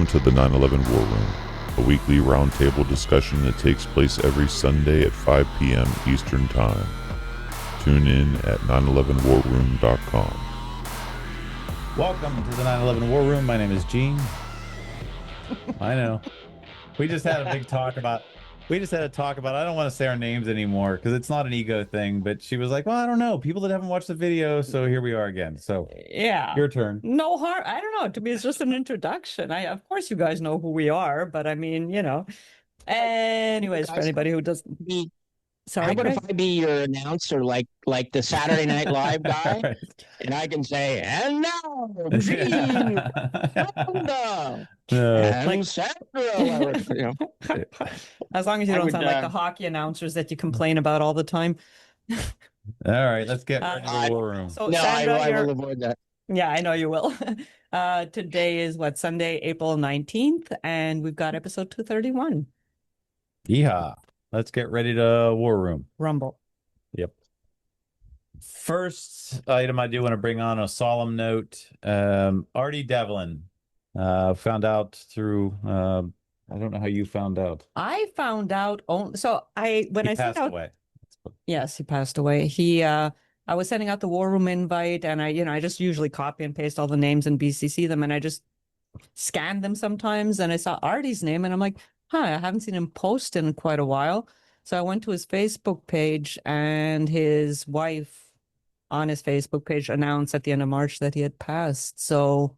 Welcome to the 9/11 War Room, a weekly roundtable discussion that takes place every Sunday at 5 p.m. Eastern Time. Tune in at 911warroom.com. Welcome to the 9/11 War Room. My name is Gene. I know. We just had a big talk about, I don't want to say our names anymore because it's not an ego thing, but she was like, well, I don't know. People that haven't watched the video, so here we are again. So yeah, your turn. No harm. I don't know. To me, it's just an introduction. Of course, you guys know who we are, but I mean, anyways, for anybody who doesn't. Sorry, how about Craig? if I be your announcer, like the Saturday Night Live guy, Right. and I can say, and now, Gene, Fonda, and Sandra. As long as you don't sound like the hockey announcers that you complain about all the time. All right, let's get ready to the War Room. So, no, Sandra, I will avoid that. Yeah, I know you will. Today is Sunday, April 19th, and we've got episode 231. Yeehaw. Let's get ready to War Room. Rumble. Yep. First item I do want to bring on a solemn note. Artie Devlin found out through, I don't know how you found out. I found out only, when I sent out, away. Yes, he passed away. I was sending out the War Room invite, and I just usually copy and paste all the names and BCC them, and I just scanned them sometimes, and I saw Artie's name, and I'm like, I haven't seen him post in quite a while. So I went to his Facebook page, and his wife on his Facebook page announced at the end of March that he had passed. So,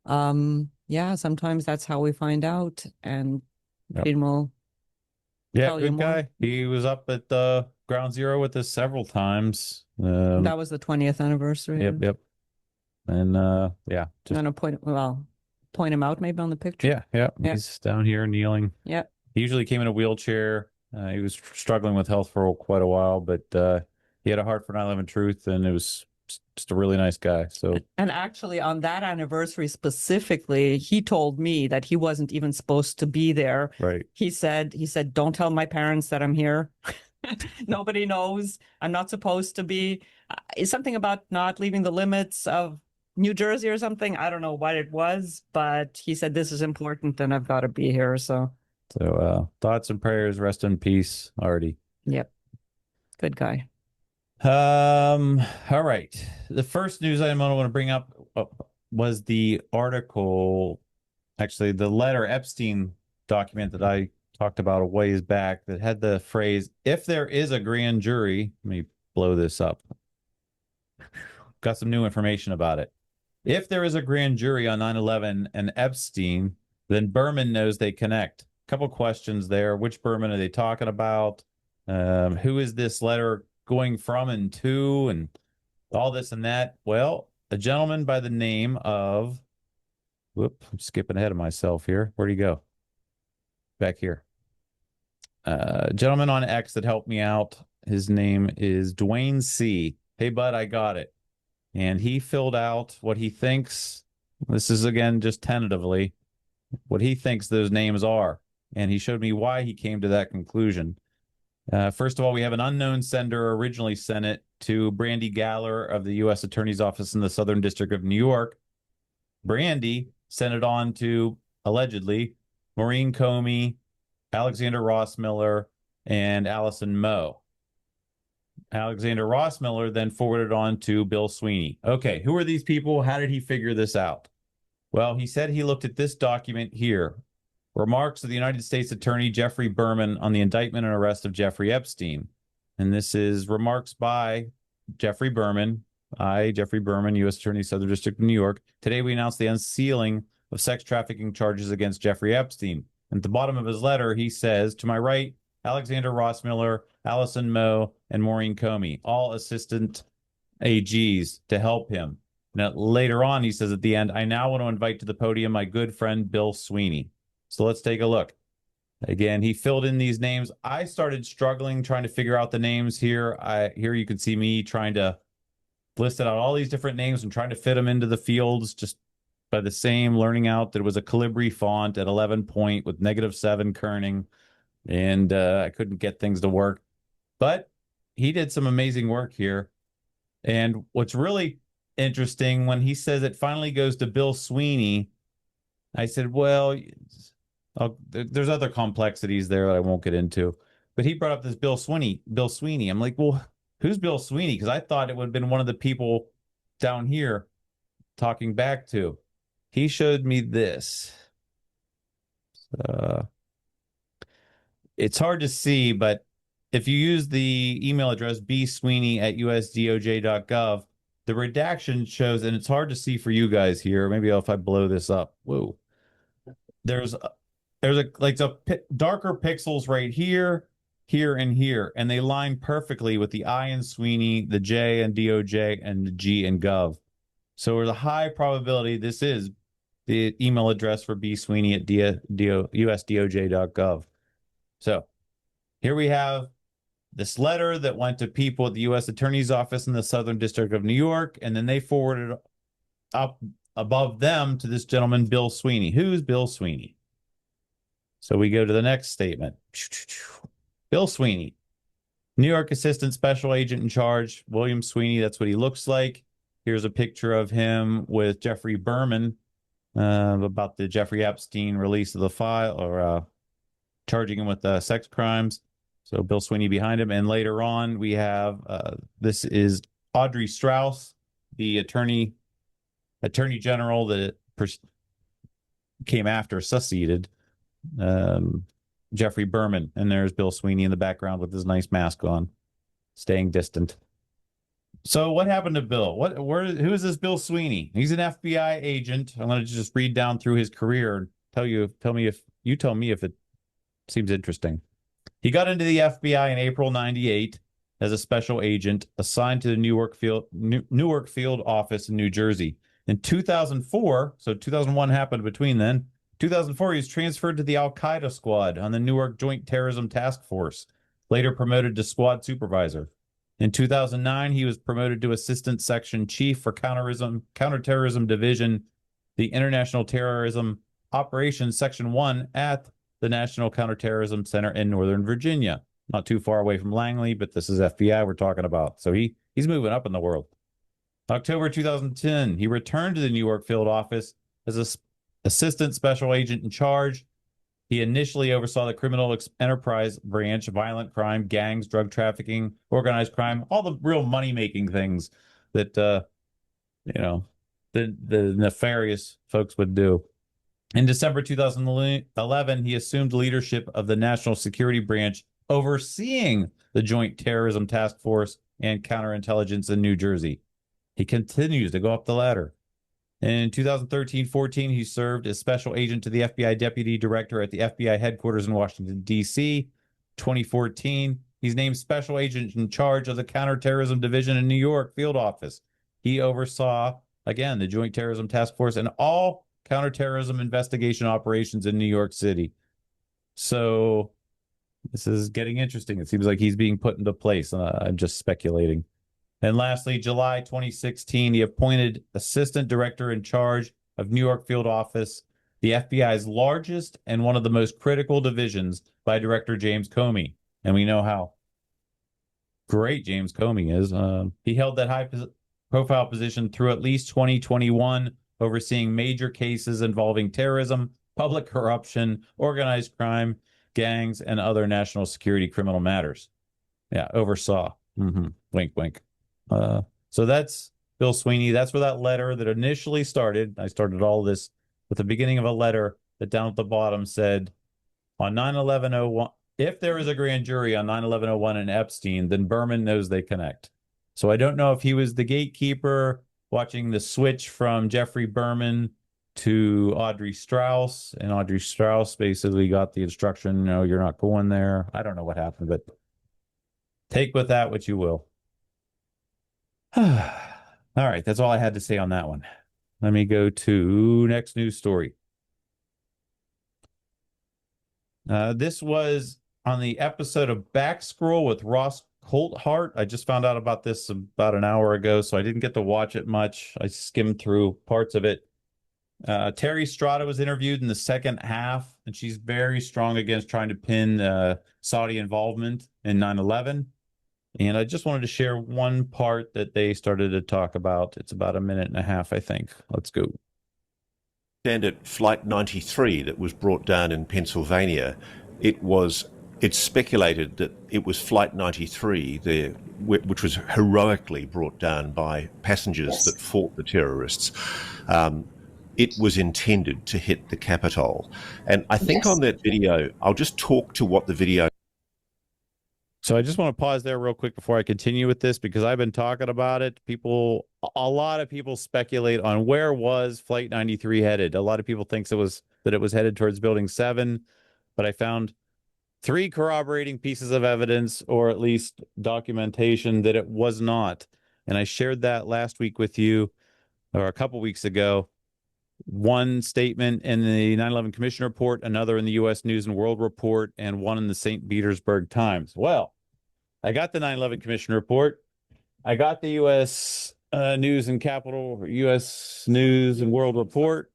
yeah, sometimes that's how we find out, and Gene will tell you good more. guy. He was up at Ground Zero with us several times. That was the 20th anniversary. Yep. And yeah, I'm gonna point him out maybe on the picture. Yeah. He's down here kneeling. Yeah. He usually came in a wheelchair. He was struggling with health for quite a while, but he had a heart for 9/11 truth, and it was just a really nice guy. So, and actually on that anniversary specifically, he told me that he wasn't even supposed to be there. Right. He said, don't tell my parents that I'm here. Nobody knows. I'm not supposed to be. It's something about not leaving the limits of New Jersey or something. I don't know what it was, but he said, this is important and I've got to be here. So thoughts and prayers, rest in peace, Artie. Yep. Good guy. All right. The first news item I want to bring up was the article, actually the letter Epstein document that I talked about a ways back that had the phrase, if there is a grand jury, let me blow this up. Got some new information about it. If there is a grand jury on 9/11 and Epstein, then Berman knows they connect. Couple questions there. Which Berman are they talking about? Who is this letter going from and to, and all this and that? Well, a gentleman by the name of, I'm skipping ahead of myself here. Where'd he go? Back here. A gentleman on X that helped me out. His name is Dwayne C. Hey, bud, I got it. And he filled out what he thinks, this is again just tentatively, what he thinks those names are. And he showed me why he came to that conclusion. First of all, we have an unknown sender originally sent it to Brandy Galler of the U.S. Attorney's Office in the Southern District of New York. Brandy sent it on to, allegedly, Maureen Comey, Alexander Rossmiller, and Allison Moe. Alexander Rossmiller then forwarded on to Bill Sweeney. Okay, who are these people? How did he figure this out? Well, he said he looked at this document here. Remarks of the United States Attorney Jeffrey Berman on the indictment and arrest of Jeffrey Epstein. And this is remarks by Jeffrey Berman. I, Jeffrey Berman, U.S. Attorney, Southern District of New York. Today we announced the unsealing of sex trafficking charges against Jeffrey Epstein. And at the bottom of his letter, he says, to my right, Alexander Rossmiller, Allison Moe, and Maureen Comey, all assistant AGs to help him. Now, later on, he says at the end, I now want to invite to the podium my good friend, Bill Sweeney. So let's take a look. Again, he filled in these names. I started struggling trying to figure out the names here. Here you can see me trying to list out all these different names and trying to fit them into the fields just by the same, learning out that it was a Calibri font at 11 point with -7 kerning. And I couldn't get things to work. But he did some amazing work here. And what's really interesting, when he says it finally goes to Bill Sweeney, I said, well, there's other complexities there that I won't get into. But he brought up this Bill Sweeney. I'm like, well, who's Bill Sweeney? Because I thought it would have been one of the people down here talking back to. He showed me this. It's hard to see, but if you use the email address bsweeney@usdoj.gov, the redaction shows, and it's hard to see for you guys here. Maybe if I blow this up. Whoa. There's darker pixels right here, here, and here, and they line perfectly with the I in Sweeney, the J and DOJ, and the G in Gov. So there's a high probability this is the email address for bsweeney@usdoj.gov. So here we have this letter that went to people at the U.S. Attorney's Office in the Southern District of New York, and then they forwarded up above them to this gentleman, Bill Sweeney. Who's Bill Sweeney? So we go to the next statement. Bill Sweeney, New York Assistant Special Agent in Charge, William Sweeney. That's what he looks like. Here's a picture of him with Jeffrey Berman about the Jeffrey Epstein release of the file, or charging him with sex crimes. So Bill Sweeney behind him. And later on, we have, this is Audrey Strauss, the attorney general that came after, succeeded Jeffrey Berman. And there's Bill Sweeney in the background with his nice mask on, staying distant. So what happened to Bill? Who is this Bill Sweeney? He's an FBI agent. I'm going to just read down through his career and tell me if it seems interesting. He got into the FBI in April 98 as a special agent assigned to the Newark Field office in New Jersey. In 2004, so 2001 happened between then, 2004, he was transferred to the Al-Qaeda squad on the Newark Joint Terrorism Task Force, later promoted to squad supervisor. In 2009, he was promoted to Assistant Section Chief for Counterterrorism Division, the International Terrorism Operations Section 1 at the National Counterterrorism Center in Northern Virginia. Not too far away from Langley, but this is FBI we're talking about. So he's moving up in the world. October 2010, he returned to the New York field office as an assistant special agent in charge. He initially oversaw the criminal enterprise branch, violent crime, gangs, drug trafficking, organized crime, all the real money-making things that, the nefarious folks would do. In December 2011, he assumed leadership of the National Security Branch, overseeing the Joint Terrorism Task Force and counterintelligence in New Jersey. He continues to go up the ladder. In 2013-14, he served as special agent to the FBI deputy director at the FBI headquarters in Washington, D.C. 2014, he's named special agent in charge of the counterterrorism division in New York field office. He oversaw, again, the Joint Terrorism Task Force and all counterterrorism investigation operations in New York City. So this is getting interesting. It seems like he's being put into place. I'm just speculating. And lastly, July 2016, he appointed assistant director in charge of New York field office, the FBI's largest and one of the most critical divisions, by Director James Comey. And we know how great James Comey is. He held that high-profile position through at least 2021, overseeing major cases involving terrorism, public corruption, organized crime, gangs, and other national security criminal matters. Yeah, oversaw. Wink, wink. So that's Bill Sweeney. That's where that letter that initially started. I started all this with the beginning of a letter that down at the bottom said, on 9/11/01, if there is a grand jury on 9/11/01 and Epstein, then Berman knows they connect. So I don't know if he was the gatekeeper watching the switch from Jeffrey Berman to Audrey Strauss, and Audrey Strauss basically got the instruction, no, you're not going there. I don't know what happened, but take with that what you will. All right, that's all I had to say on that one. Let me go to next news story. This was on the episode of Backscroll with Ross Coulthart. I just found out about this about an hour ago, so I didn't get to watch it much. I skimmed through parts of it. Terry Strada was interviewed in the second half, and she's very strong against trying to pin Saudi involvement in 9/11. And I just wanted to share one part that they started to talk about. It's about a minute and a half, I think. Let's go. at Flight 93 that was brought down in Pennsylvania, it's speculated that it was Flight 93 there, which was heroically brought down by passengers that fought the terrorists. It was intended to hit the Capitol. And I think on that video, I'll just talk to what the video. So I just want to pause there real quick before I continue with this, because I've been talking about it. A lot of people speculate on where was Flight 93 headed. A lot of people think it was headed towards Building 7, but I found 3 corroborating pieces of evidence, or at least documentation, that it was not. And I shared that last week with you, or a couple weeks ago. One statement in the 9/11 Commission Report, another in the U.S. News and World Report, and one in the St. Petersburg Times. Well, I got the 9/11 Commission Report. I got the U.S. News and U.S. News and World Report.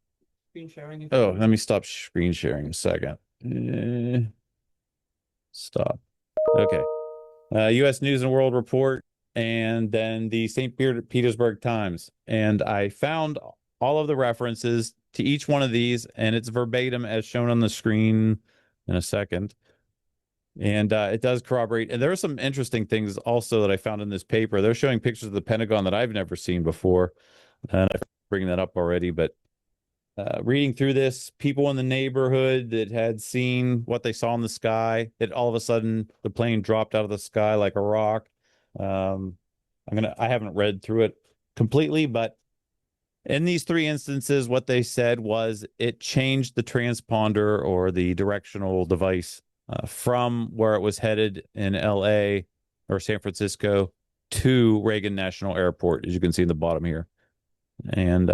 Screen sharing. Oh, let me stop screen sharing a second. Stop. Okay. U.S. News and World Report, and then the St. Petersburg Times. And I found all of the references to each one of these, and it's verbatim as shown on the screen in a second. And it does corroborate. And there are some interesting things also that I found in this paper. They're showing pictures of the Pentagon that I've never seen before. And I'm bringing that up already, but reading through this, people in the neighborhood that had seen what they saw in the sky, that all of a sudden the plane dropped out of the sky like a rock. I haven't read through it completely, but in these 3 instances, what they said was it changed the transponder, or the directional device, from where it was headed in LA or San Francisco to Reagan National Airport, as you can see in the bottom here. And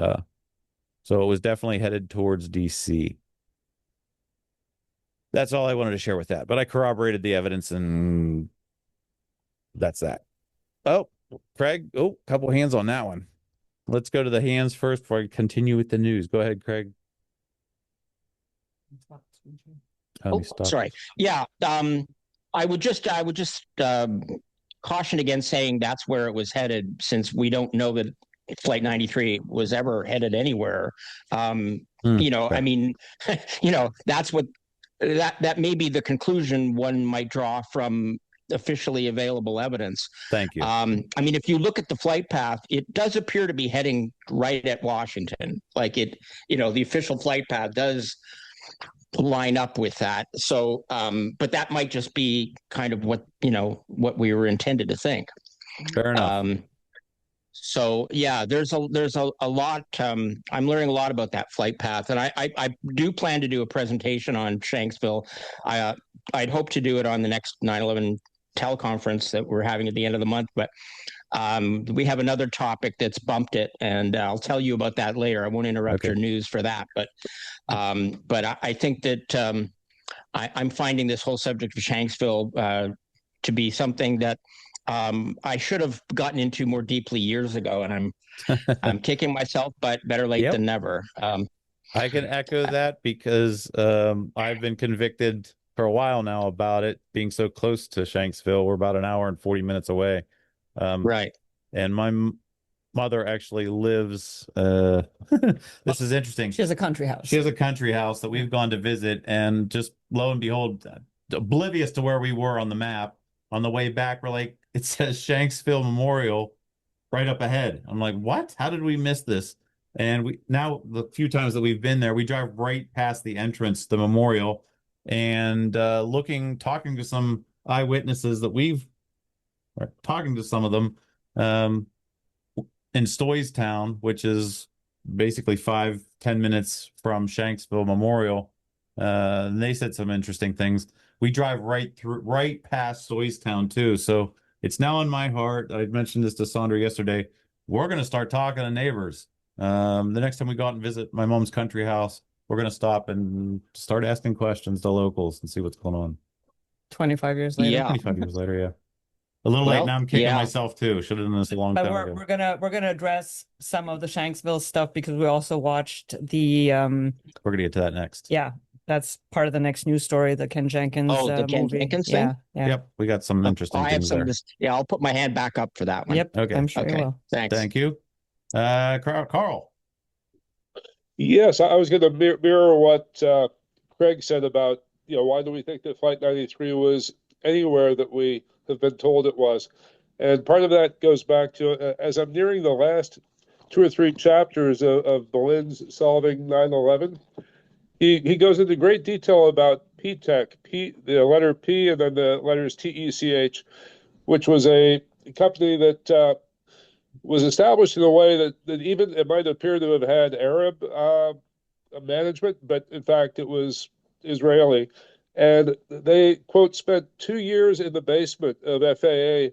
so it was definitely headed towards DC. That's all I wanted to share with that. But I corroborated the evidence, and that's that. Oh, Craig. Oh, couple hands on that one. Let's go to the hands first before I continue with the news. Go ahead, Craig. Sorry. Yeah. I would just caution against saying that's where it was headed, since we don't know that Flight 93 was ever headed anywhere. Right. I mean, that's what that may be the conclusion one might draw from officially available evidence. Thank you. I mean, if you look at the flight path, it does appear to be heading right at Washington. Like the official flight path does line up with that. So, but that might just be kind of what we were intended to think. Fair enough. So yeah, there's a lot. I'm learning a lot about that flight path, and I do plan to do a presentation on Shanksville. I'd hope to do it on the next 9/11 teleconference that we're having at the end of the month, but we have another topic that's bumped it, and I'll tell you about that later. I won't interrupt your news for that, but I think that I'm finding this whole subject of Shanksville to be something that I should have gotten into more deeply years ago, and I'm kicking myself, but better late than never. I can echo that, because I've been convicted for a while now about it being so close to Shanksville. We're about an hour and 40 minutes away. Right. And my mother actually lives, this is interesting. She has a country house. She has a country house that we've gone to visit, and just lo and behold, oblivious to where we were on the map, on the way back, we're like, it says Shanksville Memorial right up ahead. I'm like, what? How did we miss this? And now the few times that we've been there, we drive right past the entrance, the memorial, and talking to some eyewitnesses talking to some of them in Stoystown, which is basically 5-10 minutes from Shanksville Memorial. And they said some interesting things. We drive right past Stoystown too. So it's now in my heart. I mentioned this to Sandra yesterday. We're going to start talking to neighbors. The next time we go out and visit my mom's country house, we're going to stop and start asking questions to locals and see what's going on. 25 years later. Yeah. 25 years later, yeah. A little late. Now I'm kicking myself too. Should have done this a long time ago. We're gonna address some of the Shanksville stuff, because we also watched the We're gonna get to that next. Yeah, that's part of the next news story, the Ken Jenkins the Ken movie. Jenkins thing? Yeah. Yep, we got some interesting I have things some there. of this. Yeah, I'll put my hand back up for that one. Yep. Okay. I'm sure you will. Thanks. Thank you. Carl. Yes, I was going to mirror what Craig said about, why do we think that Flight 93 was anywhere that we have been told it was? And part of that goes back to, as I'm nearing the last 2 or 3 chapters of Boleyn's solving 9/11, he goes into great detail about P-Tech, the letter P and then the letters TECH, which was a company that was established in a way that even it might appear to have had Arab management, but in fact it was Israeli. And they, quote, spent 2 years in the basement of FAA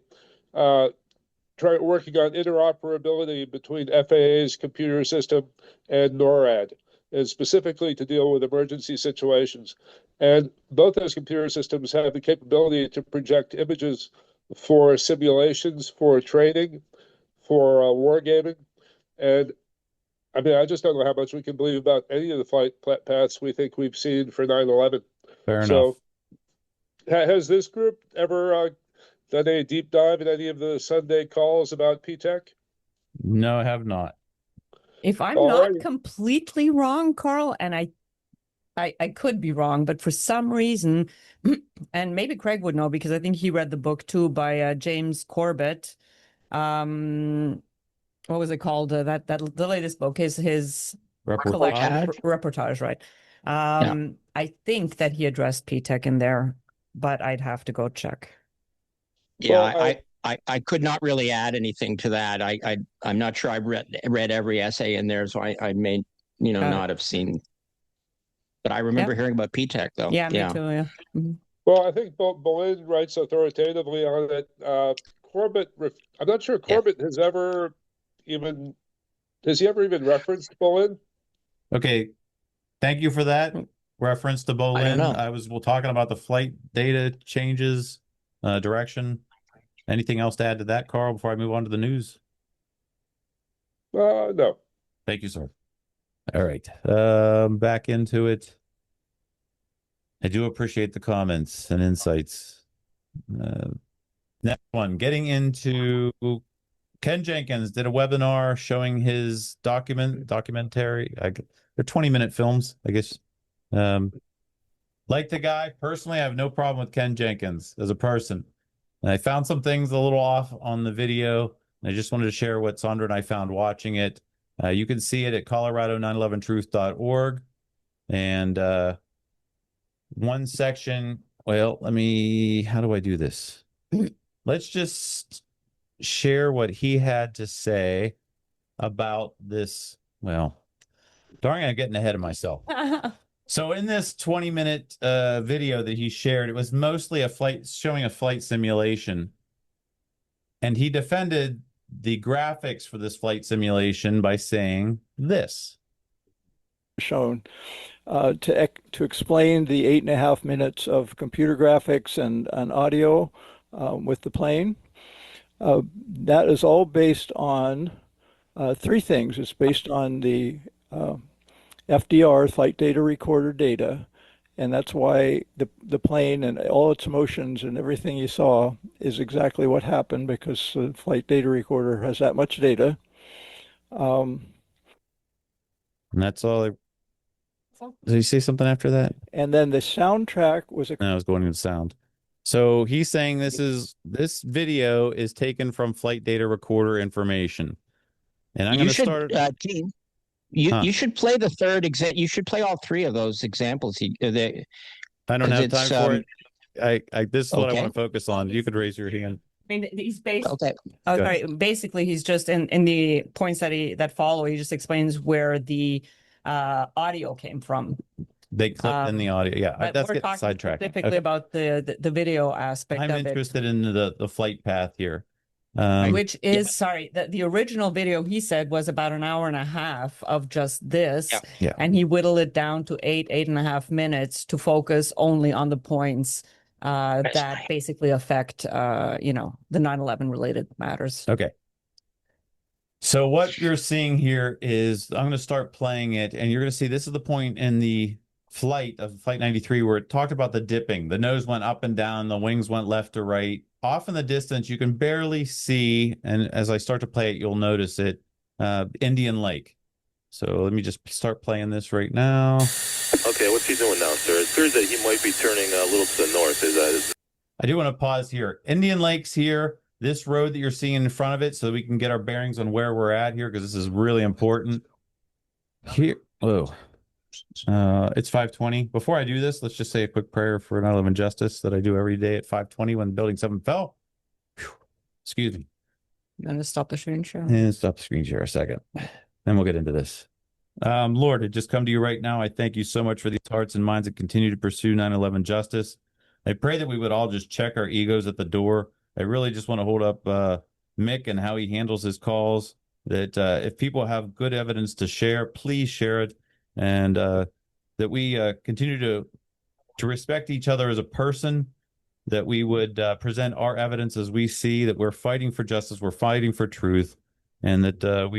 working on interoperability between FAA's computer system and NORAD, and specifically to deal with emergency situations. And both those computer systems have the capability to project images for simulations, for training, for wargaming. And I mean, I just don't know how much we can believe about any of the flight paths we think we've seen for 9/11. Fair enough. So, has this group ever done a deep dive in any of the Sunday calls about P-Tech? No, I have not. If I'm All not right. completely wrong, Carl, and I could be wrong, but for some reason, and maybe Craig would know because I think he read the book too by James Corbett. What was it called? That the latest book is his collection reportage, right? I think that he addressed P-Tech in there, but I'd have to go check. Yeah, Well, I could not really add anything to that. I'm not sure I read every essay in there, so I may not have seen. But I remember hearing about P-Tech though. Yeah, me too. Yeah. Mhm. Well, I think Boleyn writes authoritatively on it. Corbett, I'm not sure Corbett has ever even referenced Boleyn? Okay. Thank you for that reference to Boleyn. I don't know. I was talking about the flight data changes, direction. Anything else to add to that, Carl, before I move on to the news? No. Thank you, sir. All right. Back into it. I do appreciate the comments and insights. Next one, getting into Ken Jenkins did a webinar showing his documentary. They're 20-minute films, I guess. Like the guy, personally, I have no problem with Ken Jenkins as a person. And I found some things a little off on the video. And I just wanted to share what Sandra and I found watching it. You can see it at colorado911truth.org. And one section, well, how do I do this? Let's just share what he had to say about this. Well, darn, I'm getting ahead of myself. So in this 20-minute video that he shared, it was mostly showing a flight simulation. And he defended the graphics for this flight simulation by saying this. Shown to explain the 8.5 minutes of computer graphics and audio with the plane. That is all based on 3 things. It's based on the FDR, flight data recorder data, and that's why the plane and all its motions and everything you saw is exactly what happened, because the flight data recorder has that much data. And that's all. Did he say something after that? And then the soundtrack was No, I was going into sound. So he's saying this video is taken from flight data recorder information. And I'm going to start. Gene, you should play the third example. You should play all 3 of those examples. I don't have time for it. This is what I Okay. want to focus on. You could raise your hand. I mean, he's based. Okay. Oh, sorry. Basically, he's just in the points that follow. He just explains where the audio came from. They clipped in the audio. Yeah, But that's we're getting talking sidetracked. specifically Okay. about the video aspect I'm of interested in the flight path here. it, which is sorry. The original video he said was about an hour and a half of just this, Yeah. and he whittled it down to 8.5 minutes to focus only on the points that basically affect the 9/11 related matters. Okay. So what you're seeing here is I'm going to start playing it, and you're going to see this is the point in the flight of Flight 93 where it talked about the dipping. The nose went up and down, the wings went left to right. Off in the distance, you can barely see, and as I start to play it, you'll notice it, Indian Lake. So let me just start playing this right now. Okay, what's he doing now, sir? It appears that he might be turning a little to the north. I do want to pause here. Indian Lakes here. This road that you're seeing in front of it, so we can get our bearings on where we're at here, because this is really important. Here, it's 5:20. Before I do this, let's just say a quick prayer for 9/11 justice that I do every day at 5:20 when Building 7 fell. Whew. Excuse me. I'm gonna stop the screen share. And stop the screen share a second. Then we'll get into this. Lord, I just come to you right now. I thank you so much for these hearts and minds that continue to pursue 9/11 justice. I pray that we would all just check our egos at the door. I really just want to hold up Mick and how he handles his calls, that if people have good evidence to share, please share it, and that we continue to respect each other as a person, that we would present our evidence as we see that we're fighting for justice, we're fighting for truth, and that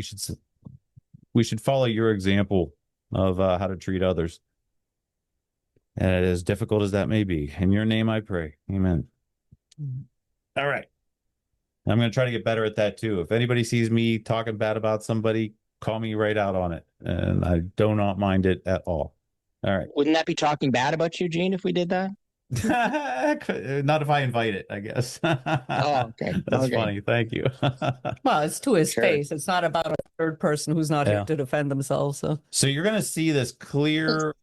we should follow your example of how to treat others. And as difficult as that may be. In your name I pray. Amen. All right. I'm going to try to get better at that too. If anybody sees me talking bad about somebody, call me right out on it. And I do not mind it at all. All right. Wouldn't that be talking bad about you, Gene, if we did that? Not if I invite it, I guess. Oh, okay. That's Okay. funny. Thank you. Well, it's to his Sure. face. It's not about a third person who's not Yeah. here to defend themselves. So you're going to see this clear.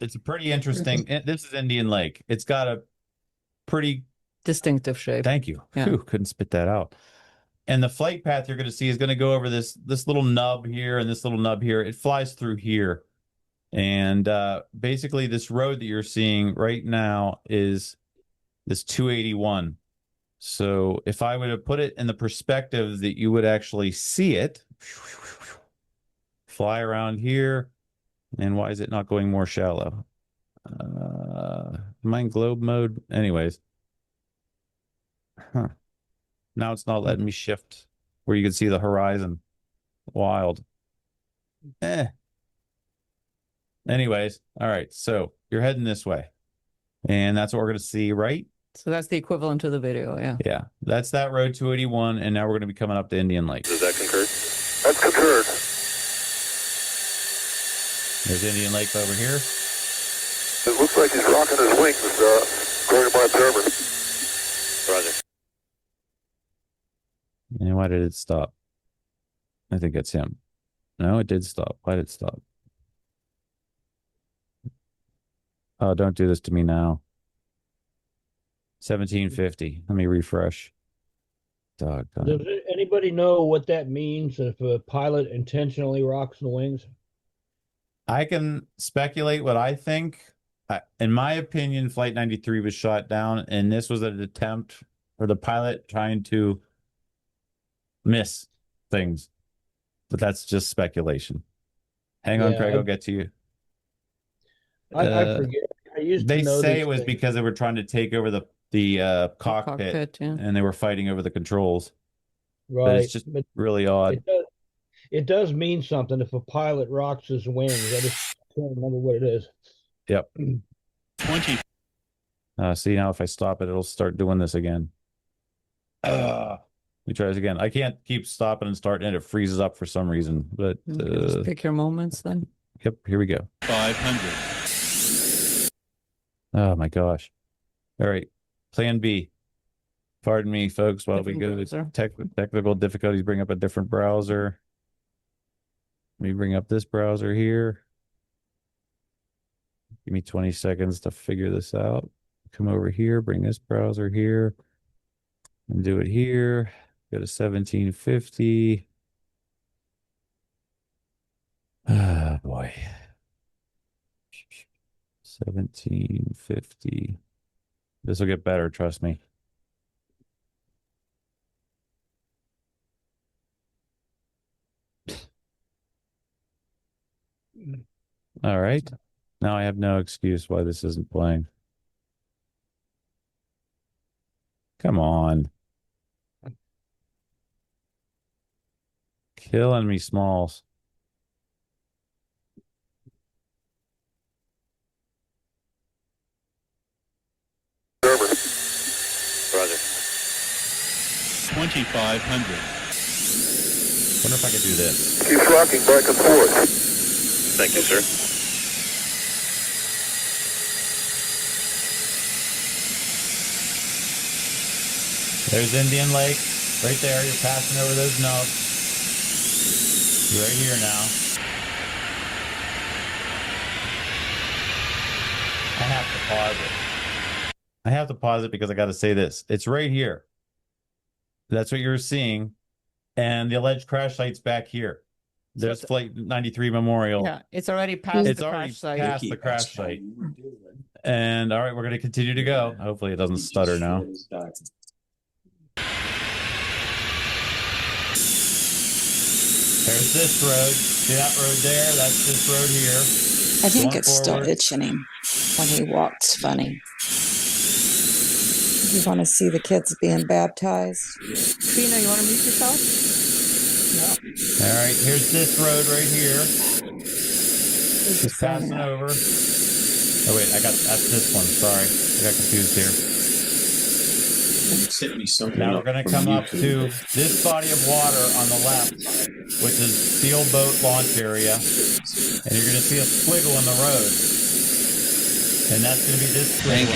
It's a pretty interesting. This is Indian Lake. It's got a pretty Distinctive shape. Thank you. Yeah. Whew, couldn't spit that out. And the flight path you're going to see is going to go over this little nub here and this little nub here. It flies through here. And basically this road that you're seeing right now is this 281. So if I were to put it in the perspective that you would actually see it, fly around here. And why is it not going more shallow? Am I in globe mode? Anyways. Huh. Now it's not letting me shift where you can see the horizon. Wild. Anyways, all right. So you're heading this way. And that's what we're going to see, right? So that's the equivalent to the video, yeah. Yeah. That's that road 281. And now we're going to be coming up to Indian Lake. Does that concur? That's concurred. There's Indian Lake over here. It looks like he's rocking his wings, according to my observer. Roger. And why did it stop? I think it's him. No, it did stop. Why did it stop? Oh, don't do this to me now. 1750. Let me refresh. Does anybody know what that means if a pilot intentionally rocks the wings? I can speculate what I think. In my opinion, Flight 93 was shot down, and this was an attempt for the pilot trying to miss things. But that's just speculation. Hang on, Yeah, Craig, I'll get to you. I forget. I used They to know say these it was things. because they were trying to take over the cockpit, Yeah. and they were fighting over the controls. But Right, it's just really odd. it does mean something if a pilot rocks his wings. I just can't remember what it is. Yep. 20. See, now if I stop it, it'll start doing this again. Let me try this again. I can't keep stopping and starting it. It freezes up for some reason. But Just pick your moments then. yep, here we go. 500. Oh my gosh. All right. Plan B. Pardon me, folks, while we go Different to technical difficulties, bring up a different browser. Let me bring up this browser here. Give me 20 seconds to figure this out. Come over here, bring this browser here, and do it here. Go to 1750. Ah, boy. 1750. This will get better, trust me. All right. Now I have no excuse why this isn't playing. Come on. Killing me, Smalls. Roger. 2,500. Wonder if I could do this. Keep rocking back and forth. Thank you, sir. There's Indian Lake. Right there. You're passing over those nubs. You're right here now. I have to pause it. I have to pause it because I got to say this. It's right here. That's what you're seeing. And the alleged crash site's back here. There's Flight 93 Memorial. Yeah, it's already past It's the already crash site. past the crash site. And all right, we're going to continue to go. Hopefully it doesn't stutter now. There's this road. See that road there? That's this road here. I think Going it's still forward. itching him when he walks funny. You want to see the kids being baptized? Trina, you want to mute yourself? All right, here's this road right here. Just passing over. Oh wait, that's this one. Sorry, I got confused here. Sent me something. Now we're going to come up to this body of water on the left, which is Seal Boat Launch Area, and you're going to see a squiggle in the road, and that's going to be this squiggle.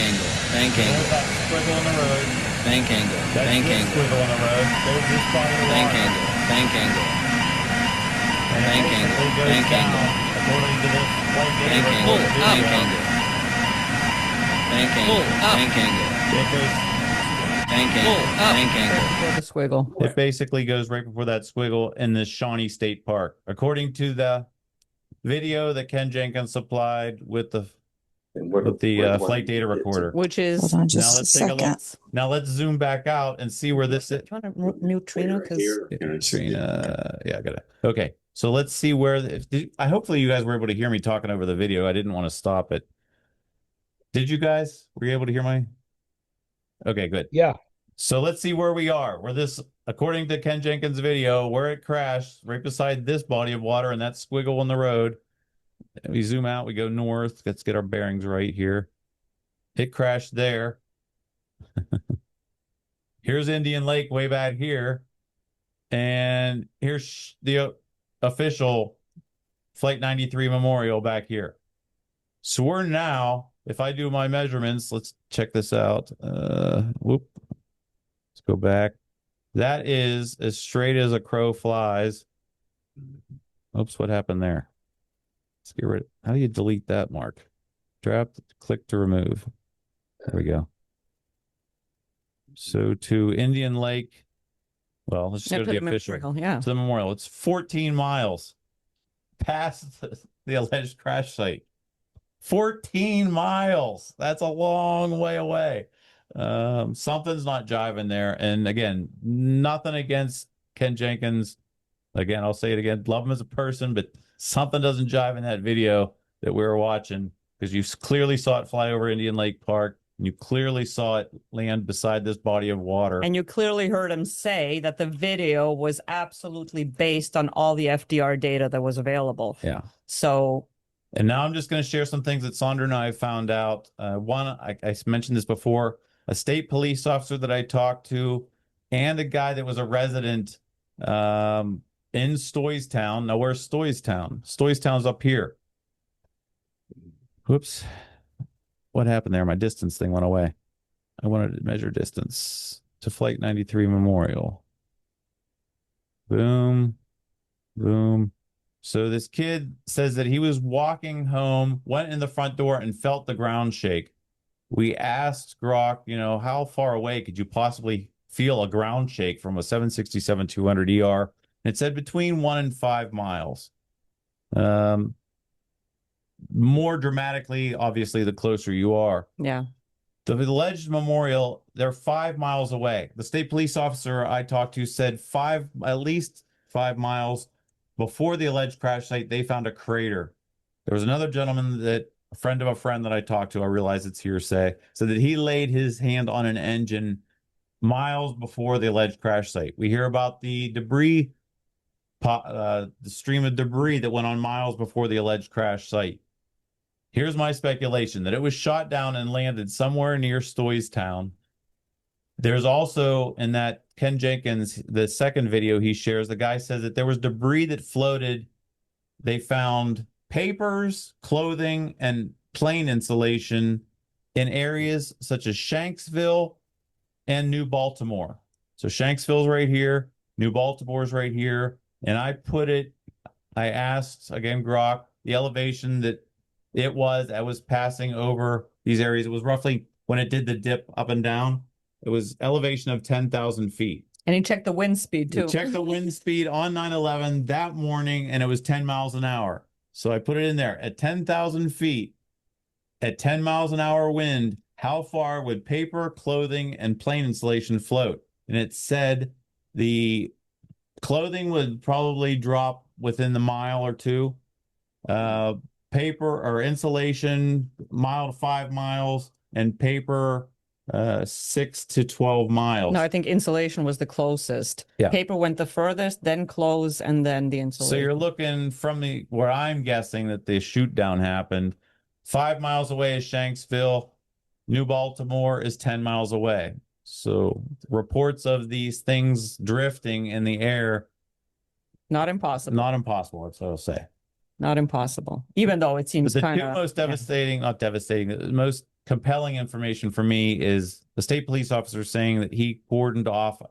Bank angle. There's that squiggle in the road. Bank angle. That's Bank this angle. squiggle in the road. There's this body of Bank water. angle. Bank angle. And it Bank angle. basically goes Bank down, angle. according to this flight data Bank report angle. video. Bank angle. Bank angle. Bank angle. It goes Bank angle. Bank angle. Before the squiggle. It basically goes right before that squiggle in the Shawnee State Park. According to the video that Ken Jenkins supplied with the flight data recorder. Which is, Hold on Now just a let's take a look. second. Now let's zoom back out and see where this is. do you want to mute Trina? Because Trina, yeah, I got it. Okay, so let's see where. Hopefully you guys were able to hear me talking over the video. I didn't want to stop it. Did you guys? Were you able to hear my? Okay, good. Yeah. So let's see where we are. Where this, according to Ken Jenkins' video, where it crashed, right beside this body of water and that squiggle in the road. And we zoom out, we go north. Let's get our bearings right here. It crashed there. Here's Indian Lake way back here. And here's the official Flight 93 Memorial back here. So we're now, if I do my measurements, let's check this out. Let's go back. That is as straight as a crow flies. Oops, what happened there? Let's get rid of, how do you delete that, Mark? Drop, click to remove. There we go. So to Indian Lake, well, let's just go to the official. Yeah. To the memorial. It's 14 miles past the alleged crash site. 14 miles. That's a long way away. Something's not jiving there. And again, nothing against Ken Jenkins. Again, I'll say it again. Love him as a person, but something doesn't jive in that video that we were watching, because you clearly saw it fly over Indian Lake Park. And you clearly saw it land beside this body of water. And you clearly heard him say that the video was absolutely based on all the FDR data that was available. Yeah. So. And now I'm just going to share some things that Sandra and I found out. One, I mentioned this before, a state police officer that I talked to, and a guy that was a resident in Stoystown. Now, where's Stoystown? Stoystown's up here. Whoops. What happened there? My distance thing went away. I wanted to measure distance to Flight 93 Memorial. Boom. Boom. So this kid says that he was walking home, went in the front door, and felt the ground shake. We asked Grok, how far away could you possibly feel a ground shake from a 767-200 ER? And it said between 1 and 5 miles. More dramatically, obviously, the closer you are. Yeah. The alleged memorial, they're 5 miles away. The state police officer I talked to said at least 5 miles before the alleged crash site, they found a crater. There was another gentleman a friend of a friend that I talked to, I realize it's hearsay, said that he laid his hand on an engine miles before the alleged crash site. We hear about the debris, the stream of debris that went on miles before the alleged crash site. Here's my speculation, that it was shot down and landed somewhere near Stoystown. There's also in that Ken Jenkins, the second video he shares, the guy says that there was debris that floated. They found papers, clothing, and plane insulation in areas such as Shanksville and New Baltimore. So Shanksville's right here, New Baltimore's right here, and I asked, again, Grok, the elevation that I was passing over these areas. It was roughly, when it did the dip up and down, it was elevation of 10,000 feet. And he checked the wind speed too. He checked the wind speed on 9/11 that morning, and it was 10 miles an hour. So I put it in there. At 10,000 feet, at 10 miles an hour wind, how far would paper, clothing, and plane insulation float? And it said the clothing would probably drop within the mile or two. Paper or insulation, 1 to 5 miles, and paper 6 to 12 miles. No, I think insulation was the closest. Yeah. Paper went the furthest, then clothes, and then the insulation. So you're looking from where I'm guessing that the shoot down happened. 5 miles away is Shanksville. New Baltimore is 10 miles away. So reports of these things drifting in the air. Not impossible. Not impossible, that's what I'll say. Not impossible. Even though it seems kind of... The two most devastating, not devastating, the most compelling information for me is the state police officer saying that he cordoned off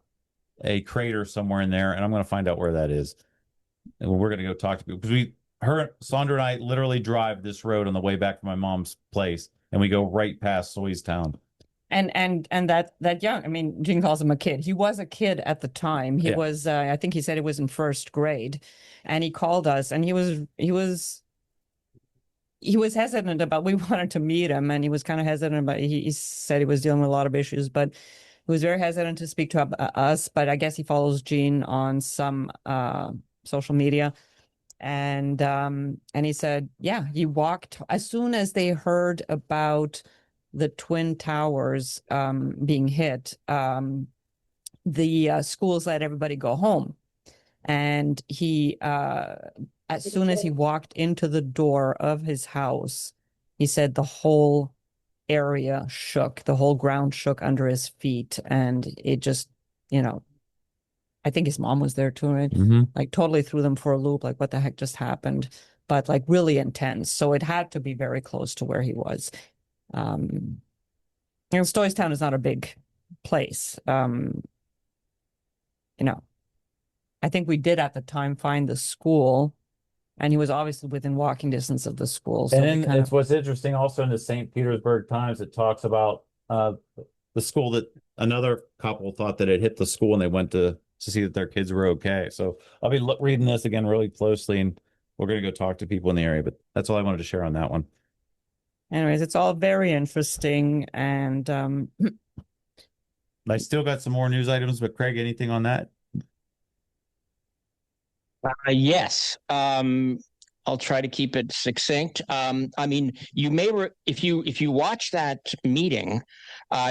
a crater somewhere in there, and I'm going to find out where that is. And we're going to go talk to people, because Sandra and I literally drive this road on the way back from my mom's place, and we go right past Soystown. And that young, I mean, Gene calls him a kid. He was a kid at the time. He was, I think he said it was in first grade, and he called us, and he was hesitant about, we wanted to meet him, and he was kind of hesitant about, he said he was dealing with a lot of issues, but he was very hesitant to speak to us. But I guess he follows Gene on some social media. And he said, yeah, he walked as soon as they heard about the Twin Towers being hit. The schools let everybody go home, and he as soon as he walked into the door of his house, he said the whole area shook, the whole ground shook under his feet, and it just, I think his mom was there too, right? Mm-hmm. Like totally threw them for a loop, like what the heck just happened, but like really intense. So it had to be very close to where he was. Stoystown is not a big place. I think we did at the time find the school, and he was obviously within walking distance of the school. So and what's interesting also in the St. Petersburg Times, it talks about the school, that another couple thought that it hit the school, and they went to see that their kids were okay. So I'll be reading this again really closely, and we're going to go talk to people in the area, but that's all I wanted to share on that one. Anyways, it's all very interesting, and I still got some more news items, but Craig, anything on that? Yes. I'll try to keep it succinct. I mean, you may, if you watch that meeting,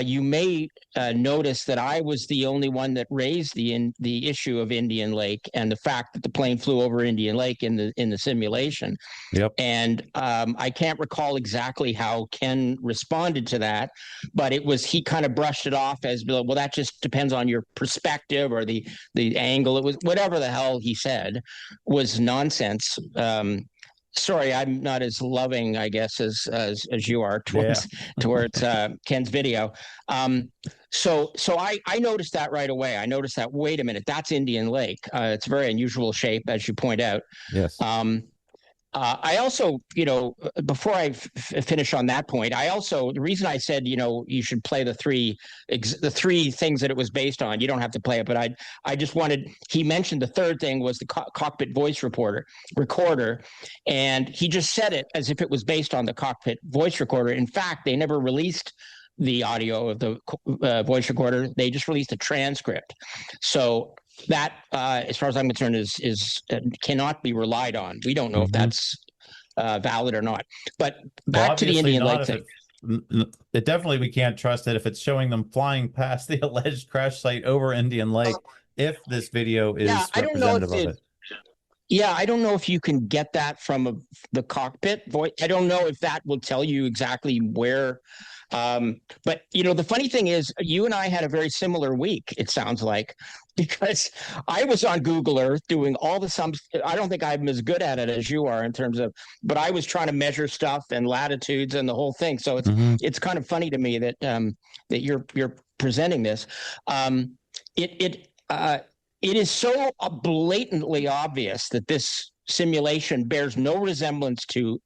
you may notice that I was the only one that raised the issue of Indian Lake and the fact that the plane flew over Indian Lake in the simulation. Yep. And I can't recall exactly how Ken responded to that, but he kind of brushed it off as, well, that just depends on your perspective or the angle. It was whatever the hell he said was nonsense. Sorry, I'm not as loving, I guess, as you are towards Ken's video. So I noticed that right away. I noticed that, wait a minute, that's Indian Lake. It's a very unusual shape, as you point out. Yes. I also, before I finish on that point, the reason I said, you should play the three things that it was based on. You don't have to play it, but I just wanted, he mentioned the third thing was the cockpit voice recorder, and he just said it as if it was based on the cockpit voice recorder. In fact, they never released the audio of the voice recorder. They just released a transcript. So that, as far as I'm concerned, is cannot be relied on. We don't know if that's valid or not. But back to the Indian Lake thing. It definitely, we can't trust it if it's showing them flying past the alleged crash site over Indian Lake. If this video is representative of it. Yeah, I don't know if you can get that from the cockpit voice. I don't know if that will tell you exactly where. But the funny thing is, you and I had a very similar week, it sounds like, because I was on Google Earth doing all the sums. I don't think I'm as good at it as you are in terms of, but I was trying to measure stuff and latitudes and the whole thing. So it's kind of funny to me that that you're presenting this. It is so blatantly obvious that this simulation bears no resemblance to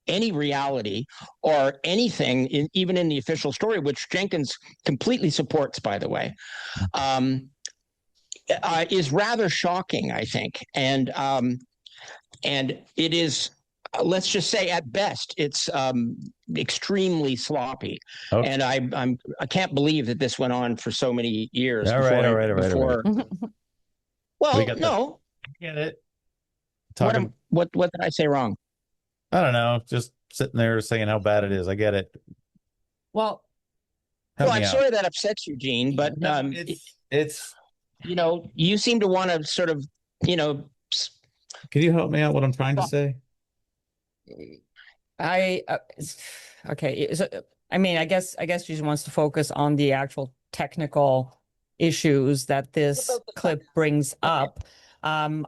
any reality or anything, even in the official story, which Jenkins completely supports, by the way, is rather shocking, I think. And it is, let's just say, at best, it's extremely sloppy. Okay. And I can't believe that this went on for so many years. All right. Well, no. Get it. What did I say wrong? I don't know. Just sitting there saying how bad it is. I get it. Well, I'm sorry that upsets you, Gene, but no, it's you seem to want to sort of, Can you help me out what I'm trying to say? Okay. So, I mean, I guess she just wants to focus on the actual technical issues that this clip brings up. I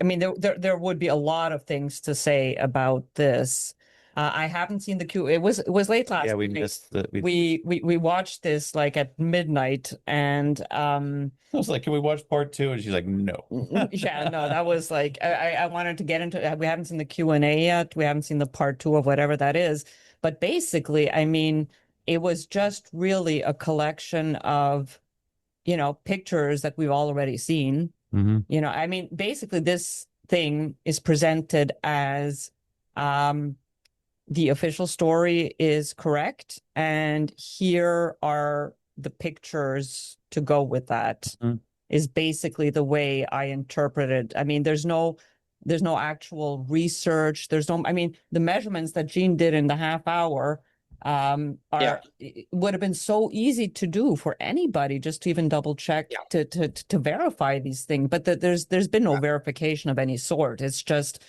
mean, there would be a lot of things to say about this. I haven't seen the Q. It was late last. Yeah, we night. missed the. We watched this like at midnight, and I was like, "Can we watch part 2?" And she's like, "No." Yeah, no, that was like I wanted to get into. We haven't seen the Q&A yet. We haven't seen the part 2 of whatever that is. But basically, I mean, it was just really a collection of, pictures that we've already seen. Mm-hmm. I mean, basically, this thing is presented as the official story is correct, and here are the pictures to go with that. Mm-hmm. Is basically the way I interpret it. I mean, there's no actual research. I mean, the measurements that Gene did in the half hour would have been so easy to do for anybody just to even double check to verify these things. But there's been no verification of any sort. It's just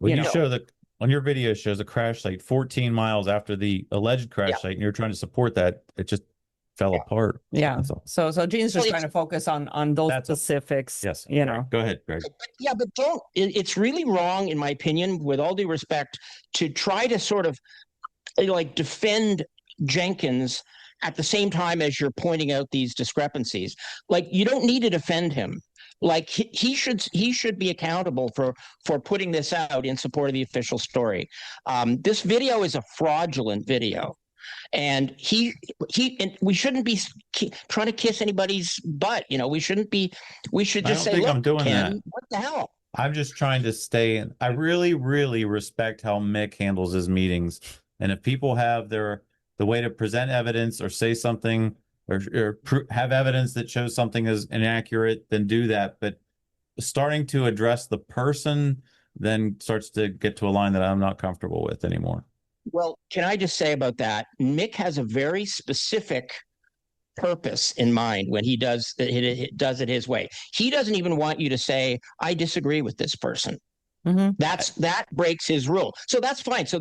when you show on your video shows a crash site 14 miles after the alleged crash site, and you're trying to support that, it just fell apart. Yeah. So Gene's just trying to focus on those specifics. Yes. Go ahead, Greg. Yeah, but it's really wrong, in my opinion, with all due respect, to try to sort of like defend Jenkins at the same time as you're pointing out these discrepancies. Like, you don't need to defend him. Like, he should be accountable for putting this out in support of the official story. This video is a fraudulent video. And we shouldn't be trying to kiss anybody's butt. We shouldn't be. We should just say, "Look, I'm doing Ken, that. What the hell?" I'm just trying to stay in. I really, really respect how Mick handles his meetings. And if people have the way to present evidence or say something or have evidence that shows something is inaccurate, then do that. But starting to address the person then starts to get to a line that I'm not comfortable with anymore. Well, can I just say about that? Mick has a very specific purpose in mind when he does it his way. He doesn't even want you to say, "I disagree with this person." Mm-hmm. That breaks his rule. So that's fine. So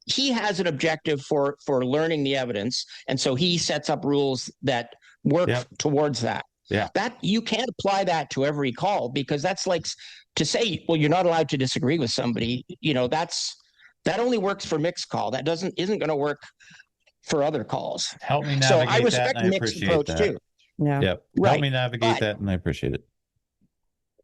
he has an objective for learning the evidence, and so he sets up rules that work towards that. Yeah. That you can't apply that to every call, because that's like to say, well, you're not allowed to disagree with somebody. That only works for Mick's call. That isn't going to work for other calls. Help me navigate so I respect that, and I Mick's appreciate approach that. too. Yeah. Yep. Right. Help me navigate that, and I appreciate it.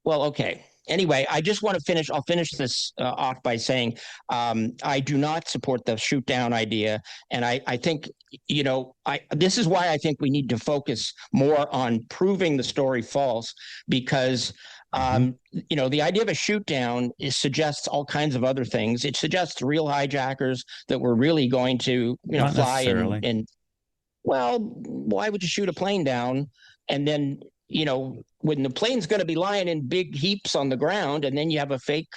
Well, okay. Anyway, I just want to finish. I'll finish this off by saying I do not support the shoot down idea, and I think this is why I think we need to focus more on proving the story false, because the idea of a shoot down suggests all kinds of other things. It suggests real hijackers that were really going to fly and well, why would you shoot a plane down and then when the plane's going to be lying in big heaps on the ground, and then you have a fake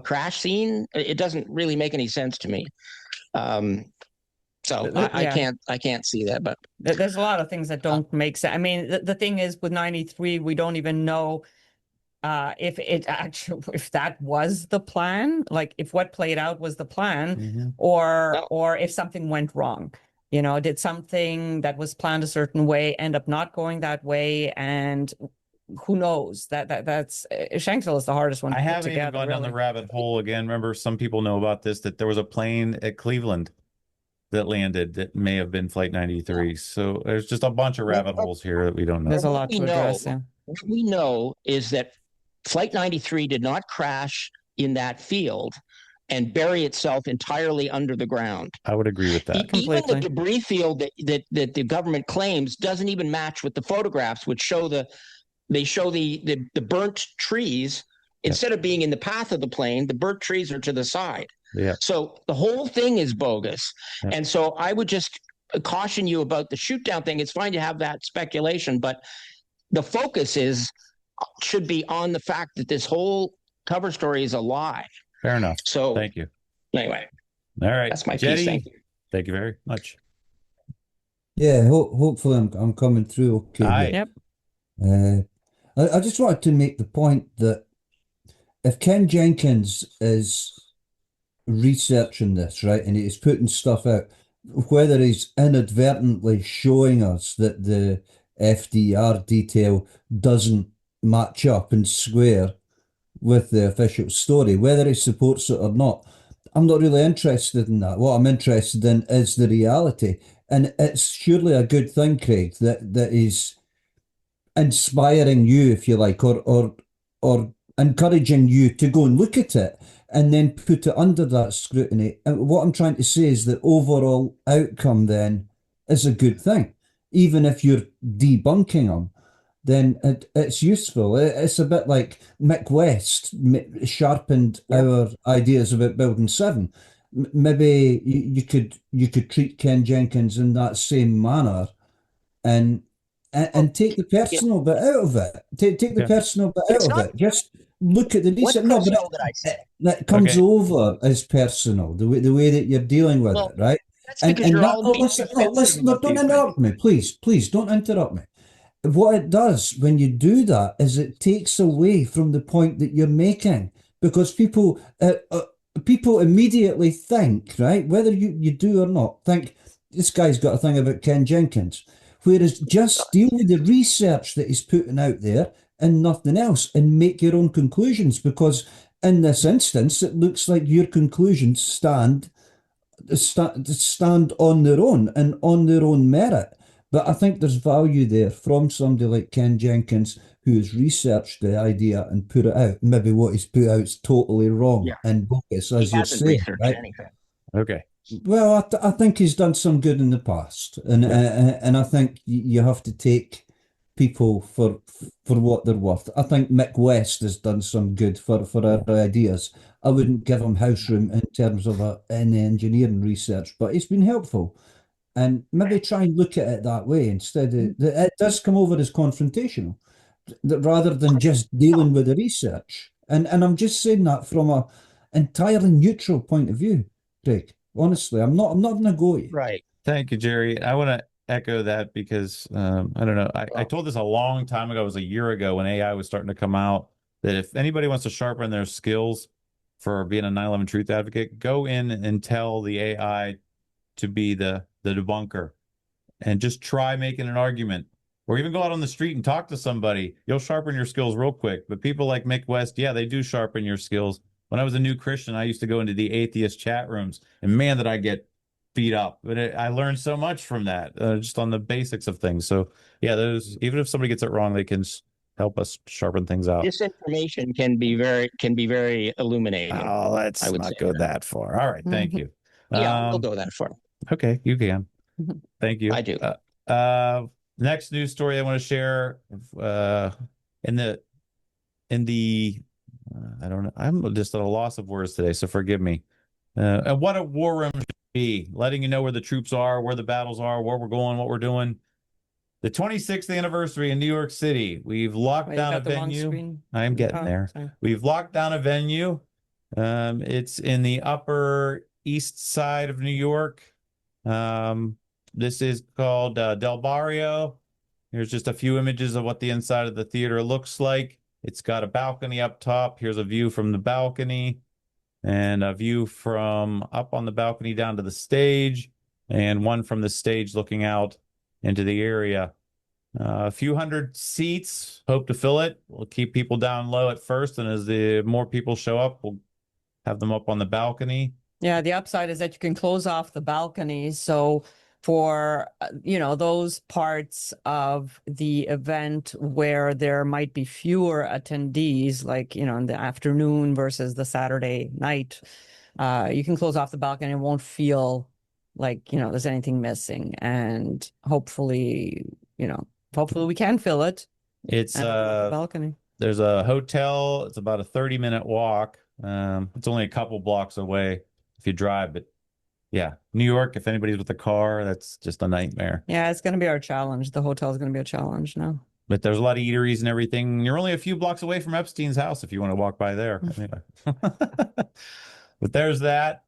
crash scene? It doesn't really make any sense to me. So Yeah. I can't see that, but There's a lot of things that don't make sense. I mean, the thing is with 93, we don't even know if it actually, if that was the plan, like if what played out was the plan, or if something went wrong. You know, did something that was planned a certain way end up not going that way? And who knows? That's Shanksville is the hardest one to I put haven't even together, gone down the really. rabbit hole again. Remember, some people know about this, that there was a plane at Cleveland that landed that may have been Flight 93. So there's just a bunch of rabbit holes here that we don't know. There's a what lot we to address. know, Yeah. what we know is that Flight 93 did not crash in that field and bury itself entirely under the ground. I would agree with that. Even the Completely. debris field that the government claims doesn't even match with the photographs, which show the burnt trees. Instead of being in the path of the plane, the burnt trees are to the side. Yeah. So the whole thing is bogus. Yeah. And so I would just caution you about the shoot down thing. It's fine to have that speculation, but the focus should be on the fact that this whole cover story is a lie. Fair enough. So thank you. Anyway, all right, that's my Jetty, piece. Thank you very much. Yeah, hopefully I'm coming through okay. Hi. Yep. I just wanted to make the point that if Ken Jenkins is researching this, right, and he's putting stuff out, whether he's inadvertently showing us that the FDR detail doesn't match up and square with the official story, whether he supports it or not, I'm not really interested in that. What I'm interested in is the reality. And it's surely a good thing, Craig, that is inspiring you, if you like, or encouraging you to go and look at it and then put it under that scrutiny. And what I'm trying to say is the overall outcome then is a good thing. Even if you're debunking them, then it's useful. It's a bit like Mick West sharpened our ideas about Building 7. Maybe you could treat Ken Jenkins in that same manner and take the personal bit out of it. Take the personal bit out of it. Just look at the research. No, but that comes over as personal, the way that you're dealing with it, right? Don't interrupt me, please don't interrupt me. What it does when you do that is it takes away from the point that you're making, because people immediately think, right, whether you do or not, think this guy's got a thing about Ken Jenkins, whereas just deal with the research that he's putting out there and nothing else, and make your own conclusions, because in this instance it looks like your conclusions stand on their own and on their own merit. But I think there's value there from somebody like Ken Jenkins, who has researched the idea and put it out. Maybe what he's put out is totally wrong and bogus, as you're saying, right? Anything. Okay. Well, I think he's done some good in the past, and I think you have to take people for what they're worth. I think Mick West has done some good for our ideas. I wouldn't give him house room in terms of any engineering research, but he's been helpful. And maybe try and look at it that way instead. It does come over as confrontational, rather than just dealing with the research. And I'm just saying that from an entirely neutral point of view, Craig. Honestly, I'm not going to go at you. Right. Thank you, Jerry. I want to echo that because I don't know. I told this a long time ago. It was a year ago when AI was starting to come out, that if anybody wants to sharpen their skills for being a 9/11 truth advocate, go in and tell the AI to be the debunker, and just try making an argument, or even go out on the street and talk to somebody. You'll sharpen your skills real quick. But people like Mick West, yeah, they do sharpen your skills. When I was a new Christian, I used to go into the atheist chat rooms, and man, did I get beat up. But I learned so much from that, just on the basics of things. So yeah, those, even if somebody gets it wrong, they can help us sharpen things out. Disinformation can be very illuminating. Oh, let's not go that far. All right, thank you. Yeah, we'll go that far. Okay, you can. Thank you. I do. Next news story I want to share. In the I don't know. I'm just at a loss of words today, so forgive me. And what a war room should be, letting you know where the troops are, where the battles are, where we're going, what we're doing. The 26th anniversary in New York City. We've locked down a venue. I'm getting there. Sorry. We've locked down a venue. It's in the Upper East Side of New York. This is called Del Barrio. Here's just a few images of what the inside of the theater looks like. It's got a balcony up top. Here's a view from the balcony and a view from up on the balcony down to the stage, and one from the stage looking out into the area. A few hundred seats, hope to fill it. We'll keep people down low at first, and as the more people show up, we'll have them up on the balcony. Yeah, the upside is that you can close off the balcony. So for, those parts of the event where there might be fewer attendees, like, in the afternoon versus the Saturday night, you can close off the balcony and won't feel like, there's anything missing. And hopefully we can fill it. It's the balcony. There's a hotel. It's about a 30-minute walk. It's only a couple blocks away if you drive, but yeah, New York, if anybody's with a car, that's just a nightmare. Yeah, it's going to be our challenge. The hotel is going to be a challenge now. But there's a lot of eateries and everything. You're only a few blocks away from Epstein's house if you want to walk by there. Anyway. But there's that.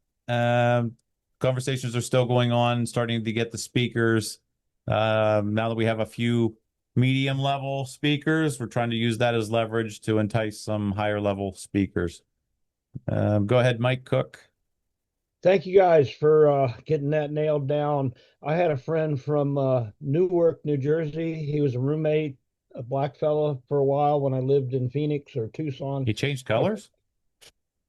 Conversations are still going on, starting to get the speakers. Now that we have a few medium level speakers, we're trying to use that as leverage to entice some higher level speakers. Go ahead, Mike Cook. Thank you guys for getting that nailed down. I had a friend from Newark, New Jersey. He was a roommate, a black fella for a while when I lived in Phoenix or Tucson. He changed colors?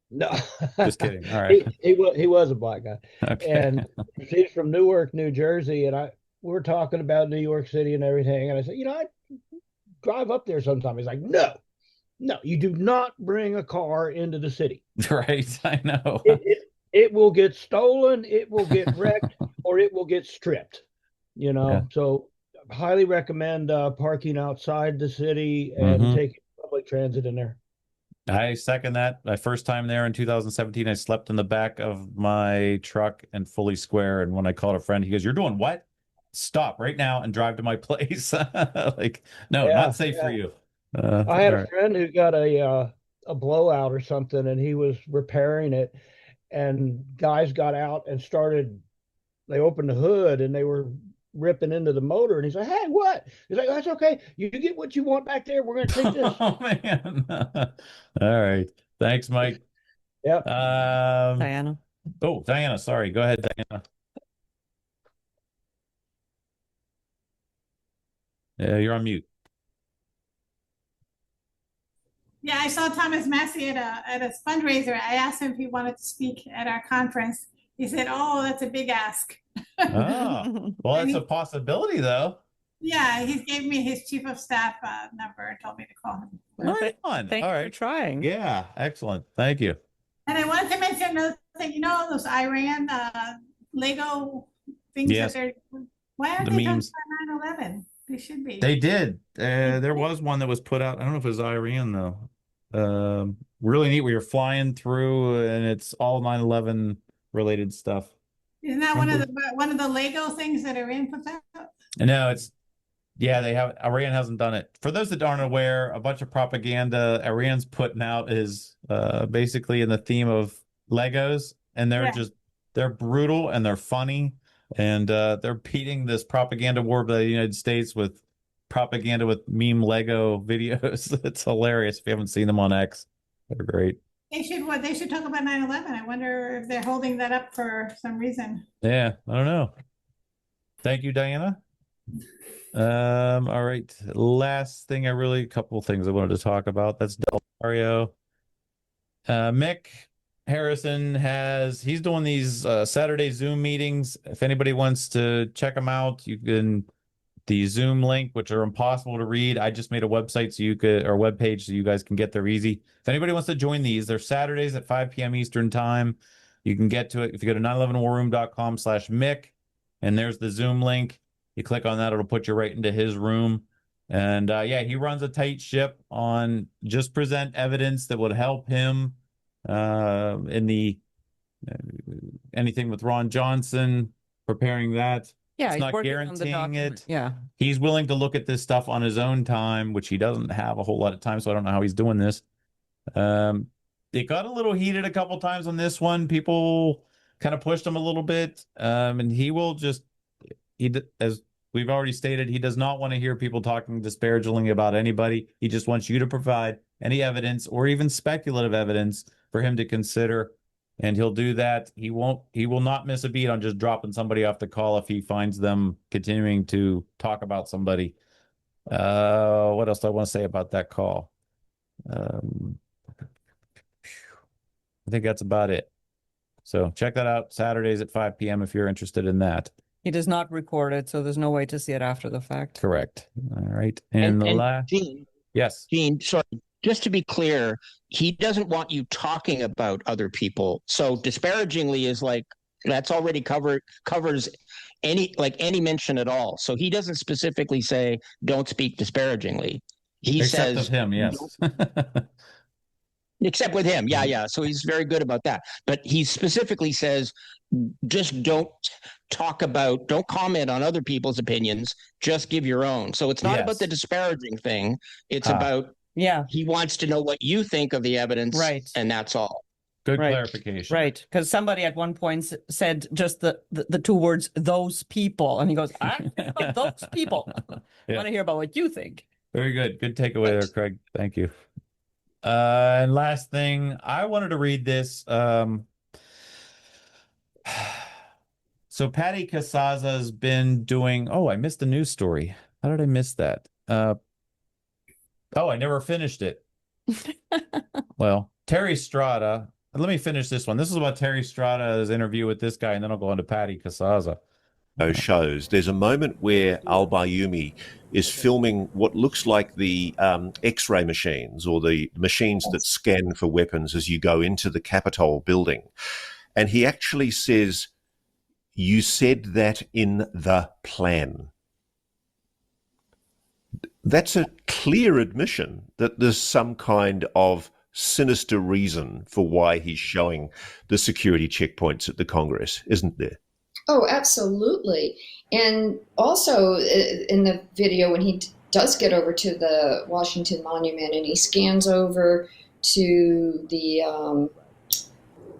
No, just kidding. All right. He was a black guy. Okay. And he's from Newark, New Jersey, and we were talking about New York City and everything. And I said, I drive up there sometime. He's like, no, you do not bring a car into the city. Right, I know. It will get stolen, it will get wrecked, or it will get stripped, Yeah. So highly recommend parking outside the city and taking public transit in there. I second that. My first time there in 2017, I slept in the back of my truck and fully square. And when I called a friend, he goes, "You're doing what? Stop right now and drive to my place." Like, no, not safe for you. I had a friend who got a blowout or something, and he was repairing it. And guys got out and they opened the hood and they were ripping into the motor. And he's like, "Hey, what?" He's like, "That's okay. You get what you want back there. We're going to take this." Oh, man. All right. Thanks, Mike. Yep. Diana. Oh, Diana. Sorry. Go ahead, Diana. Yeah, you're on mute. Yeah, I saw Thomas Massey at a fundraiser. I asked him if he wanted to speak at our conference. He said, "Oh, that's a big ask." Oh, well, that's a possibility, though. Yeah, he gave me his chief of staff number and told me to call him. Right on. Thanks All right. for trying. Yeah, excellent. Thank you. And I wanted to mention another thing. Those Iran Lego things Yes. that they're. Why aren't The they memes. talking about 9/11? They should be. They did. There was one that was put out. I don't know if it was Iran, though. Really neat. We were flying through, and it's all 9/11 related stuff. Isn't that one of the Lego things that Iran puts out? No, they have. Iran hasn't done it. For those that aren't aware, a bunch of propaganda Iran's putting out is basically in the theme of Legos, and they're brutal and they're funny, and they're beating this propaganda war by the United States with propaganda with meme Lego videos. It's hilarious if you haven't seen them on X. They're great. They should talk about 9/11. I wonder if they're holding that up for some reason. Yeah, I don't know. Thank you, Diana. All right. Last thing, a couple things I wanted to talk about. That's Del Mario. Mick Harrison he's doing these Saturday Zoom meetings. If anybody wants to check them out, you can. The Zoom link, which are impossible to read. I just made a website or web page so you guys can get there easy. If anybody wants to join these, they're Saturdays at 5 p.m. Eastern time. You can get to it if you go to 911warroom.com/Mick, and there's the Zoom link. You click on that, it'll put you right into his room. And he runs a tight ship on just present evidence that would help him in the anything with Ron Johnson, preparing that. Yeah, it's not guaranteeing it. Yeah. He's willing to look at this stuff on his own time, which he doesn't have a whole lot of time, so I don't know how he's doing this. It got a little heated a couple times on this one. People kind of pushed him a little bit. And he will just, as we've already stated, he does not want to hear people talking disparagingly about anybody. He just wants you to provide any evidence or even speculative evidence for him to consider. And he'll do that. He will not miss a beat on just dropping somebody off the call if he finds them continuing to talk about somebody. What else do I want to say about that call? I think that's about it. So check that out Saturdays at 5 p.m. if you're interested in that. He does not record it, so there's no way to see it after the fact. Correct. All right. And the last. Gene, yes. Gene, sorry. Just to be clear, he doesn't want you talking about other people. So disparagingly is like that's already covers any mention at all. So he doesn't specifically say don't speak disparagingly. He Except says of him, yes. Except with him, yeah. So he's very good about that. But he specifically says just don't comment on other people's opinions. Just give your own. So it's not about the disparaging thing. It's about he wants to know what you think of the evidence, right? And that's all. Good clarification, right? Because somebody at one point said just the two words "those people," and he goes, "Those people." I want to hear about what you think. Very good. Good takeaway there, Craig. Thank you. And last thing, I wanted to read this. So Patty Casazza has been doing. Oh, I missed the news story. How did I miss that? I never finished it. Well, Terry Strada. Let me finish this one. This is about Terry Strada's interview with this guy, and then I'll go on to Patty Casazza. Those shows. There's a moment where Al-Bayoumi is filming what looks like the X-ray machines or the machines that scan for weapons as you go into the Capitol building. And he actually says, "You said that in the plan." That's a clear admission that there's some kind of sinister reason for why he's showing the security checkpoints at the Congress, isn't there? Oh, absolutely. And also in the video, when he does get over to the Washington Monument and he scans over to the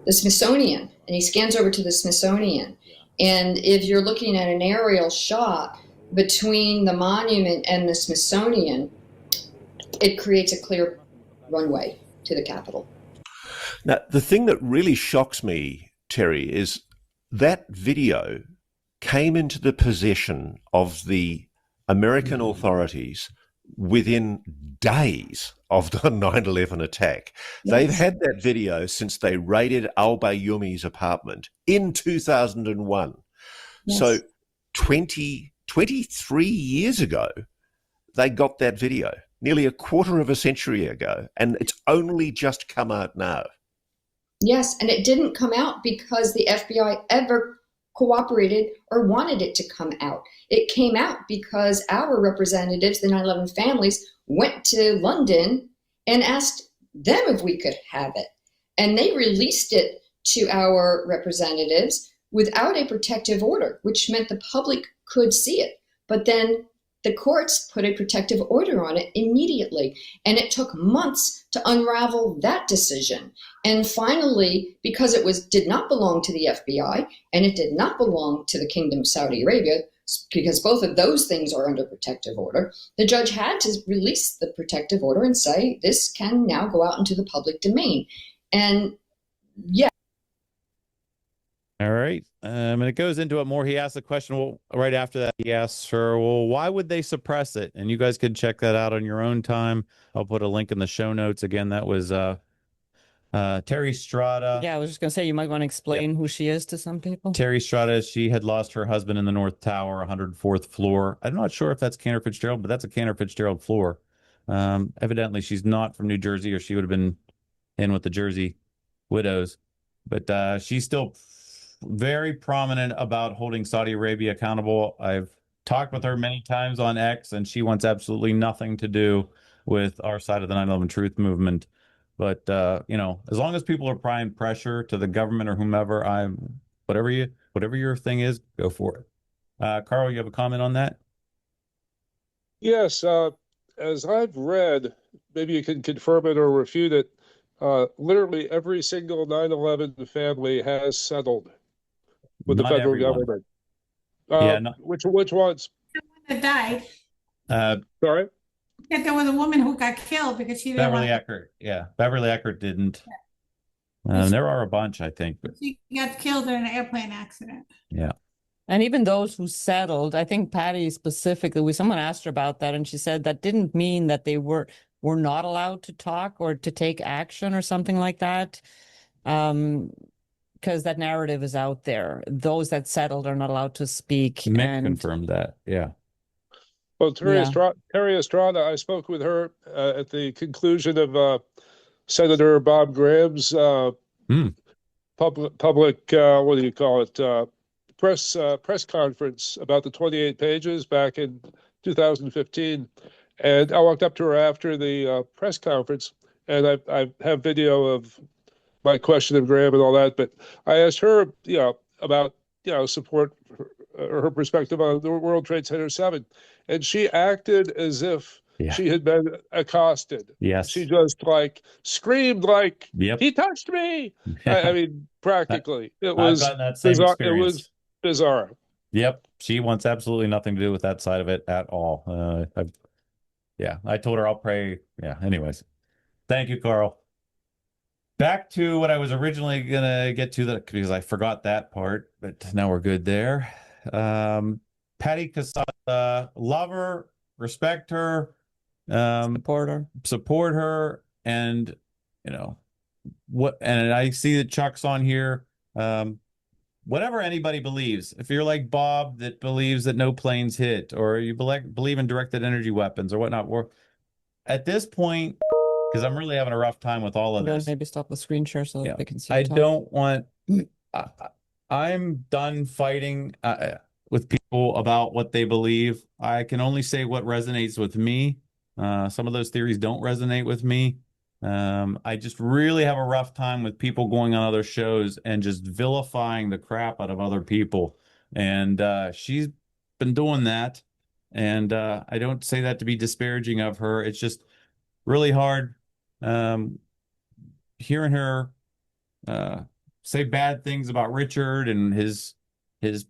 Smithsonian, and he scans over to the Smithsonian. And if you're looking at an aerial shot between the monument and the Smithsonian, it creates a clear runway to the Capitol. Now, the thing that really shocks me, Terry, is that video came into the possession of the American authorities within days of the 9/11 attack. Yes. They've had that video since they raided al-Bayomi's apartment in 2001. Yes. So 23 years ago, they got that video, nearly a quarter of a century ago, and it's only just come out now. Yes, and it didn't come out because the FBI ever cooperated or wanted it to come out. It came out because our representatives, the 9/11 families, went to London and asked them if we could have it. And they released it to our representatives without a protective order, which meant the public could see it. But then the courts put a protective order on it immediately. And it took months to unravel that decision. And finally, because it did not belong to the FBI and it did not belong to the Kingdom of Saudi Arabia, because both of those things are under protective order, the judge had to release the protective order and say, this can now go out into the public domain. And yeah. All right. And it goes into it more. He asked the question, well, right after that, he asks her, well, why would they suppress it? And you guys can check that out on your own time. I'll put a link in the show notes. Again, that was Terry Strada. Yeah, I was just going to say, you might want to explain who she is to some people. Terry Strada, she had lost her husband in the North Tower, 104th floor. I'm not sure if that's Cantor Fitzgerald, but that's a Cantor Fitzgerald floor. Evidently, she's not from New Jersey, or she would have been in with the Jersey widows. But she's still very prominent about holding Saudi Arabia accountable. I've talked with her many times on X, and she wants absolutely nothing to do with our side of the 9/11 truth movement. But, as long as people are applying pressure to the government or whomever, whatever your thing is, go for it. Carl, you have a comment on that? Yes. As I've read, maybe you can confirm it or refute it, literally every single 9/11 family has settled with the Not federal everyone. government. Yeah, no- Which ones? That died. Sorry? Yeah, there was a woman who got killed because she didn't Beverly want Eckert. Yeah, Beverly Eckert didn't. There are a bunch, I think. But she got killed in an airplane accident. yeah. And even those who settled, I think Patty specifically, someone asked her about that, and she said that didn't mean that they were not allowed to talk or to take action or something like that. Because that narrative is out there. Those that settled are not allowed to speak. Mick confirmed that. Yeah. Well, Terry Estrada, I spoke with her at the conclusion of Senator Bob Graham's public what do you call it, press conference about the 28 pages back in 2015. And I walked up to her after the press conference, and I have video of my question of Graham and all that. But I asked her, about support, her perspective on the World Trade Center 7, and she acted as if she had been accosted. Yes. She just screamed he touched me. I mean, practically. It was I've gotten that same bizarre. experience. It was bizarre. Yep. She wants absolutely nothing to do with that side of it at all. I told her I'll pray. Yeah. Anyways, thank you, Carl. Back to what I was originally going to get to, because I forgot that part, but now we're good there. Patty Casazza, love her, respect her, support her, and and I see that Chuck's on here. Whatever anybody believes, if you're like Bob that believes that no planes hit, or you believe in directed energy weapons or whatnot, at this point, because I'm really having a rough time with all of this. Maybe stop the screen share so that they can see. I don't want. I'm done fighting with people about what they believe. I can only say what resonates with me. Some of those theories don't resonate with me. I just really have a rough time with people going on other shows and just vilifying the crap out of other people. And she's been doing that. And I don't say that to be disparaging of her. It's just really hard hearing her say bad things about Richard and his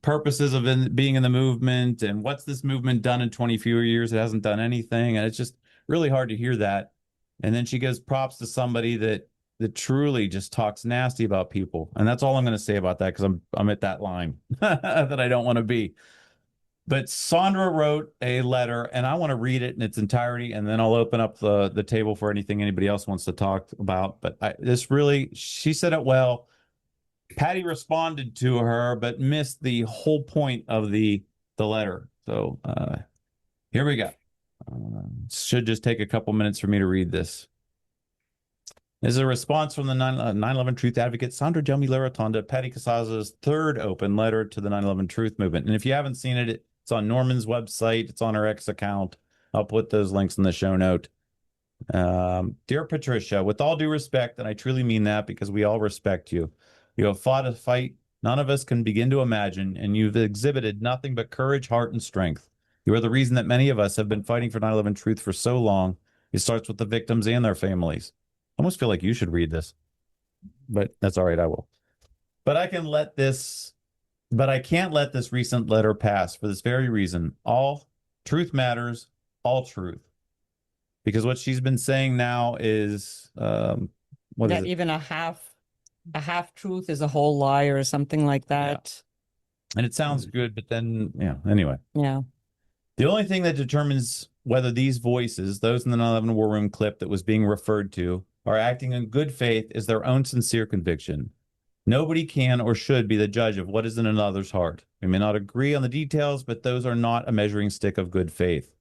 purposes of being in the movement, and what's this movement done in 20 fewer years? It hasn't done anything, and it's just really hard to hear that. And then she gives props to somebody that truly just talks nasty about people, and that's all I'm going to say about that, because I'm at that line that I don't want to be. But Sandra wrote a letter, and I want to read it in its entirety, and then I'll open up the table for anything anybody else wants to talk about. But she said it well. Patty responded to her, but missed the whole point of the letter. So here we go. Should just take a couple minutes for me to read this. This is a response from the 9/11 Truth Advocate, Sandra Jelmi-Laratonda, Patty Casazza's third open letter to the 9/11 Truth Movement. And if you haven't seen it, it's on Norman's website. It's on her X account. I'll put those links in the show note. Dear Patricia, with all due respect, and I truly mean that because we all respect you, you have fought a fight none of us can begin to imagine, and you've exhibited nothing but courage, heart, and strength. You are the reason that many of us have been fighting for 9/11 truth for so long. It starts with the victims and their families. I almost feel like you should read this, but that's all right. I will. But I can't let this recent letter pass for this very reason. All truth matters, all truth. Because what she's been saying now is, even a half truth is a whole lie or something like that. Yeah. And it sounds good, but then, anyway. Yeah. The only thing that determines whether these voices, those in the 9/11 War Room clip that was being referred to, are acting in good faith is their own sincere conviction. Nobody can or should be the judge of what is in another's heart. We may not agree on the details, but those are not a measuring stick of good faith.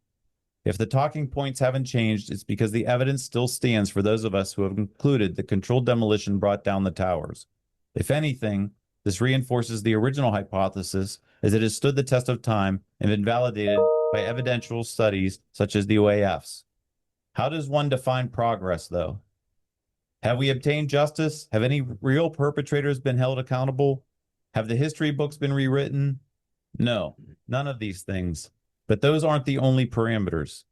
If the talking points haven't changed, it's because the evidence still stands for those of us who have concluded that controlled demolition brought down the towers. If anything, this reinforces the original hypothesis, as it has stood the test of time and been validated by evidential studies such as the OAF's. How does one define progress, though? Have we obtained justice? Have any real perpetrators been held accountable? Have the history books been rewritten? No, none of these things. But those aren't the only parameters.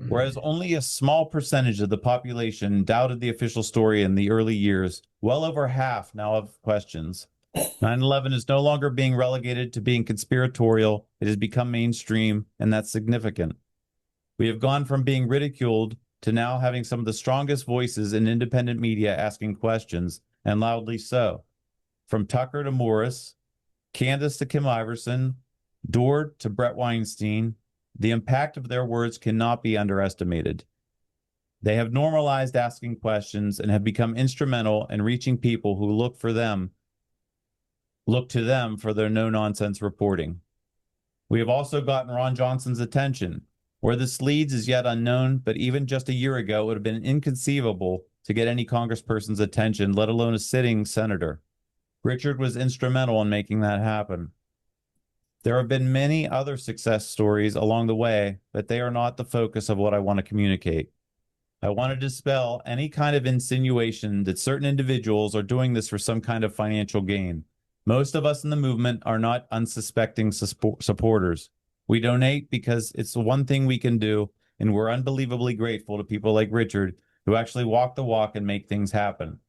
Whereas only a small percentage of the population doubted the official story in the early years, well over half now have questions. 9/11 is no longer being relegated to being conspiratorial. It has become mainstream, and that's significant. We have gone from being ridiculed to now having some of the strongest voices in independent media asking questions, and loudly so. From Tucker to Morris, Candace to Kim Iverson, Dord to Brett Weinstein, the impact of their words cannot be underestimated. They have normalized asking questions and have become instrumental in reaching people who look to them for their no-nonsense reporting. We have also gotten Ron Johnson's attention. Where this leads is yet unknown, but even just a year ago, it would have been inconceivable to get any congressperson's attention, let alone a sitting senator. Richard was instrumental in making that happen. There have been many other success stories along the way, but they are not the focus of what I want to communicate. I want to dispel any kind of insinuation that certain individuals are doing this for some kind of financial gain. Most of us in the movement are not unsuspecting supporters. We donate because it's the one thing we can do, and we're unbelievably grateful to people like Richard who actually walk the walk and make things happen.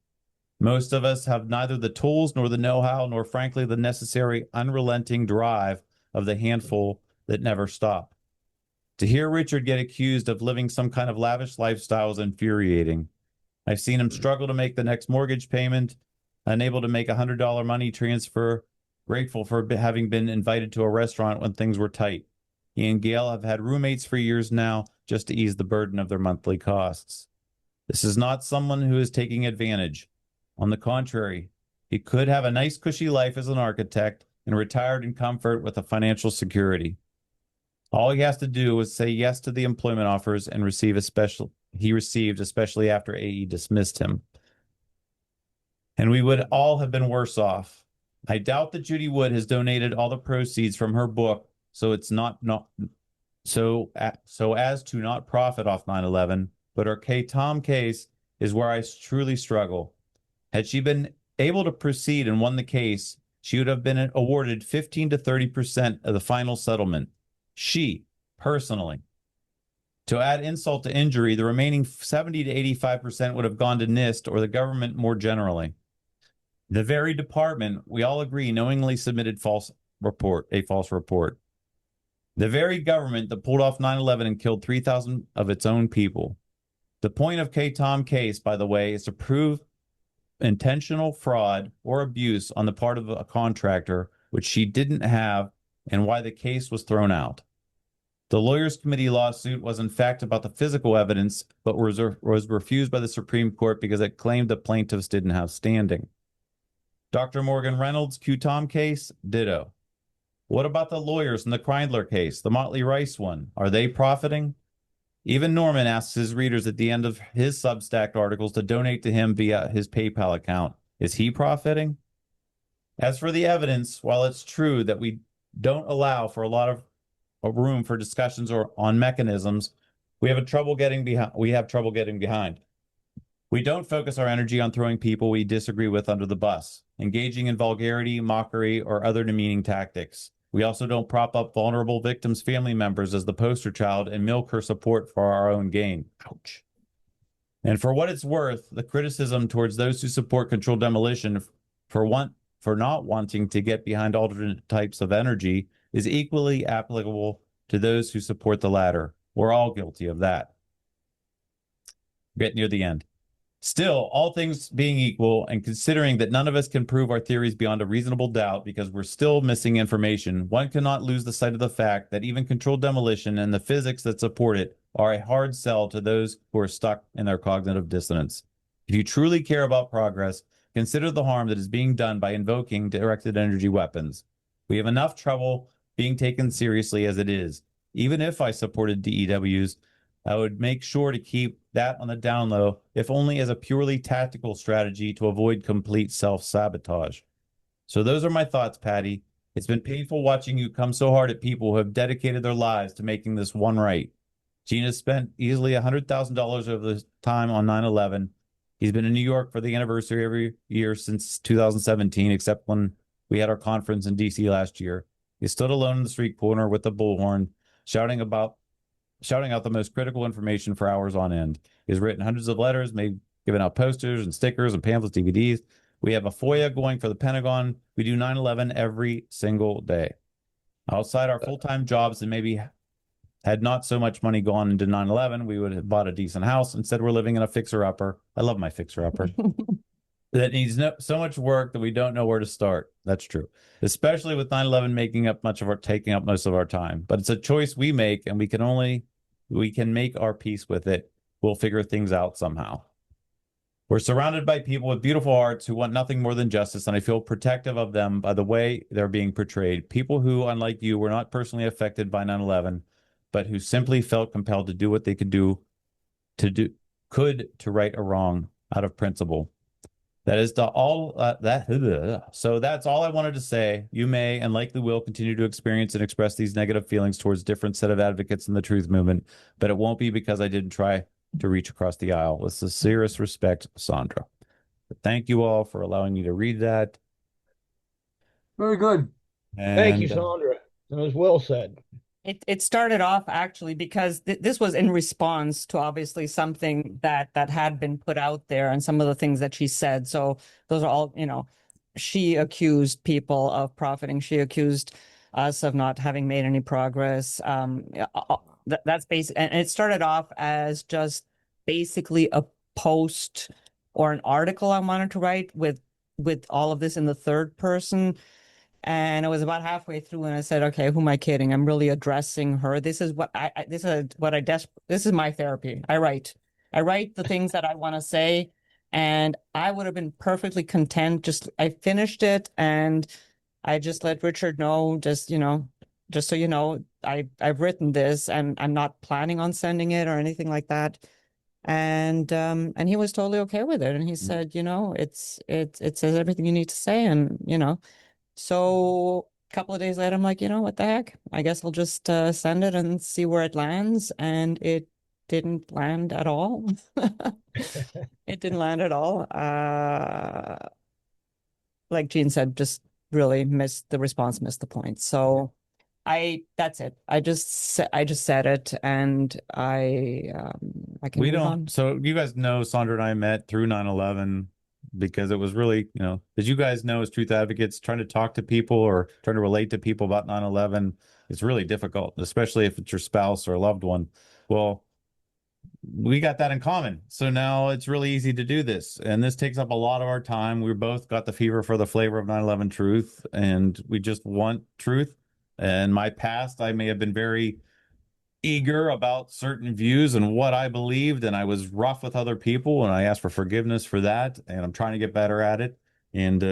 Most of us have neither the tools nor the know-how nor, frankly, the necessary unrelenting drive of the handful that never stop. To hear Richard get accused of living some kind of lavish lifestyle is infuriating. I've seen him struggle to make the next mortgage payment, unable to make a $100 money transfer, grateful for having been invited to a restaurant when things were tight. He and Gail have had roommates for years now just to ease the burden of their monthly costs. This is not someone who is taking advantage. On the contrary, he could have a nice cushy life as an architect and retired in comfort with a financial security. All he has to do is say yes to the employment offers and he received, especially after AE dismissed him. And we would all have been worse off. I doubt that Judy Wood has donated all the proceeds from her book, so as to not profit off 9/11. But her Tom case is where I truly struggle. Had she been able to proceed and won the case, she would have been awarded 15 to 30% of the final settlement. She, personally. To add insult to injury, the remaining 70 to 85% would have gone to NIST or the government more generally. The very department, we all agree, knowingly submitted a false report. The very government that pulled off 9/11 and killed 3,000 of its own people. The point of Tom case, by the way, is to prove intentional fraud or abuse on the part of a contractor, which she didn't have, and why the case was thrown out. The Lawyers Committee lawsuit was in fact about the physical evidence, but was refused by the Supreme Court because it claimed the plaintiffs didn't have standing. Dr. Morgan Reynolds' Tom case, ditto. What about the lawyers in the Kreindler case, the Motley Rice one? Are they profiting? Even Norman asks his readers at the end of his Substack articles to donate to him via his PayPal account. Is he profiting? As for the evidence, while it's true that we don't allow for a lot of room for discussions or on mechanisms, we have trouble getting behind. We don't focus our energy on throwing people we disagree with under the bus, engaging in vulgarity, mockery, or other demeaning tactics. We also don't prop up vulnerable victims' family members as the poster child and milk her support for our own gain. Ouch. And for what it's worth, the criticism towards those who support controlled demolition for not wanting to get behind alternate types of energy is equally applicable to those who support the latter. We're all guilty of that. Get near the end. Still, all things being equal, and considering that none of us can prove our theories beyond a reasonable doubt because we're still missing information, one cannot lose the sight of the fact that even controlled demolition and the physics that support it are a hard sell to those who are stuck in their cognitive dissonance. If you truly care about progress, consider the harm that is being done by invoking directed energy weapons. We have enough trouble being taken seriously as it is. Even if I supported DEWs, I would make sure to keep that on the down low, if only as a purely tactical strategy to avoid complete self-sabotage. So those are my thoughts, Patty. It's been painful watching you come so hard at people who have dedicated their lives to making this one right. Gene has spent easily $100,000 over the time on 9/11. He's been in New York for the anniversary every year since 2017, except when we had our conference in D.C. last year. He stood alone in the street corner with the bullhorn, shouting out the most critical information for hours on end. He's written hundreds of letters, given out posters and stickers and pamphlets, DVDs. We have a FOIA going for the Pentagon. We do 9/11 every single day. Outside our full-time jobs, and maybe had not so much money gone into 9/11, we would have bought a decent house. Instead, we're living in a fixer-upper. I love my fixer-upper. That needs so much work that we don't know where to start. That's true. Especially with 9/11 taking up most of our time. But it's a choice we make, and we can make our peace with it. We'll figure things out somehow. We're surrounded by people with beautiful hearts who want nothing more than justice, and I feel protective of them by the way they're being portrayed. People who, unlike you, were not personally affected by 9/11, but who simply felt compelled to do what they could to right a wrong out of principle. That is so that's all I wanted to say. You may and likely will continue to experience and express these negative feelings towards different set of advocates in the truth movement, but it won't be because I didn't try to reach across the aisle. With sincerest respect, Sandra. But thank you all for allowing me to read that. Very good. Thank you, Sandra. That was well said. It started off actually because this was in response to obviously something that had been put out there and some of the things that she said. So those are all, she accused people of profiting. She accused us of not having made any progress. That's basic. And it started off as just basically a post or an article I wanted to write with all of this in the third person. And it was about halfway through, and I said, "Okay, who am I kidding? I'm really addressing her. This is this is my therapy. I write the things that I want to say, and I would have been perfectly content. I finished it, and I just let Richard know, just so you know, I've written this, and I'm not planning on sending it or anything like that." And he was totally okay with it, and he said, it says everything you need to say, and So a couple of days later, I'm like, what the heck? I guess I'll just send it and see where it lands. And it didn't land at all. It didn't land at all. Like Jean said, just really missed the point. So that's it. I just said it, and I can move on. So you guys know Sandra and I met through 9/11. Because it was really, as you guys know, as truth advocates, trying to talk to people or trying to relate to people about 9/11, it's really difficult, especially if it's your spouse or a loved one. Well, we got that in common. So now it's really easy to do this. And this takes up a lot of our time. We both got the fever for the flavor of 9/11 truth, and we just want truth. And my past, I may have been very eager about certain views and what I believed, and I was rough with other people, and I asked for forgiveness for that, and I'm trying to get better at it. And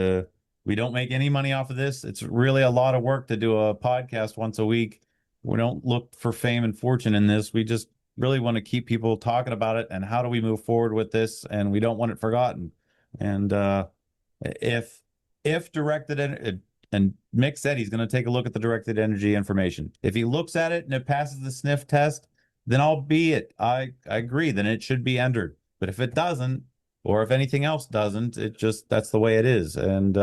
we don't make any money off of this. It's really a lot of work to do a podcast once a week. We don't look for fame and fortune in this. We just really want to keep people talking about it and how do we move forward with this, and we don't want it forgotten. And if directed and Mick said he's going to take a look at the directed energy information. If he looks at it and it passes the sniff test, then albeit I agree, then it should be entered. But if it doesn't, or if anything else doesn't, that's the way it is. And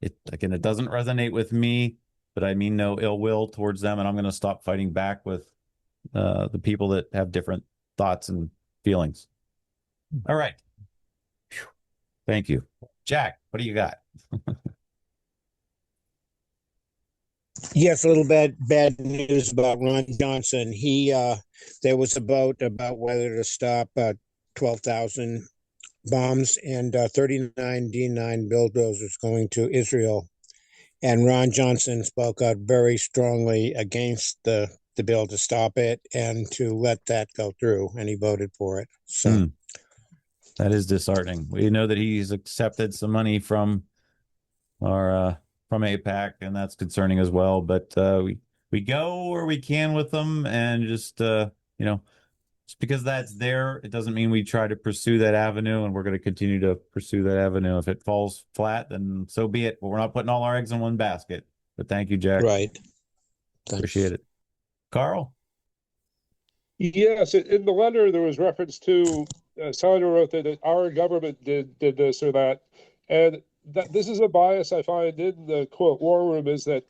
it doesn't resonate with me, but I mean no ill will towards them, and I'm going to stop fighting back with the people that have different thoughts and feelings. All right. Thank you. Jack, what do you got? Yes, a little bad news about Ron Johnson. There was a vote about whether to stop 12,000 bombs and 39 D9 bulldozers going to Israel. And Ron Johnson spoke out very strongly against the bill to stop it and to let that go through, and he voted for it. So that is disheartening. We know that he's accepted some money from our from AIPAC, and that's concerning as well. But we go where we can with them, and just just because that's there, it doesn't mean we try to pursue that avenue, and we're going to continue to pursue that avenue. If it falls flat, then so be it. But we're not putting all our eggs in one basket. But thank you, Jack. Right. Thanks. Appreciate it. Carl? Yes, in the letter there was reference to Sandra wrote that our government did this or that, and this is a bias I find in the quote war room, is that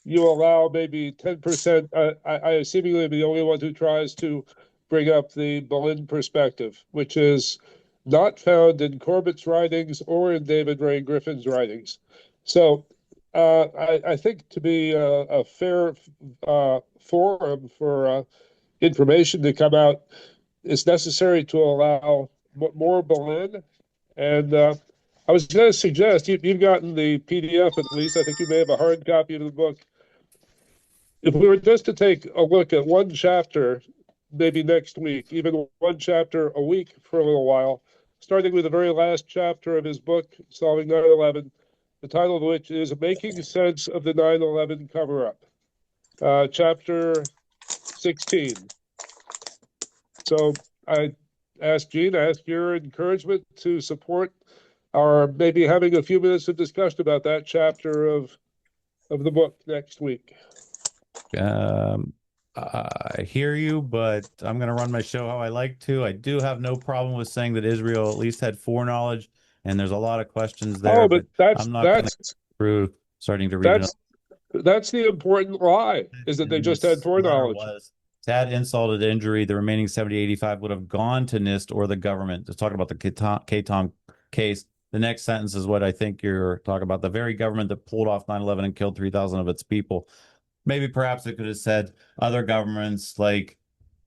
you allow maybe 10%. I seemingly am the only one who tries to bring up the Berlin perspective, which is not found in Corbett's writings or in David Ray Griffin's writings. So I think to be a fair forum for information to come out, it's necessary to allow more Boleyn. And I was going to suggest, you've gotten the PDF at least. I think you may have a hard copy of the book. If we were just to take a look at one chapter, maybe next week, even one chapter a week for a little while, starting with the very last chapter of his book, Solving 9/11, the title of which is Making Sense of the 9/11 Cover-Up, chapter 16. So I ask your encouragement to support our maybe having a few minutes of discussion about that chapter of the book next week. I hear you, but I'm going to run my show how I like to. I do have no problem with saying that Israel at least had foreknowledge, and there's a lot of questions there. Oh, but I'm not going to go through starting to read. That's the important lie, is that they just had foreknowledge. Sad insult to injury. The remaining 7085 would have gone to NIST or the government. Just talking about the K-Tom case. The next sentence is what I think you're talking about. The very government that pulled off 9/11 and killed 3,000 of its people. Maybe perhaps it could have said other governments like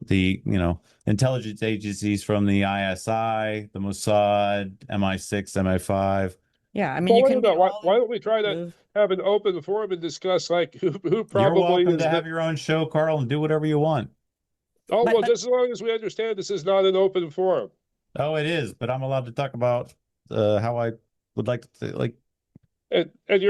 the, intelligence agencies from the ISI, the Mossad, MI6, MI5. Yeah, I mean, why don't we try to have an open forum and discuss who probably You're welcome is to have your own show, Carl, and do whatever you want. Oh, well, just as long as we understand this is not an open forum. Oh, it is, but I'm allowed to talk about how I would like to and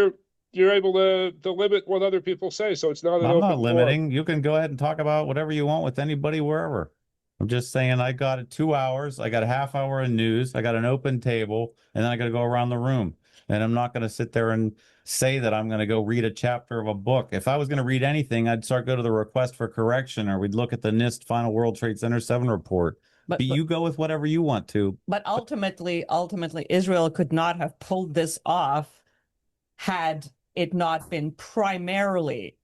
you're able to limit what other people say, so it's not an open forum. I'm not limiting. You can go ahead and talk about whatever you want with anybody wherever. I'm just saying I got 2 hours. I got a half hour of news. I got an open table, and then I got to go around the room. And I'm not going to sit there and say that I'm going to go read a chapter of a book. If I was going to read anything, I'd go to the request for correction, or we'd look at the NIST Final World Trade Center 7 report. But you go with whatever you want to. But ultimately, Israel could not have pulled this off had it not been primarily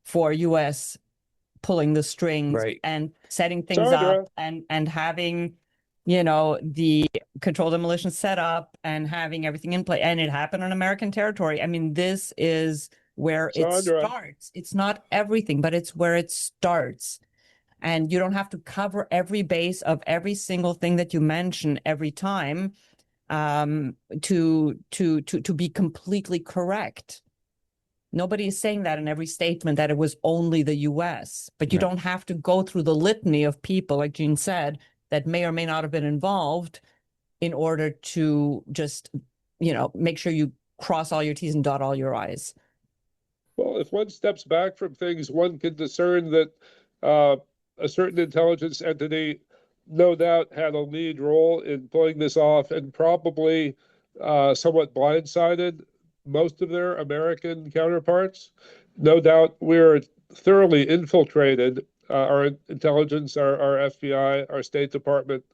for U.S. pulling the strings and setting things up and having, the controlled demolition set up and having everything in place. And it happened on American territory. I mean, this is where it starts. It's not everything, but it's where it starts. And you don't have to cover every base of every single thing that you mention every time to be completely correct. Nobody is saying that in every statement that it was only the U.S., but you don't have to go through the litany of people, like Gene said, that may or may not have been involved in order to just, make sure you cross all your T's and dot all your I's. Well, if one steps back from things, one can discern that a certain intelligence entity no doubt had a lead role in pulling this off and probably somewhat blindsided most of their American counterparts. No doubt we're thoroughly infiltrated, our intelligence, our FBI, our State Department,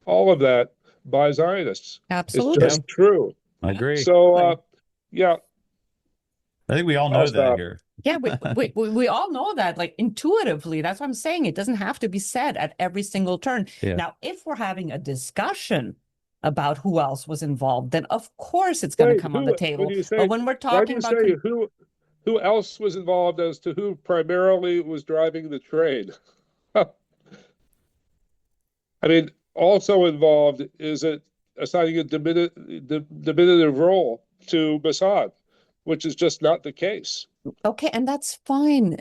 all of that by Zionists. Absolutely. It's just true. I agree. So, yeah. I think we all know that here. Yeah, we all know that, like, intuitively. That's what I'm saying. It doesn't have to be said at every single turn. Yeah. Now, if we're having a discussion about who else was involved, then of course it's going to come on the table. But when we're talking about who else was involved as to who primarily was driving the train, I mean, also involved is it assigning a diminutive role to Mossad, which is just not the case. Okay, and that's fine.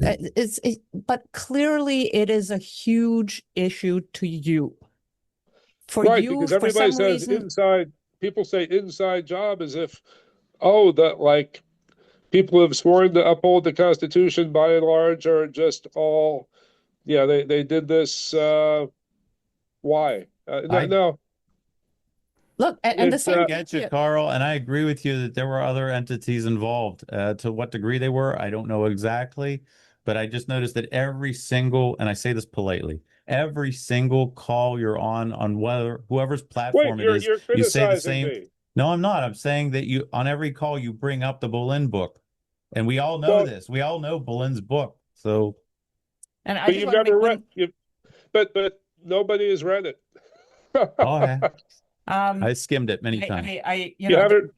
But clearly it is a huge issue to you. Because everybody says inside, people say inside job as if, that like people who have sworn to uphold the Constitution by and large are just all, they did this, why? No. Look, and the same. I get you, Carl, and I agree with you that there were other entities involved. To what degree they were, I don't know exactly, but I just noticed that every single, and I say this politely, every single call you're on whoever's platform it is, you say the same. Me. No, I'm not. I'm saying that you on every call you bring up the Boleyn book, and we all know this. We all know Boleyn's book. So, and but you've never read, but nobody has read it. Oh, yeah. I skimmed it many times. You know,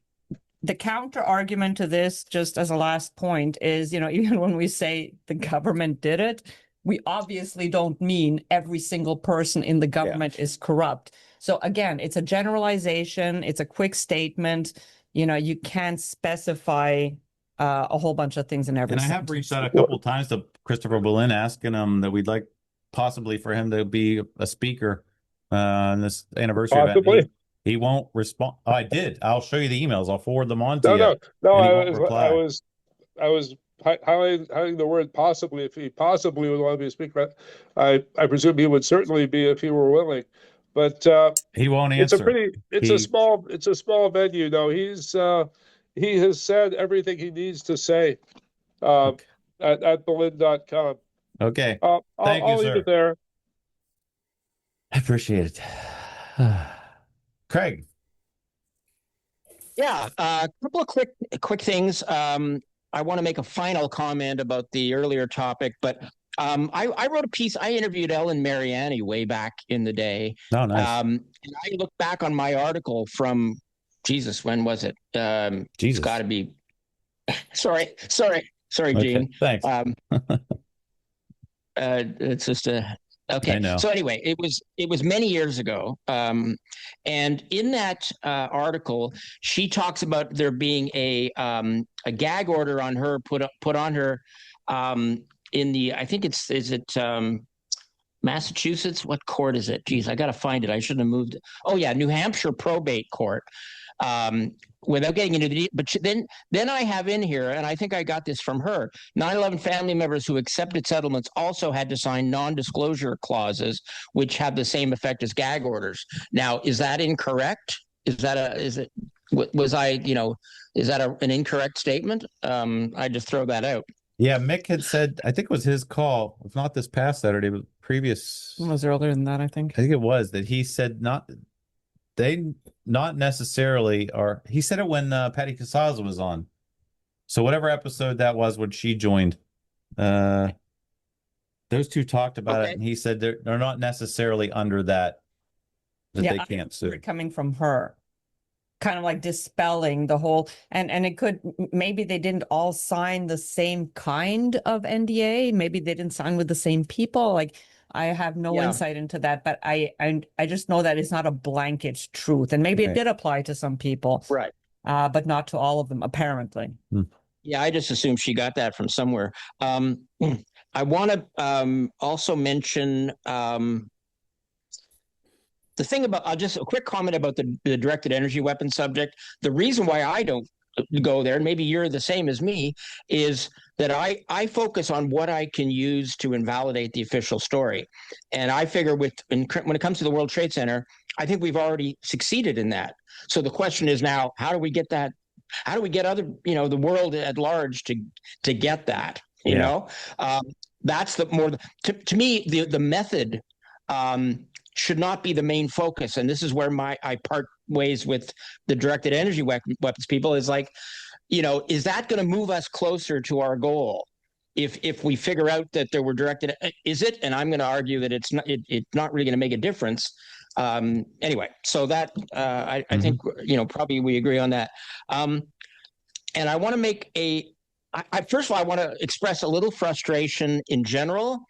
the counter argument to this, just as a last point, is, you know, even when we say the government did it, we obviously don't mean every single person in the government is corrupt. So again, it's a generalization. It's a quick statement. You know, you can't specify a whole bunch of things in every. And I have reached out a couple of times to Christopher Berlin, asking him that we'd like possibly for him to be a speaker on this anniversary event. He won't respond. Oh, I did. I'll show you the emails. I'll forward them on to you. No. I was highlighting the word possibly. If he possibly would want to be a speaker, I presume he would certainly be if he were willing. But he won't answer. It's a small venue. No, he has said everything he needs to say at Berlin.com. Okay. I'll leave it there. I appreciate it. Craig. Yeah, a couple of quick things. I want to make a final comment about the earlier topic, but I wrote a piece. I interviewed Ellen Mariani way back in the day. Oh, nice. And I looked back on my article from, Jesus, when was it? It's got to be. Sorry, Gene. Thanks. It's just a. Okay. I know. So anyway, it was many years ago, and in that article, she talks about there being a gag order on her put on her in the, I think is it Massachusetts? What court is it? Geez, I got to find it. I shouldn't have moved. Oh yeah, New Hampshire probate court. Without getting into the, but then I have in here, and I think I got this from her, 9/11 family members who accepted settlements also had to sign non-disclosure clauses, which have the same effect as gag orders. Now, is that incorrect? Is that an incorrect statement? I just throw that out. Yeah, Mick had said, I think it was his call, if not this past Saturday, but previous. It was earlier than that, I think. I think it was that he said not necessarily are. He said it when Patty Casazza was on. So whatever episode that was when she joined, those two talked about it, and he said they're not necessarily under that they can't sue. Coming from her, kind of like dispelling the whole, and it could, maybe they didn't all sign the same kind of NDA. Maybe they didn't sign with the same people. Like, I have no insight into that, but I just know that it's not a blanket truth, and maybe it did apply to some people, right? But not to all of them, apparently. Yeah, I just assumed she got that from somewhere. I want to also mention the thing about, just a quick comment about the directed energy weapon subject. The reason why I don't go there, and maybe you're the same as me, is that I focus on what I can use to invalidate the official story. And I figure when it comes to the World Trade Center, I think we've already succeeded in that. So the question is now, how do we get that? How do we get other, the world at large to get that? You know, that's to me, the method should not be the main focus. And this is where I part ways with the directed energy weapons people, is like, is that going to move us closer to our goal? If we figure out that there were directed, is it? And I'm going to argue that it's not really going to make a difference. Anyway, so that I think probably we agree on that. And I want to make first of all, I want to express a little frustration in general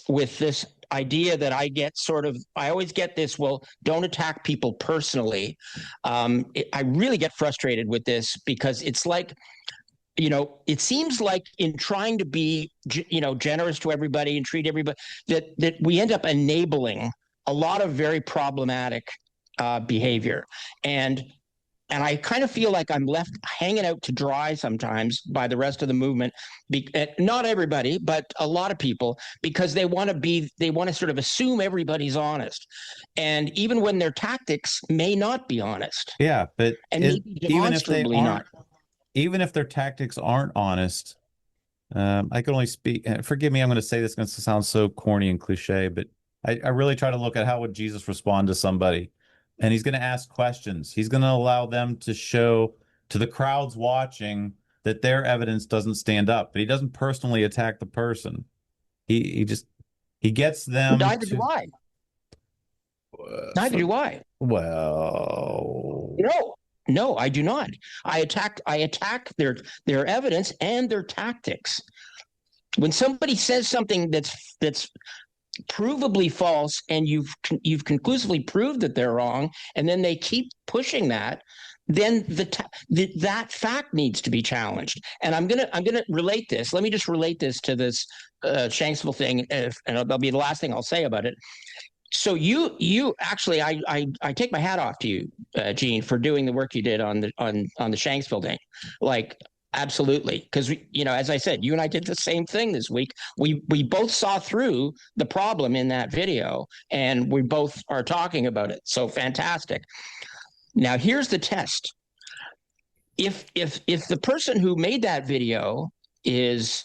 with this idea that I always get this, well, don't attack people personally. I really get frustrated with this because it's like, it seems like in trying to be, generous to everybody and treat everybody, that we end up enabling a lot of very problematic behavior. And I kind of feel like I'm left hanging out to dry sometimes by the rest of the movement. Not everybody, but a lot of people, because they want to sort of assume everybody's honest. And even when their tactics may not be honest. Yeah, but even if their tactics aren't honest, I can only speak, forgive me, I'm going to say this, it's going to sound so corny and cliche, but I really try to look at how would Jesus respond to somebody. And he's going to ask questions. He's going to allow them to show to the crowds watching that their evidence doesn't stand up, but he doesn't personally attack the person. He gets them. Neither do I. Neither do I. Well, no, I do not. I attack their evidence and their tactics. When somebody says something that's provably false, and you've conclusively proved that they're wrong, and then they keep pushing that, then that fact needs to be challenged. And I'm gonna relate this. Let me just relate this to this Shanksville thing, and that'll be the last thing I'll say about it. So you actually, I take my hat off to you, Gene, for doing the work you did on the Shanksville thing. Like, absolutely, because as I said, you and I did the same thing this week. We both saw through the problem in that video, and we both are talking about it. So fantastic. Now here's the test. If the person who made that video is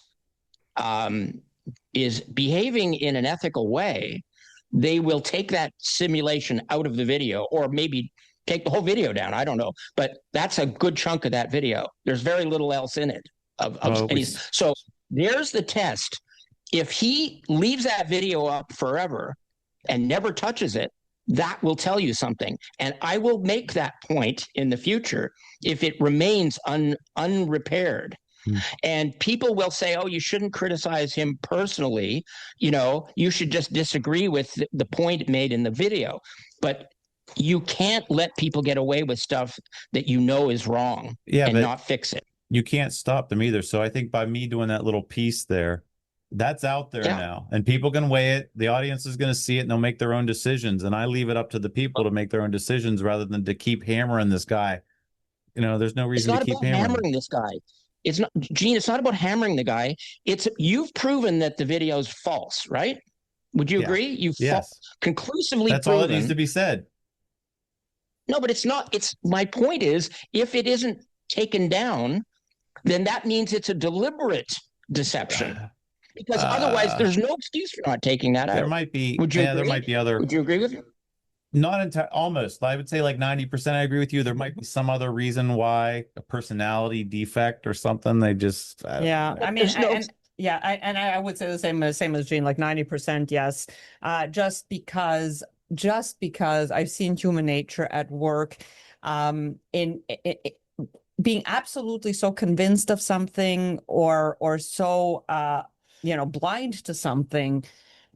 behaving in an ethical way, they will take that simulation out of the video, or maybe take the whole video down. I don't know, but that's a good chunk of that video. There's very little else in it. So there's the test. If he leaves that video up forever and never touches it, that will tell you something. And I will make that point in the future if it remains unrepaired. And people will say, oh, you shouldn't criticize him personally. You should just disagree with the point made in the video. But you can't let people get away with stuff that is wrong and not fix it. You can't stop them either. So I think by me doing that little piece there, that's out there now. And people can weigh it. The audience is going to see it, and they'll make their own decisions. And I leave it up to the people to make their own decisions rather than to keep hammering this guy. There's no reason to keep hammering this guy. It's not, Gene, it's not about hammering the guy. You've proven that the video is false, right? Would you agree? You've conclusively That's proven. all that needs to be said. No, but it's not. My point is, if it isn't taken down, then that means it's a deliberate deception. Because otherwise, there's no excuse for not taking that out. There might be. Would you agree? There might be other. Would you agree with me? Not entirely, almost. I would say like 90%. I agree with you. There might be some other reason why, a personality defect or something. They just. I mean, I would say the same as Gene, like 90%. Yes, just because I've seen human nature at work, in being absolutely so convinced of something or so blind to something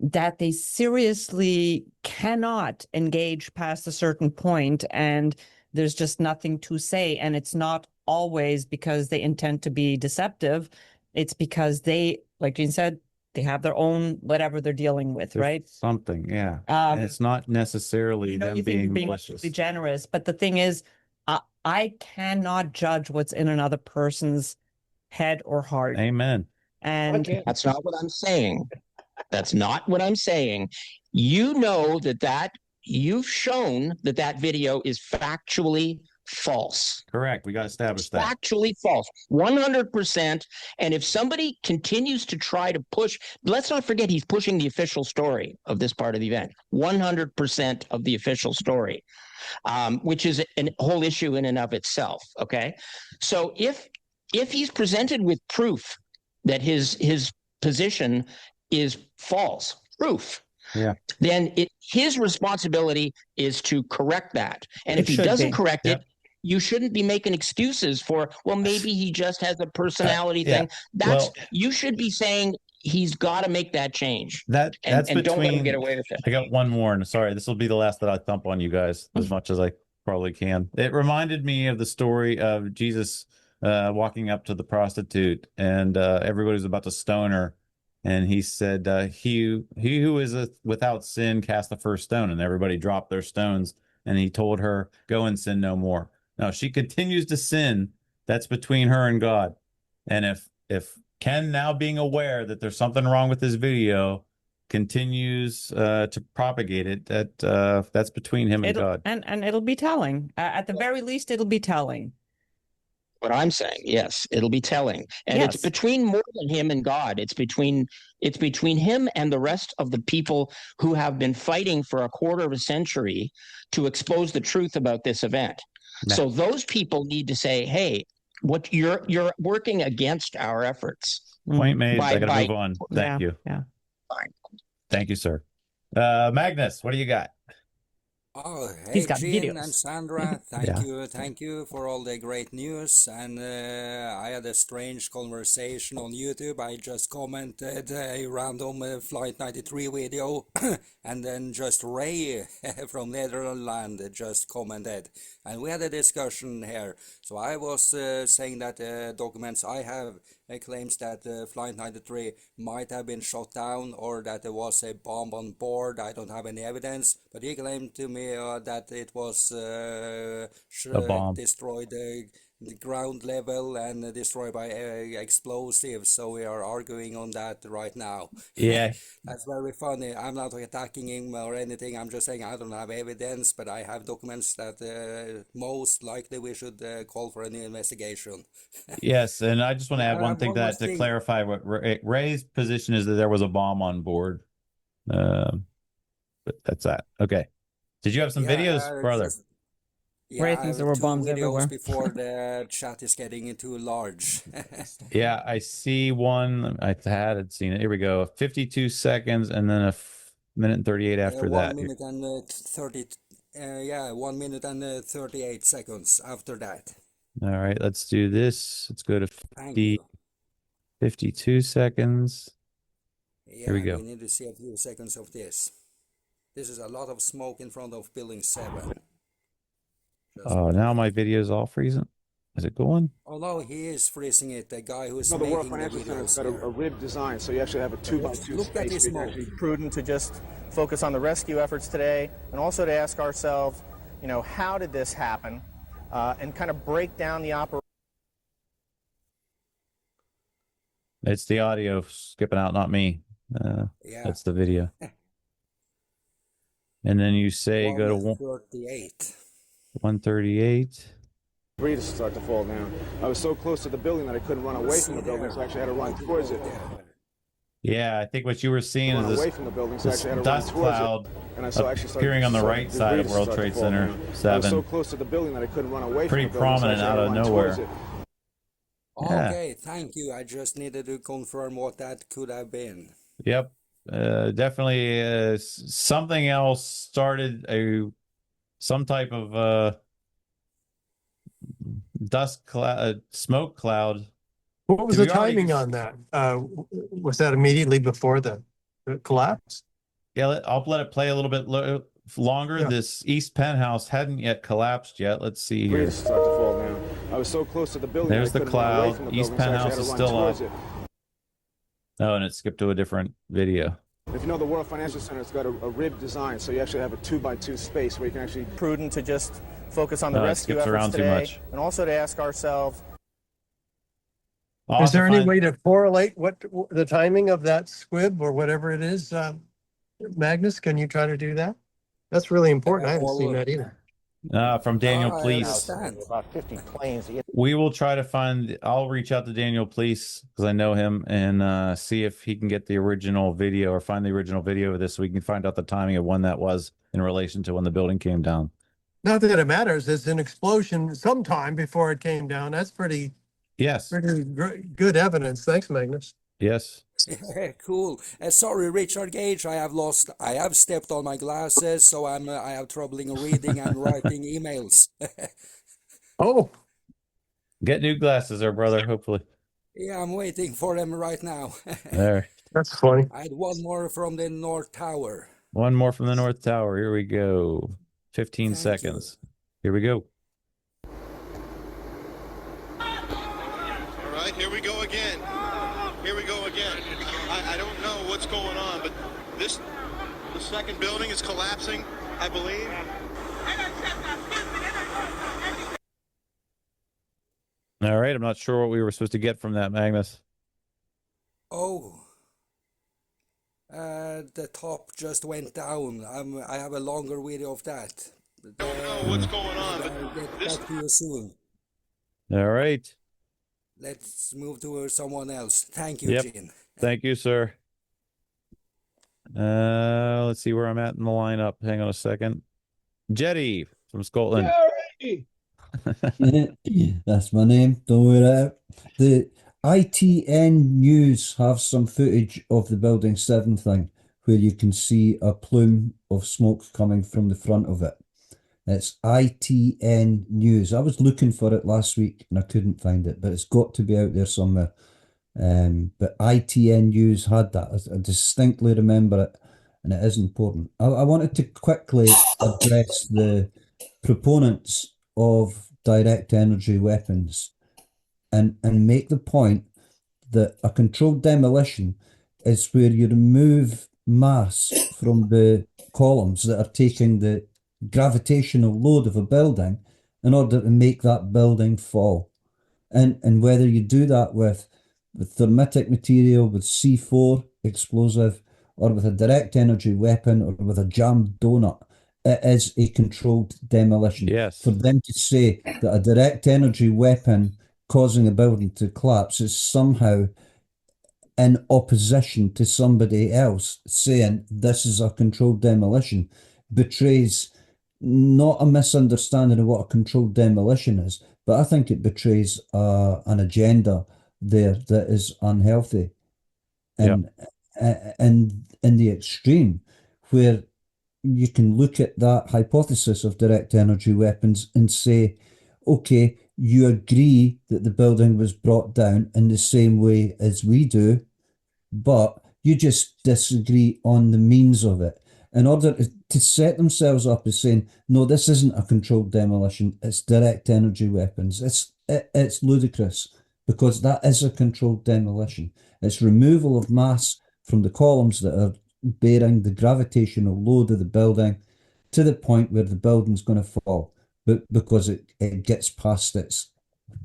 that they seriously cannot engage past a certain point, and there's just nothing to say. And it's not always because they intend to be deceptive. It's because they, like Gene said, they have their own whatever they're dealing with, right? Something, yeah. And it's not necessarily them being malicious. Generous, but the thing is, I cannot judge what's in another person's head or heart. Amen. And that's not what I'm saying. That's not what I'm saying. You know that you've shown that video is factually false. Correct. We got to establish that. Factually false. 100%. And if somebody continues to try to push, let's not forget he's pushing the official story of this part of the event. 100% of the official story, which is a whole issue in and of itself. Okay. So if he's presented with proof that his position is false, then his responsibility is to correct that. And if he doesn't correct it, you shouldn't be making excuses for, well, maybe he just has a personality thing. You should be saying he's got to make that change. That's and don't let him get away with it. I got one more, and sorry, this will be the last that I thump on you guys as much as I probably can. It reminded me of the story of Jesus walking up to the prostitute, and everybody was about to stone her. And he said, he who is without sin cast the first stone, and everybody dropped their stones. And he told her, go and sin no more. Now, if she continues to sin, that's between her and God. And if Ken, now being aware that there's something wrong with his video, continues to propagate it, that's between him and God. And it'll be telling. At the very least, it'll be telling. What I'm saying, yes, it'll be telling, and it's between more than him and God. It's between him and the rest of the people who have been fighting for a quarter of a century to expose the truth about this event. So those people need to say, "Hey, what you're working against our efforts." Point made. I got to move on. Thank you. Yeah. Fine. Thank you, sir. Magnus, what do you got? Oh, He's hey, got Gene and videos. Sandra, Yeah. thank you for all the great news. And I had a strange conversation on YouTube. I just commented a random Flight 93 video, and then just Ray from Netherlands just commented, and we had a discussion here. So I was saying that documents I have claims that Flight 93 might have been shot down or that there was a bomb on board. I don't have any evidence, but he claimed to me that it was A bomb. destroyed the ground level and destroyed by explosives. So we are arguing on that right now. Yeah. That's very funny. I'm not attacking him or anything. I'm just saying I don't have evidence, but I have documents that most likely we should call for an investigation. Yes, and I just want to add one thing One to more that to thing. clarify what Ray's position is, that there was a bomb on board. But that's that. Okay. Did you have some videos, brother? Yeah, Ray I thinks have there were 2 bombs videos everywhere. before the chat is getting too large. Yeah, I see one. I had seen it. Here we go. 52 seconds and then a minute and 38 after 1 that. minute and 30. 1 minute and 38 seconds after that. All right, let's do this. Let's go to Thank 50, you. 52 seconds. Here we Yeah, go. we need to see a few seconds of this. This is a lot of smoke in front of building 7. Oh, now my video is all freezing. Is it going? Oh no, he is freezing it. The guy who's No, the World making the Financial Center's videos got here. a rib design, so you actually have a 2x2 Look at space. this where you smoke. can actually- Prudent to just focus on the rescue efforts today, and also to ask ourselves, you know, how did this happen, and kind of break down the operation. It's the audio skipping out, not me. Yeah. That's the video. And then you say go to 138. 138. Breeze start to fall down. I was so close to the building that I couldn't run away from the building, so I actually had to run towards it. Yeah, I think what you were seeing Run is away this, from the building, so I this actually had to run dust towards cloud it. And I saw actually started- appearing on the saw right side of debris World start to Trade fall Center down. I was 7. so close to the building that I couldn't run away Pretty from the building, so I prominent actually out had of to run nowhere. towards it. Yeah. Okay, thank you. I just needed to confirm what that could have been. Yep. Definitely something else started some type of dust cloud, smoke cloud. What was Did the we already- timing on that? Was that immediately before the collapse? Yeah, I'll let it play a little bit longer. Yeah. This east penthouse hadn't yet collapsed yet. Let's see here. Breeze start to fall down. I was so close to the building There's that I the couldn't run away cloud. from the East building, so I actually penthouse had to is run still towards up. it. Oh, and it skipped to a different video. If you know, the World Financial Center's got a rib design, so you actually have a 2x2 space where you can actually... Prudent to just focus on the No, it rescue skips efforts around too today, much. and also to ask ourselves. I'll Is there have to any find- way to correlate what the timing of that squib or whatever it is? Magnus, can you try to do that? That's really important. I haven't seen that either. From Daniel I Please. understand. About 50 planes. We will try to find. I'll reach out to Daniel Please because I know him and see if he can get the original video or find the original video of this, so we can find out the timing of when that was in relation to when the building came down. Not that it matters. It's an explosion sometime before it came down. That's pretty good evidence. Thanks, Magnus. Yes. Cool. Sorry, Richard Gage. I have stepped on my glasses, so I have trouble in reading and writing emails. Oh, Get new glasses there, brother, hopefully. Yeah, I'm waiting for them right now. There. That's funny. I had one more from the North Tower. One more from the North Tower. Here we go. 15 seconds. Here we go. All right, here we go again. Here we go again. I don't know what's going on, but the second building is collapsing, I believe. All right. I'm not sure what we were supposed to get from that, Magnus. Oh. The top just went down. I have a longer video of that. Don't know what's going on, but I'll get back to you soon. All right. Let's move to someone else. Thank you, Yep. Gene. Thank you, sir. Let's see where I'm at in the lineup. Hang on a second. Jetty from Scotland. Jerry! That's my name. Don't worry about it. The ITN News have some footage of the Building 7 thing where you can see a plume of smoke coming from the front of it. It's ITN News. I was looking for it last week and I couldn't find it, but it's got to be out there somewhere. But ITN News had that. I distinctly remember it, and it is important. I wanted to quickly address the proponents of direct energy weapons and make the point that a controlled demolition is where you remove mass from the columns that are taking the gravitational load of a building in order to make that building fall. And whether you do that with thermitic material, with C4 explosive, or with a direct energy weapon, or with a jammed donut, it is a controlled demolition. Yes. For them to say that a direct energy weapon causing a building to collapse is somehow in opposition to somebody else saying this is a controlled demolition betrays not a misunderstanding of what a controlled demolition is, but I think it betrays an agenda there that is unhealthy. And in the extreme, where you can look at that hypothesis of direct energy weapons and say, okay, you agree that the building was brought down in the same way as we do, but you just disagree on the means of it. In order to set themselves up as saying, no, this isn't a controlled demolition, it's direct energy weapons. It's ludicrous, because that is a controlled demolition. It's removal of mass from the columns that are bearing the gravitational load of the building to the point where the building's going to fall, but because it gets past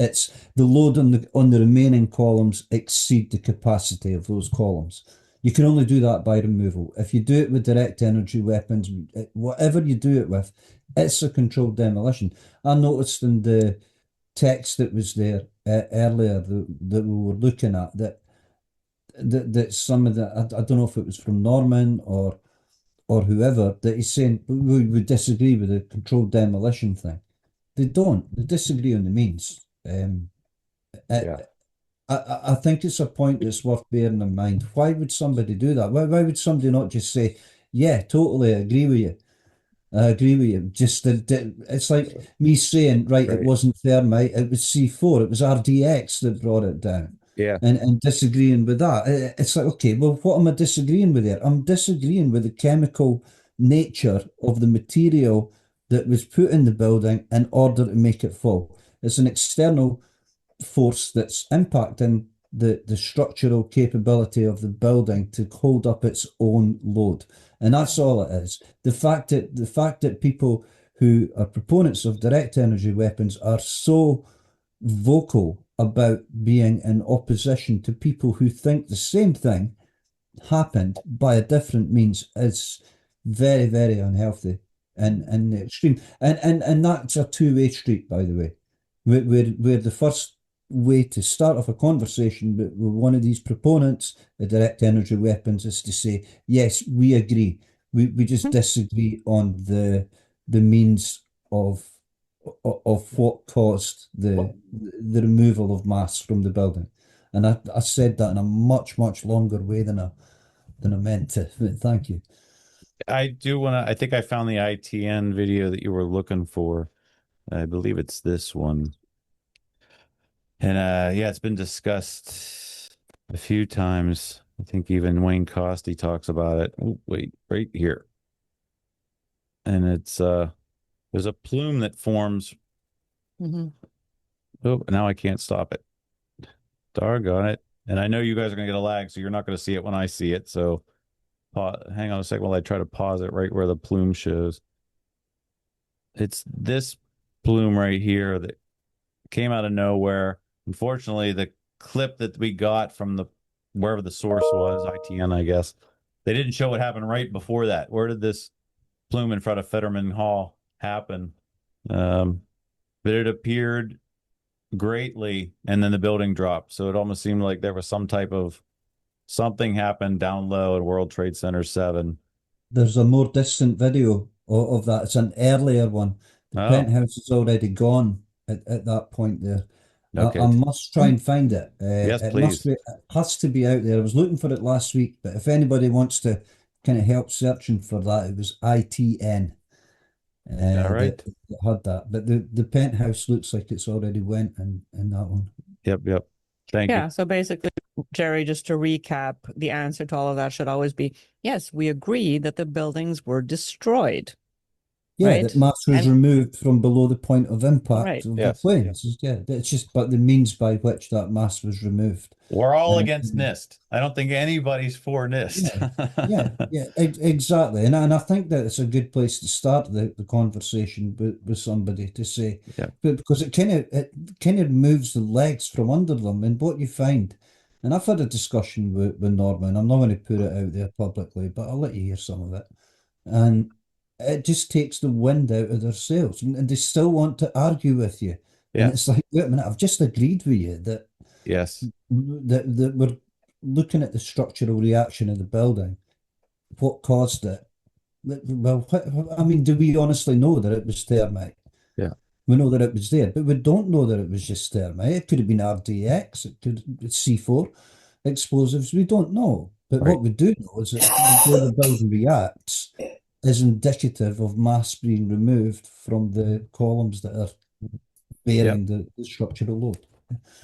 it's the load on the remaining columns exceed the capacity of those columns. You can only do that by removal. If you do it with direct energy weapons, whatever you do it with, it's a controlled demolition. I noticed in the text that was there earlier that we were looking at that some of the, I don't know if it was from Norman or whoever, that he's saying we would disagree with the controlled demolition thing. They don't. They disagree on the means. I think it's a point that's worth bearing in mind. Why would somebody do that? Why would somebody not just say, yeah, totally, I agree with you. I agree with you. Just it's like me saying, right, it wasn't thermite, it was C4, it was RDX that brought it down. Yeah. And disagreeing with that. It's like, okay, well, what am I disagreeing with there? I'm disagreeing with the chemical nature of the material that was put in the building in order to make it fall. It's an external force that's impacting the structural capability of the building to hold up its own load. And that's all it is. The fact that people who are proponents of direct energy weapons are so vocal about being in opposition to people who think the same thing happened by a different means is very, very unhealthy and in the extreme. And that's a two-way street, by the way. We're the first way to start off a conversation with one of these proponents of direct energy weapons is to say, yes, we agree. We just disagree on the means of what caused the removal of mass from the building. And I said that in a much, much longer way than I meant to. Thank you. I do want to, I think I found the ITN video that you were looking for. I believe it's this one. And yeah, it's been discussed a few times. I think even Wayne Costy talks about it. Oh, wait, right here. And it's there's a plume that forms. Oh, now I can't stop it. Doggone it. And I know you guys are going to get a lag, so you're not going to see it when I see it. So hang on a second while I try to pause it right where the plume shows. It's this plume right here that came out of nowhere. Unfortunately, the clip that we got from wherever the source was, ITN, I guess, they didn't show what happened right before that. Where did this plume in front of Fetterman Hall happen? But it appeared greatly, and then the building dropped. So it almost seemed like there was some type of something happened down low in World Trade Center 7. There's a more distant video of that. It's an earlier one. The penthouse is already gone at that point there. Okay. I must try and find it. Yes, please. It has to be out there. I was looking for it last week, but if anybody wants to kind of help searching for that, it was ITN. All right. that had that. But the penthouse looks like it's already went in that one. Yep. Thank you. Yeah, so basically, Jerry, just to recap, the answer to all of that should always be, yes, we agree that the buildings were destroyed. Yeah, right? that mass was removed from below the point of impact Right. of Yes. the planes. Yeah, it's just but the means by which that mass was removed. We're all against NIST. I don't think anybody's for NIST. Yeah, exactly. And I think that it's a good place to start the conversation with somebody to say, but because it kind of moves the legs from under them. And what you find, and I've had a discussion with Norman, I'm not going to put it out there publicly, but I'll let you hear some of it. And it just takes the wind out of their sails, and they still want to argue with you. Yeah. And it's like, wait a minute, I've just agreed with you that that we're looking at the structural reaction of the building. What caused it? Well, I mean, do we honestly know that it was thermite? Yeah. We know that it was there, but we don't know that it was just thermite. It could have been RDX, it could have been C4 explosives. We don't know. But what we do know is that the way the building reacts is indicative of mass being removed from the columns that are bearing the structural load.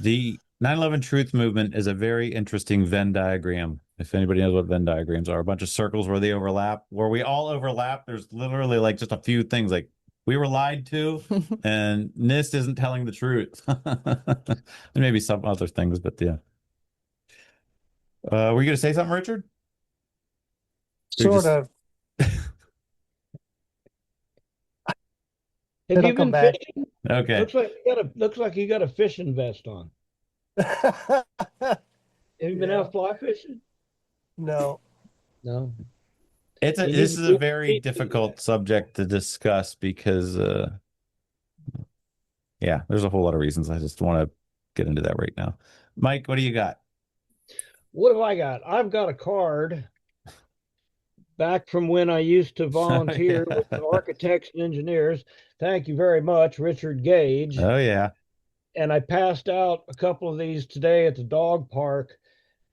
The 9/11 Truth Movement is a very interesting Venn diagram. If anybody knows what Venn diagrams are, a bunch of circles where they overlap, where we all overlap. There's literally like just a few things like we were lied to and NIST isn't telling the truth. And maybe some other things, but yeah. Were you going to say something, Richard? Sort of. Have you been fishing? Okay. Looks like you got a fishing vest on. Have you been out fly fishing? No. This is a very difficult subject to discuss because there's a whole lot of reasons. I just want to get into that right now. Mike, what do you got? What have I got? I've got a card back from when I used to volunteer with the architects and engineers. Thank you very much, Richard Gage. Oh, yeah. And I passed out a couple of these today at the dog park.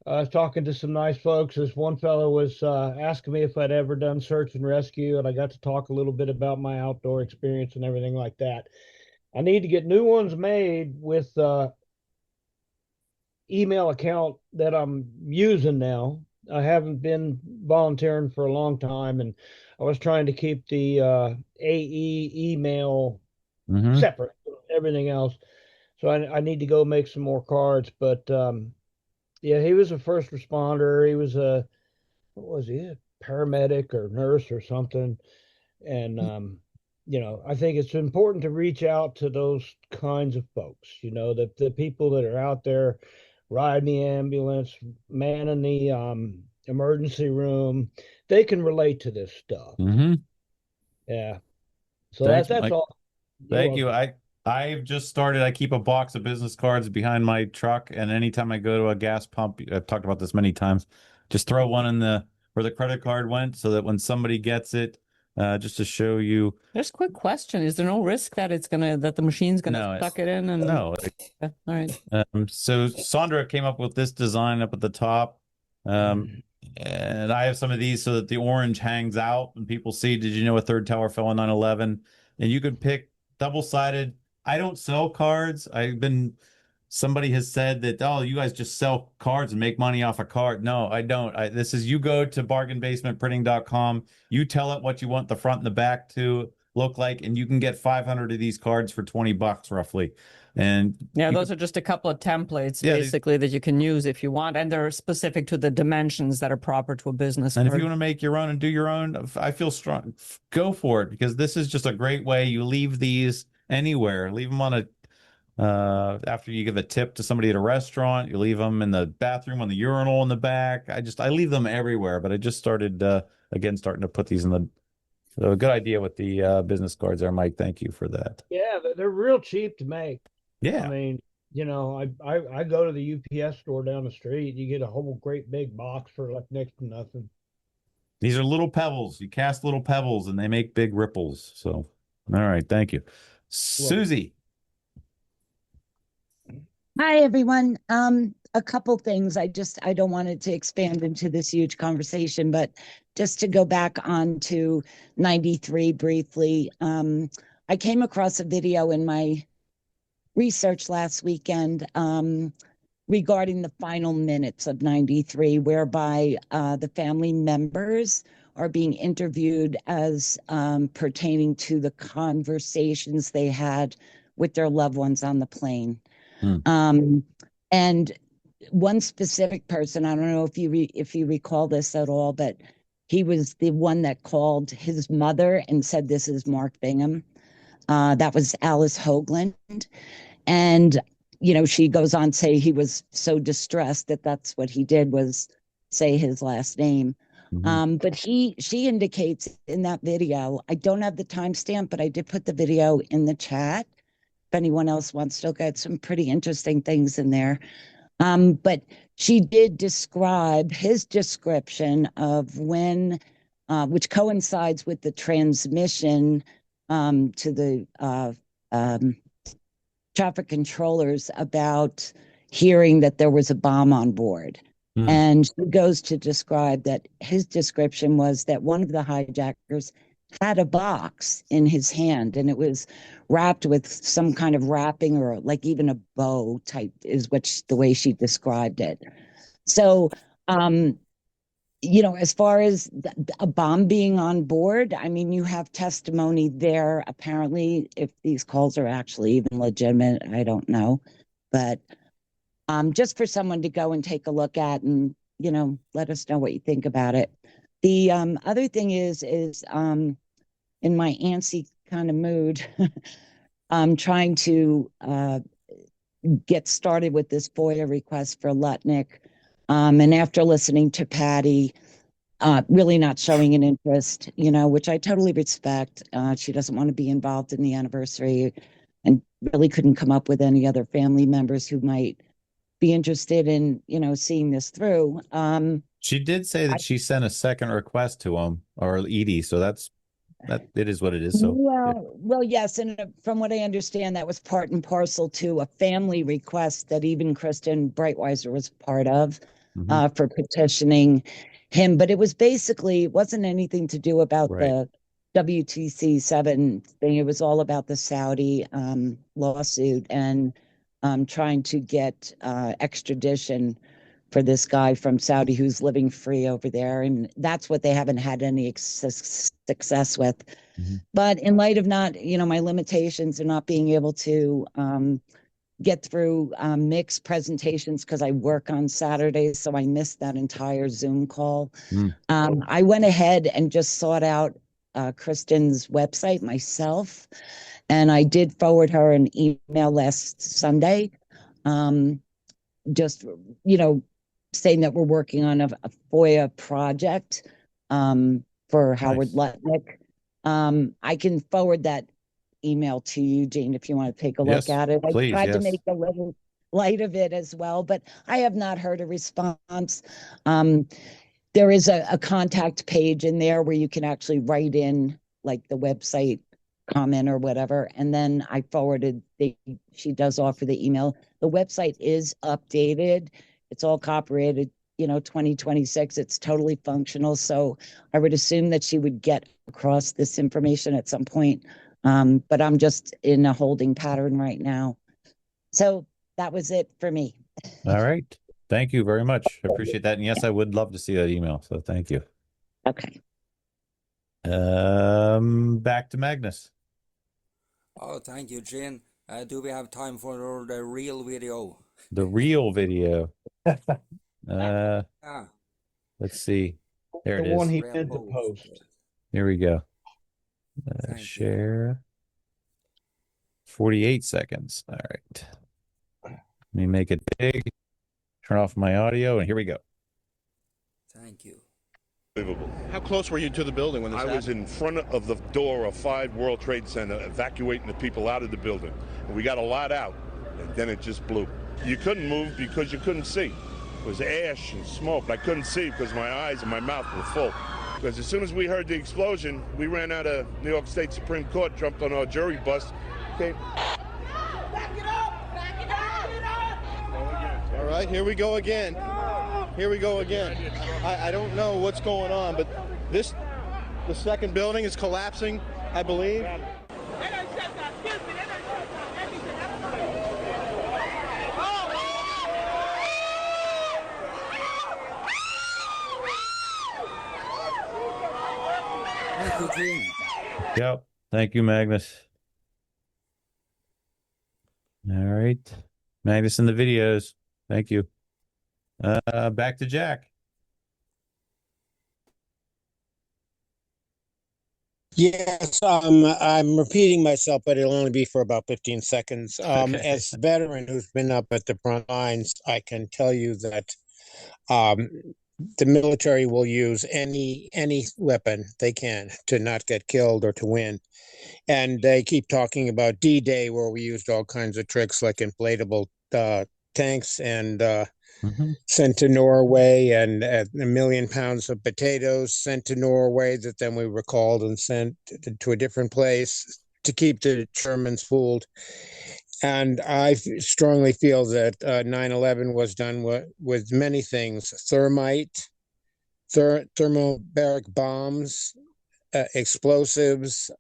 I was talking to some nice folks. This one fellow was asking me if I'd ever done search and rescue, and I got to talk a little bit about my outdoor experience and everything like that. I need to get new ones made with email account that I'm using now. I haven't been volunteering for a long time, and I was trying to keep the AE email separate from everything else. So I need to go make some more cards. But he was a first responder. He was a paramedic or nurse or something. And I think it's important to reach out to those kinds of folks. The people that are out there riding the ambulance, manning the emergency room, they can relate to this stuff. Yeah. So that's all. Thank you. I've just started. I keep a box of business cards behind my truck, and anytime I go to a gas pump, I've talked about this many times, just throw one in where the credit card went, so that when somebody gets it, just to show you. Just a quick question: is there no risk that the machine's gonna suck it in? And no. All right. So Sandra came up with this design up at the top, and I have some of these so that the orange hangs out and people see. Did you know a third tower fell on 9/11? And you could pick double-sided. I don't sell cards. Somebody has said that, oh, you guys just sell cards and make money off a card. No, I don't. You go to bargainbasementprinting.com, you tell it what you want the front and the back to look like, and you can get 500 of these cards for $20 roughly. And those are just a couple of templates basically that you can use if you want, and they're specific to the dimensions that are proper to a business and card. If you want to make your own and do your own, I feel strong. Go for it, because this is just a great way. You leave these anywhere. Leave them on after you give a tip to somebody at a restaurant, you leave them in the bathroom, on the urinal in the back. I leave them everywhere, but I just started starting to put these in so a good idea with the business cards there, Mike. Thank you for that. Yeah, they're real cheap to make. Yeah. I mean, I go to the UPS store down the street. You get a whole great big box for like next to nothing. These are little pebbles. You cast little pebbles and they make big ripples. So, all right. Thank you. Susie. Hi, everyone. a couple things. I don't want it to expand into this huge conversation, but just to go back on to 93 briefly. I came across a video in my research last weekend regarding the final minutes of 93, whereby the family members are being interviewed as pertaining to the conversations they had with their loved ones on the plane. And one specific person, I don't know if you recall this at all, but he was the one that called his mother and said, "This is Mark Bingham." That was Alice Hoagland. And, you know, she goes on to say he was so distressed that that's what he did, was say his last name. But she indicates in that video, I don't have the timestamp, but I did put the video in the chat if anyone else wants to look at some pretty interesting things in there. But she did describe his description of when, which coincides with the transmission to the traffic controllers about hearing that there was a bomb on board. And she goes to describe that his description was that one of the hijackers had a box in his hand, and it was wrapped with some kind of wrapping, or like even a bow type is the way she described it. So, you know, as far as a bomb being on board, I mean, you have testimony there. Apparently, if these calls are actually even legitimate, I don't know. But just for someone to go and take a look at and, you know, let us know what you think about it. The other thing is in my antsy kind of mood, I'm trying to get started with this FOIA request for Lutnick. And after listening to Patty, really not showing an interest, you know, which I totally respect. She doesn't want to be involved in the anniversary, and really couldn't come up with any other family members who might be interested in, you know, seeing this through. She did say that she sent a second request to him, or Edie, so that it is what it is. So well, yes, and from what I understand, that was part and parcel to a family request that even Kristen Breitweiser was part of for petitioning him. But it was basically, it wasn't anything to do about the WTC 7 thing. It was all about the Saudi lawsuit and trying to get extradition for this guy from Saudi who's living free over there. And that's what they haven't had any success with. But in light of not, you know, my limitations and not being able to get through Mick's presentations because I work on Saturdays, so I missed that entire Zoom call. I went ahead and just sought out Kristen's website myself, and I did forward her an email last Sunday, just, you know, saying that we're working on a FOIA project for Howard Lutnick. I can forward that email to you, Gene, if you want to take a look at it. Please, I tried to make a little light of it as well, but I have not heard a response. There is a contact page in there where you can actually write in like the website comment or whatever, and then I forwarded she does offer the email. The website is updated. It's all copyrighted, you know, 2026. It's totally functional. So I would assume that she would get across this information at some point. But I'm just in a holding pattern right now. So that was it for me. All right. Thank you very much. I appreciate that. And yes, I would love to see that email. So thank you. Okay. Back to Magnus. Oh, thank you, Gene. Do we have time for the real video? The real video. Let's see. There it is. The one he did the post. Here we go. Share. 48 seconds. All right. Let me make it big. Turn off my audio, and here we go. Thank you. Unbelievable. How close were you to the building when this happened? I was in front of the door of 5 World Trade Center, evacuating the people out of the building. And we got a lot out, and then it just blew. You couldn't move because you couldn't see. It was ash and smoke. I couldn't see because my eyes and my mouth were full. Because as soon as we heard the explosion, we ran out of New York State Supreme Court, jumped on our jury bus, came. Back it up! Back it up! All right. right, here we go again. Here we go again. I don't know what's going on, but the second building is collapsing, I believe. Yep. Thank you, Magnus. All right. Magnus in the videos. Thank you. Back to Jack. Yes, I'm repeating myself, but it'll only be for about 15 seconds. Okay. As a veteran who's been up at the front lines, I can tell you that the military will use any weapon they can to not get killed or to win. And they keep talking about D-Day, where we used all kinds of tricks like inflatable tanks and sent to Norway, and 1 million pounds of potatoes sent to Norway that then we recalled and sent to a different place to keep the Germans fooled. And I strongly feel that 9/11 was done with many things: thermite, thermobaric bombs, explosives.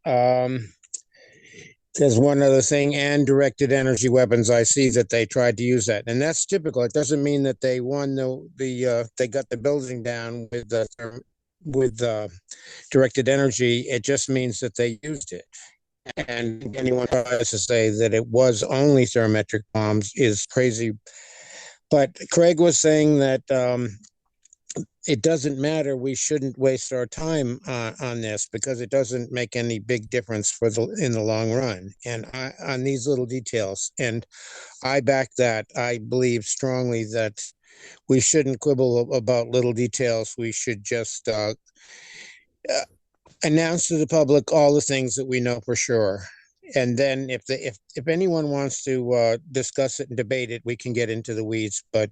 There's one other thing, and directed energy weapons. I see that they tried to use that, and that's typical. It doesn't mean that they won they got the building down with directed energy. It just means that they used it. And anyone tries to say that it was only thermometric bombs is crazy. But Craig was saying that it doesn't matter. We shouldn't waste our time on this because it doesn't make any big difference in the long run. And on these little details, and I back that. I believe strongly that we shouldn't quibble about little details. We should just announce to the public all the things that we know for sure. And then if anyone wants to discuss it and debate it, we can get into the weeds. But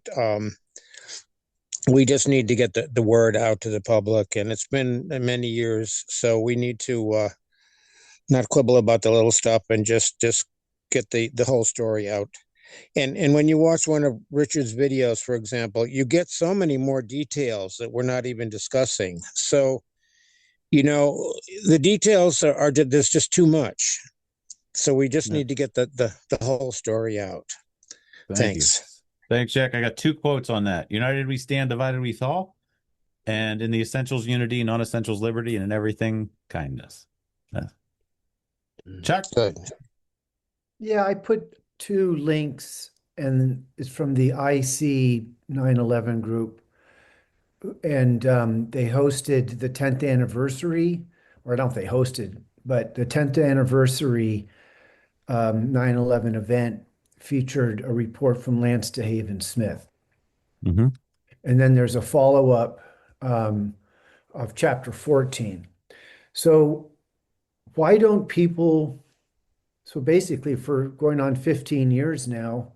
we just need to get the word out to the public, and it's been many years, so we need to not quibble about the little stuff and just get the whole story out. And when you watch one of Richard's videos, for example, you get so many more details that we're not even discussing. So, the details are there's just too much. So we just need to get the whole story out. Thanks. Thanks, Jack. I got 2 quotes on that. United we stand, divided we fall. And in the essentials, unity, non-essentials, liberty, and in everything, kindness. Chuck? Good. Yeah, I put 2 links, and it's from the IC 9/11 group. And they hosted the 10th anniversary, or I don't know if they hosted, but the 10th anniversary 9/11 event featured a report from Lance DeHaven Smith. Mm-hmm. And then there's a follow-up of chapter 14. So why don't people, so basically for going on 15 years now,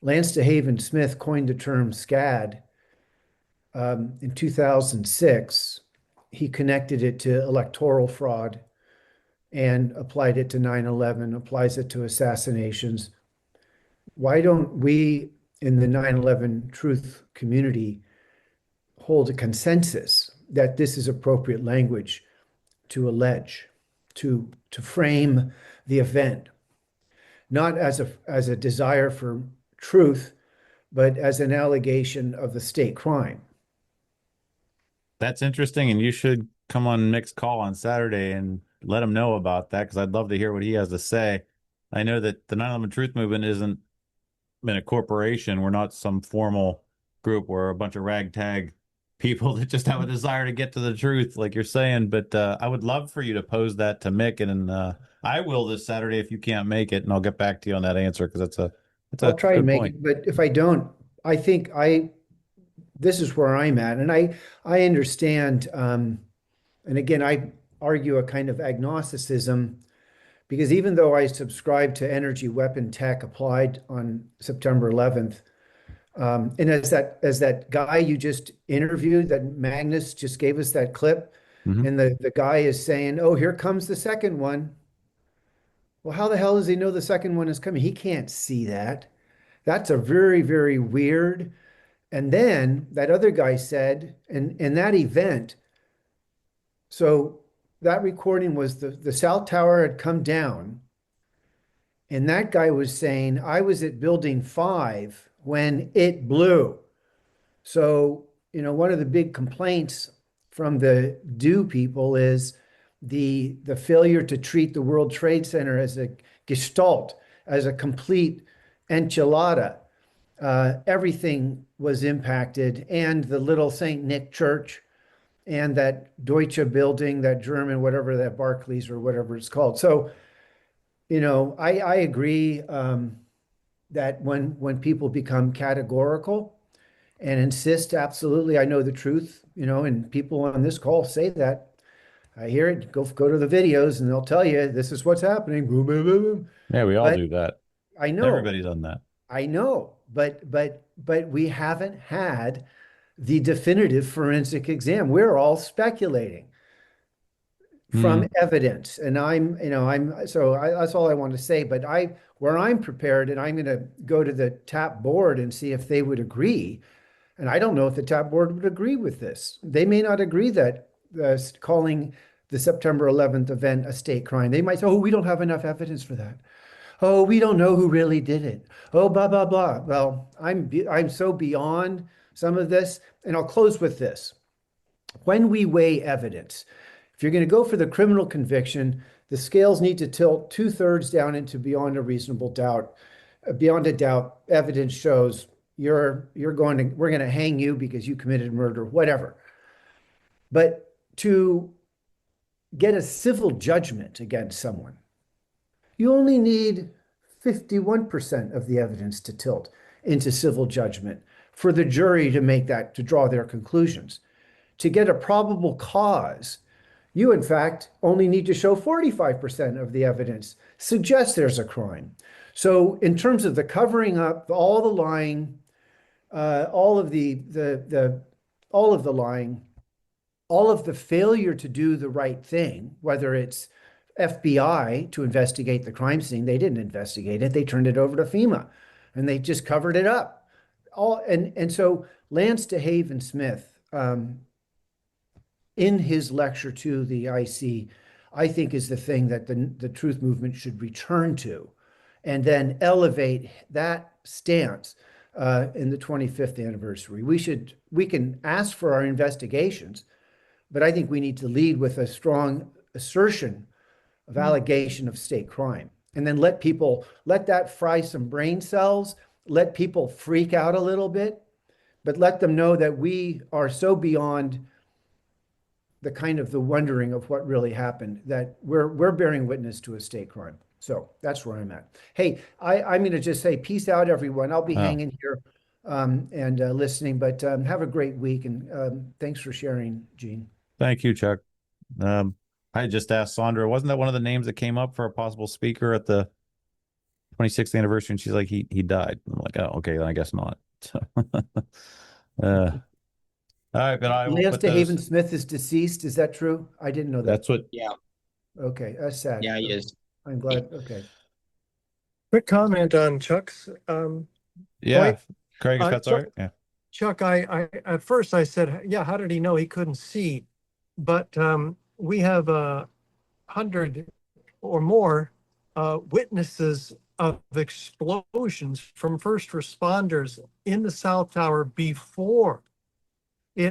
Lance DeHaven Smith coined the term SCAD. In 2006, he connected it to electoral fraud and applied it to 9/11, applies it to assassinations. Why don't we in the 9/11 truth community hold a consensus that this is appropriate language to allege, to frame the event, not as a desire for truth, but as an allegation of the state crime? That's interesting, and you should come on Mick's call on Saturday and let him know about that, because I'd love to hear what he has to say. I know that the 9/11 Truth Movement isn't in a corporation. We're not some formal group. We're a bunch of ragtag people that just have a desire to get to the truth, like you're saying. But I would love for you to pose that to Mick, and I will this Saturday if you can't make it, and I'll get back to you on that answer, because I'll try and make point. it, but if I don't, I think this is where I'm at, and I understand. And again, I argue a kind of agnosticism, because even though I subscribe to energy weapon tech applied on September 11th, and as that guy you just interviewed, that Magnus just gave us that clip, and the guy is saying, "Oh, here comes the second one." Well, how the hell does he know the second one is coming? He can't see that. That's a very, very weird. And then that other guy said, in that event, so that recording was the South Tower had come down, and that guy was saying, I was at building 5 when it blew. So, one of the big complaints from the do people is the failure to treat the World Trade Center as a gestalt, as a complete enchilada. Everything was impacted, and the little St. Nick Church and that Deutsche building, that German, whatever, that Barclays or whatever it's called. So, I agree that when people become categorical and insist, absolutely, I know the truth, and people on this call say that. I hear it. Go to the videos, and they'll tell you this is what's happening. Boom, boom, boom, boom. Yeah, we all do that. I know. Everybody's done that. I know, but we haven't had the definitive forensic exam. We're all speculating from evidence, and that's all I want to say. But where I'm prepared, and I'm going to go to the TAP board and see if they would agree. And I don't know if the TAP board would agree with this. They may not agree that calling the September 11th event a state crime. They might say, oh, we don't have enough evidence for that. Oh, we don't know who really did it. Oh, blah, blah, blah. Well, I'm so beyond some of this. And I'll close with this. When we weigh evidence, if you're going to go for the criminal conviction, the scales need to tilt 2/3 down into beyond a reasonable doubt. Beyond a doubt, evidence shows we're going to hang you because you committed murder, whatever. But to get a civil judgment against someone, you only need 51% of the evidence to tilt into civil judgment for the jury to draw their conclusions. To get a probable cause, you in fact only need to show 45% of the evidence suggests there's a crime. So in terms of the covering up, all the lying, all of the lying, all of the failure to do the right thing, whether it's FBI to investigate the crime scene, they didn't investigate it. They turned it over to FEMA, and they just covered it up. So Lance DeHaven Smith, in his lecture to the IC, I think is the thing that the truth movement should return to, and then elevate that stance in the 25th anniversary. We can ask for our investigations, but I think we need to lead with a strong assertion of allegation of state crime, and then let that fry some brain cells, let people freak out a little bit, but let them know that we are so beyond the kind of the wondering of what really happened that we're bearing witness to a state crime. So that's where I'm at. Hey, I'm going to just say peace out, everyone. I'll be hanging here and listening, but have a great week, and thanks for sharing, Gene. Thank you, Chuck. I just asked Sandra, wasn't that one of the names that came up for a possible speaker at the 26th anniversary? And she's like, he died. I'm like, oh, okay, then I guess not. All right, but Lance DeHaven Smith is deceased. Is that true? I didn't know that. That's what. Yeah. Okay, that's sad. Yeah, he is. I'm glad. Okay. Quick comment on Chuck's. Yeah, point. Craig, if that's all right. Yeah. Chuck, I at first I said, yeah, how did he know he couldn't see? But we have 100 or more witnesses of explosions from first responders in the South Tower before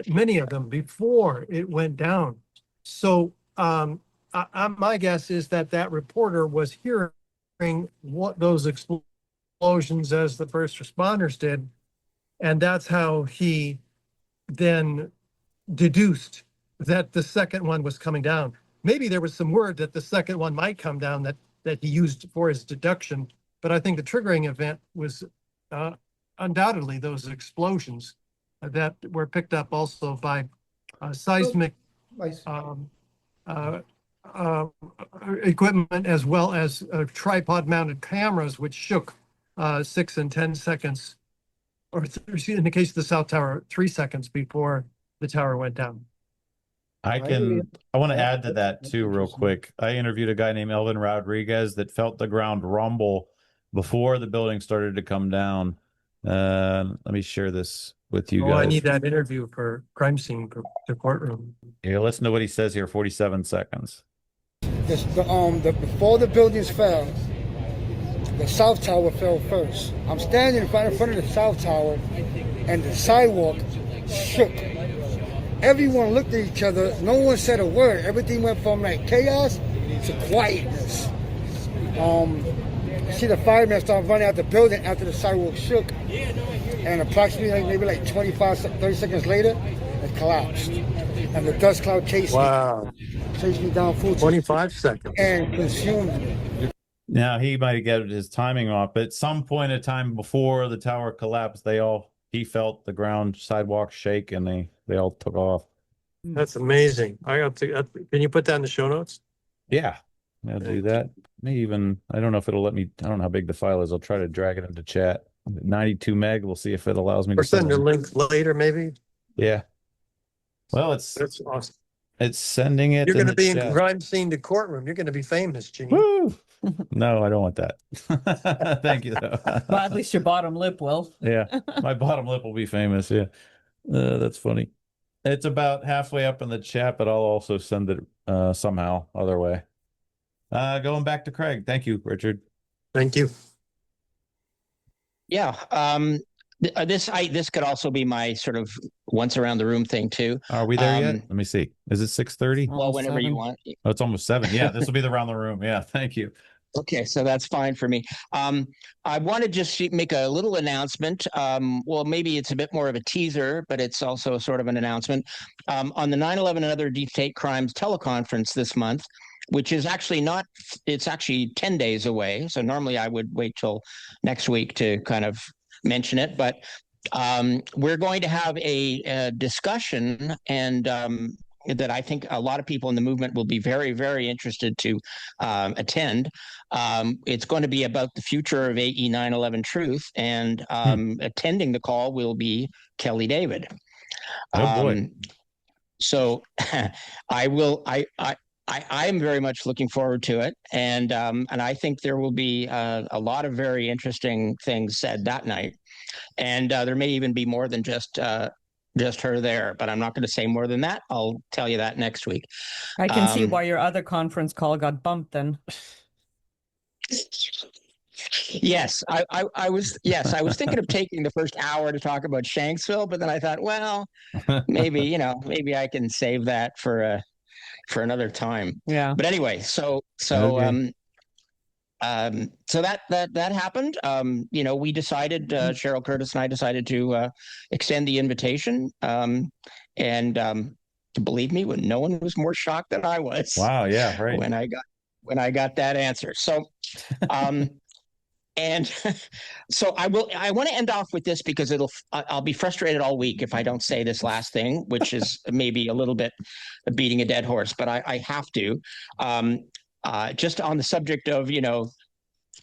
many of them before it went down. So my guess is that reporter was hearing what those explosions as the first responders did, and that's how he then deduced that the second one was coming down. Maybe there was some word that the second one might come down that he used for his deduction, but I think the triggering event was undoubtedly those explosions that were picked up also by seismic equipment, as well as tripod-mounted cameras, which shook 6 and 10 seconds, or in the case of the South Tower, 3 seconds before the tower went down. I want to add to that too, real quick. I interviewed a guy named Elvin Rodriguez that felt the ground rumble before the building started to come down. Let me share this with you Oh, I guys. need that interview for crime scene for the courtroom. Here, listen to what he says here. 47 seconds. Before the buildings fell, the South Tower fell first. I'm standing right in front of the South Tower, and the sidewalk shook. Everyone looked at each other. No one said a word. Everything went from like chaos to quietness. See the firemen start running out the building after the sidewalk shook, and approximately maybe like 25, 30 seconds later, it collapsed, and the dust cloud chased me down full 25 seconds and consumed me. Now he might get his timing off, but at some point in time before the tower collapsed, he felt the ground sidewalk shake, and they all took off. That's amazing. I got to. Can you put that in the show notes? Yeah, I'll do that. Maybe even, I don't know if it'll let me. I don't know how big the file is. I'll try to drag it into chat. 92 meg. We'll see if it allows me Or to send a link later, maybe. Yeah. Well, That's awesome. It's sending it. You're going to be chat. in crime scene to courtroom. You're going to be famous, Gene. Woo! No, I don't want that. Thank you, though. Well, at least your bottom lip will. Yeah, my bottom lip will be famous. Yeah, that's funny. It's about halfway up in the chat, but I'll also send it somehow other way. Going back to Craig. Thank you, Richard. Thank you. Yeah. This could also be my sort of once around the room thing too. Are we there yet? Let me see. Is it 6:30? Well, whenever you want. Oh, it's almost 7. Yeah, this will be the round the room. Yeah, thank you. Okay, so that's fine for me. I want to just make a little announcement. Well, maybe it's a bit more of a teaser, but it's also sort of an announcement. On the 9/11 and other deep state crimes teleconference this month, which is actually it's actually 10 days away. So normally I would wait till next week to kind of mention it, but we're going to have a discussion, and that I think a lot of people in the movement will be very, very interested to attend. It's going to be about the future of AE 9/11 truth, and attending the call will be Kelly David. Oh boy. So I am very much looking forward to it, and I think there will be a lot of very interesting things said that night, and there may even be more than just her there. But I'm not going to say more than that. I'll tell you that next week. I can see why your other conference call got bumped then. Yes, I was thinking of taking the first hour to talk about Shanksville, but then I thought, well, maybe I can save that for another time. Yeah. But anyway, so Okay. that happened. We decided, Cheryl Curtis and I decided to extend the invitation. And to believe me, when no one was more shocked than I was. Wow. Yeah. Right. When I got that answer. So, and so I want to end off with this because I'll be frustrated all week if I don't say this last thing, which is maybe a little bit beating a dead horse, but I have to. Just on the subject of,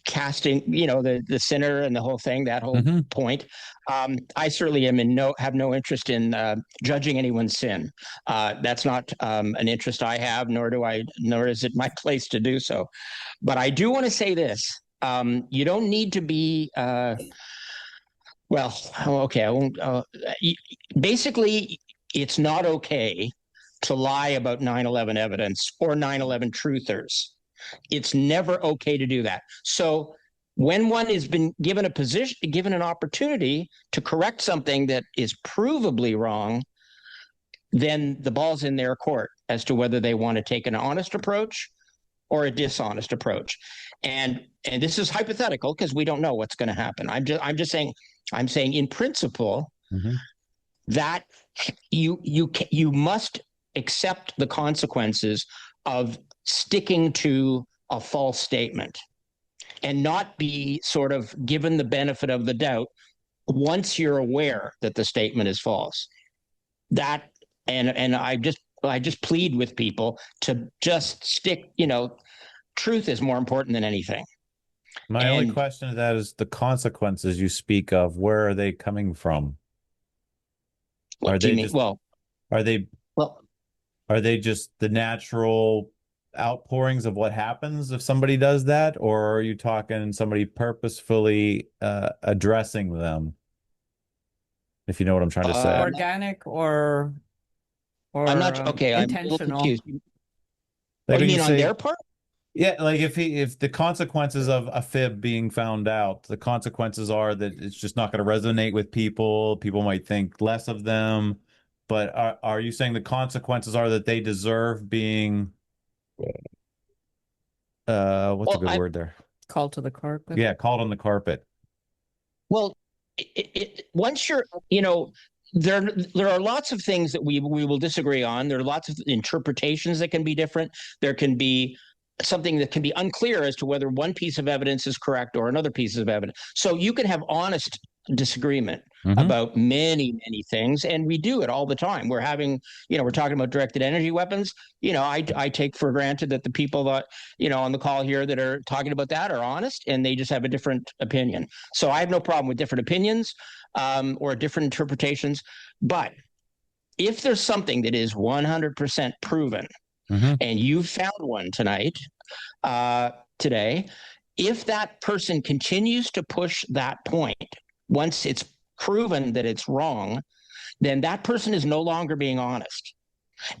casting, the sinner and the whole thing, that whole point. I certainly have no interest in judging anyone's sin. That's not an interest I have, nor is it my place to do so. But I do want to say this. You don't need to be, okay, I won't. Basically, it's not okay to lie about 9/11 evidence or 9/11 truthers. It's never okay to do that. So when one has been given an opportunity to correct something that is provably wrong, then the ball's in their court as to whether they want to take an honest approach or a dishonest approach. And this is hypothetical because we don't know what's going to happen. I'm saying in principle that you must accept the consequences of sticking to a false statement and not be sort of given the benefit of the doubt once you're aware that the statement is false. That and I just plead with people to just stick, truth is more important than anything. My only question to that is the consequences you speak of, where are they coming from? Are they just the natural outpourings of what happens if somebody does that, or are you talking somebody purposefully addressing them? if you know what I'm trying to say. Organic or I'm not okay. I'm a little intentional. confused. Like, What do you you mean on say- their part? Yeah, like if the consequences of a fib being found out, the consequences are that it's just not going to resonate with people. People might think less of them. But are you saying the consequences are that they deserve being what's a good word there? Called to the carpet. Yeah, called on the carpet. Well, once you're, there are lots of things that we will disagree on. There are lots of interpretations that can be different. There can be something that can be unclear as to whether one piece of evidence is correct or another piece of evidence. So you can have honest disagreement about many, many things, and we do it all the time. We're having, we're talking about directed energy weapons. I take for granted that the people that, on the call here that are talking about that are honest, and they just have a different opinion. So I have no problem with different opinions or different interpretations. But if there's something that is 100% proven, and you found one today, if that person continues to push that point, once it's proven that it's wrong, then that person is no longer being honest.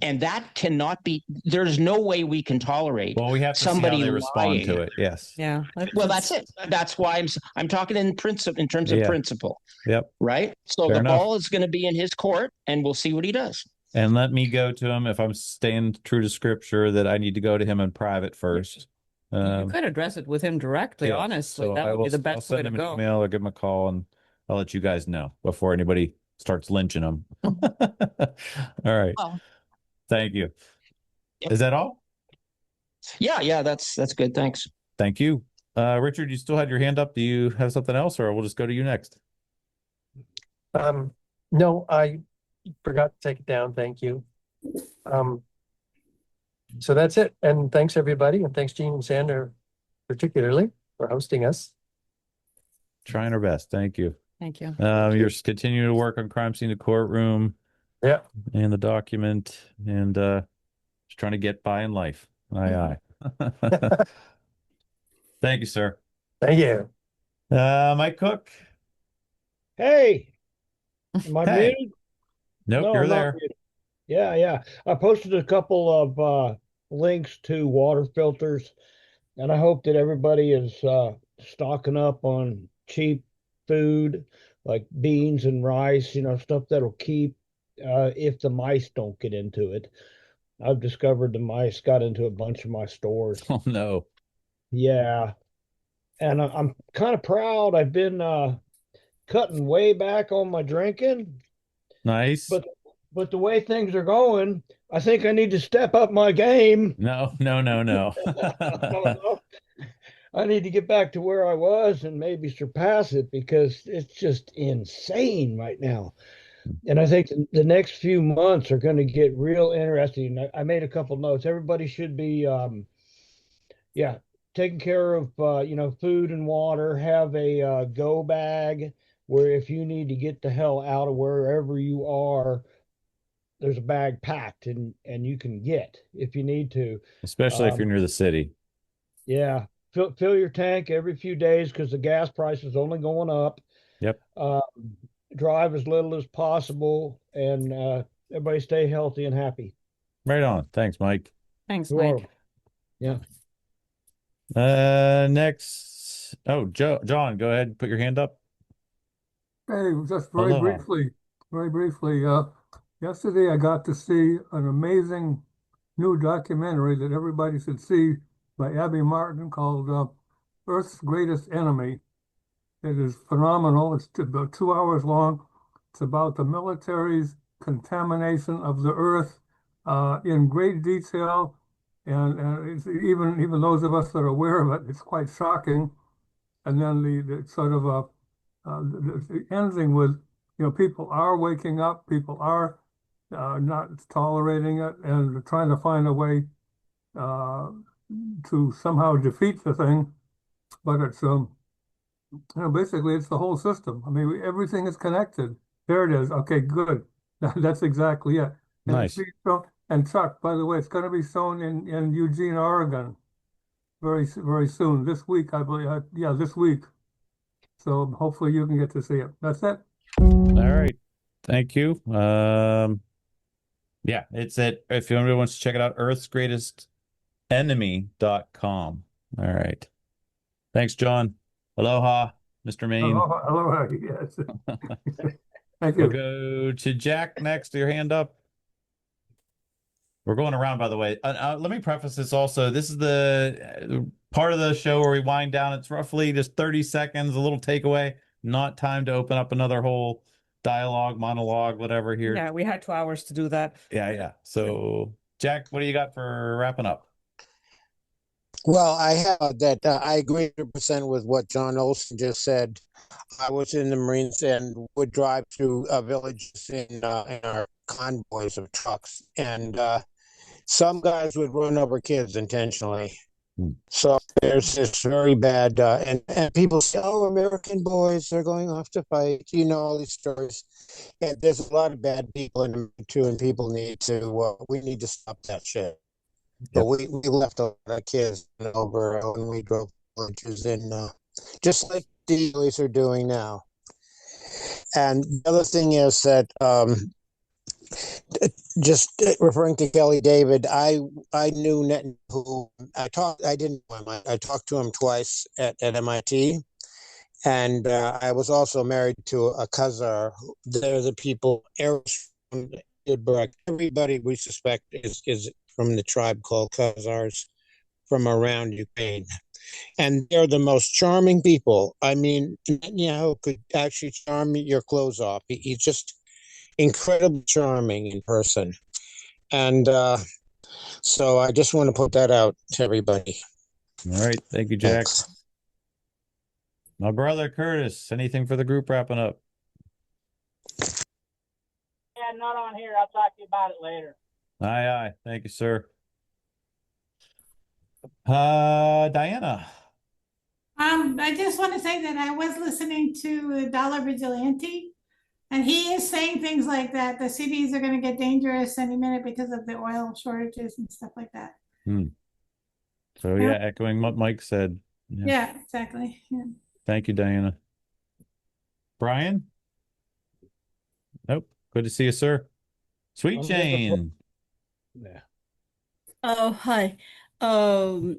And that cannot be, there's no way we can tolerate we have to somebody see how they respond lying. to it. Yes. Yeah. Well, that's it. That's why I'm talking in terms of principle. Yep. Right. So Fair the enough. ball is going to be in his court, and we'll see what he does. And let me go to him if I'm staying true to scripture that I need to go to him in private first. You could address it with him directly, yeah, honestly. so That would be the I'll best way send to him go. an email or give him a call, and I'll let you guys know before anybody starts lynching him. All right. Well, thank you. Is that all? Yeah, that's good. Thanks. Thank you. Richard, you still had your hand up. Do you have something else, or we'll just go to you next? No, I forgot to take it down. Thank you. So that's it. And thanks everybody. And thanks Gene and Sandra particularly for hosting us. Trying our best. Thank you. Thank you. You're continuing to work on crime scene to courtroom. Yeah. And the document, and just trying to get by in life. Aye. Thank you, sir. Thank you. Mike Cook. Hey, am I Hey. muted? Nope, No, you're I'm not there. muted. Yeah. I posted a couple of links to water filters, and I hope that everybody is stocking up on cheap food like beans and rice, stuff that'll keep if the mice don't get into it. I've discovered the mice got into a bunch of my stores. Oh, no. Yeah. And I'm kind of proud. I've been cutting way back on my drinking. Nice. But the way things are going, I think I need to step up my game. No. I need to get back to where I was and maybe surpass it, because it's just insane right now. And I think the next few months are going to get real interesting. I made a couple notes. Everybody should be, taking care of, food and water. Have a go bag where if you need to get the hell out of wherever you are, there's a bag packed and you can get if you need to. Especially if you're near the city. Yeah. Fill your tank every few days because the gas price is only going up. Yep. Drive as little as possible, and everybody stay healthy and happy. Right on. Thanks, Mike. Thanks, You're Mike. welcome. Yeah. Next. Oh, John, go ahead and put your hand up. Hey, just very briefly. Yesterday I got to see an amazing new documentary that everybody should see by Abby Martin called Earth's Greatest Enemy. It is phenomenal. It's about 2 hours long. It's about the military's contamination of the Earth in great detail. And it's even those of us that are aware of it, it's quite shocking. And then the sort of the ending with, people are waking up, people are not tolerating it, and trying to find a way to somehow defeat the thing. But it's basically it's the whole system. I mean, everything is connected. There it is. Okay, good. That's exactly it. And Nice. And Chuck, by the way, it's going to be shown in Eugene, Oregon, very soon. This week, I believe. This week. So hopefully you can get to see it. That's it. All right. Thank you. Yeah, it's at, if anybody wants to check it out, earthsgreatestenemy.com. All right. Thanks, John. Aloha, Mr. Maine. Aloha, yes. Thank We'll you. go to Jack next. Your hand up. We're going around, by the way. Let me preface this also. This is the part of the show where we wind down. It's roughly just 30 seconds, a little takeaway. Not time to open up another whole dialogue, monologue, whatever here. Yeah, we had 2 hours to do that. Yeah. So, Jack, what do you got for wrapping up? Well, I have that I agree 100% with what John Olson just said. I was in the Marines and would drive through villages in our convoys of trucks, and some guys would run over kids intentionally. So there's this very bad, and people say, "Oh, American boys are going off to fight." You know all these stories, and there's a lot of bad people in them too, and people need to. We need to stop that shit. But we left a lot of kids over when we drove villages in, just like the Israelis are doing now. And the other thing is that, just referring to Kelly David, I knew Netanyahu. I didn't know him. I talked to him twice at MIT, and I was also married to a Khazar. They're the people. Everybody we suspect is from the tribe called Khazars from around Ukraine. And they're the most charming people. I mean, Netanyahu could actually charm your clothes off. He's just incredibly charming in person. And so I just want to put that out to everybody. All right. Thank you, Jack. Thanks. My brother Curtis, anything for the group wrapping up? Yeah, not on here. I'll talk to you about it later. Aye. Thank you, sir. Diana. I just want to say that I was listening to Dollar Vigilante, and he is saying things like that. The cities are going to get dangerous any minute because of the oil shortages and stuff like that. So yeah, echoing what Mike said. Yeah, exactly. Yeah. Thank you, Diana. Brian? Nope. Good to see you, sir. Sweet Jane. Yeah. Oh, hi. I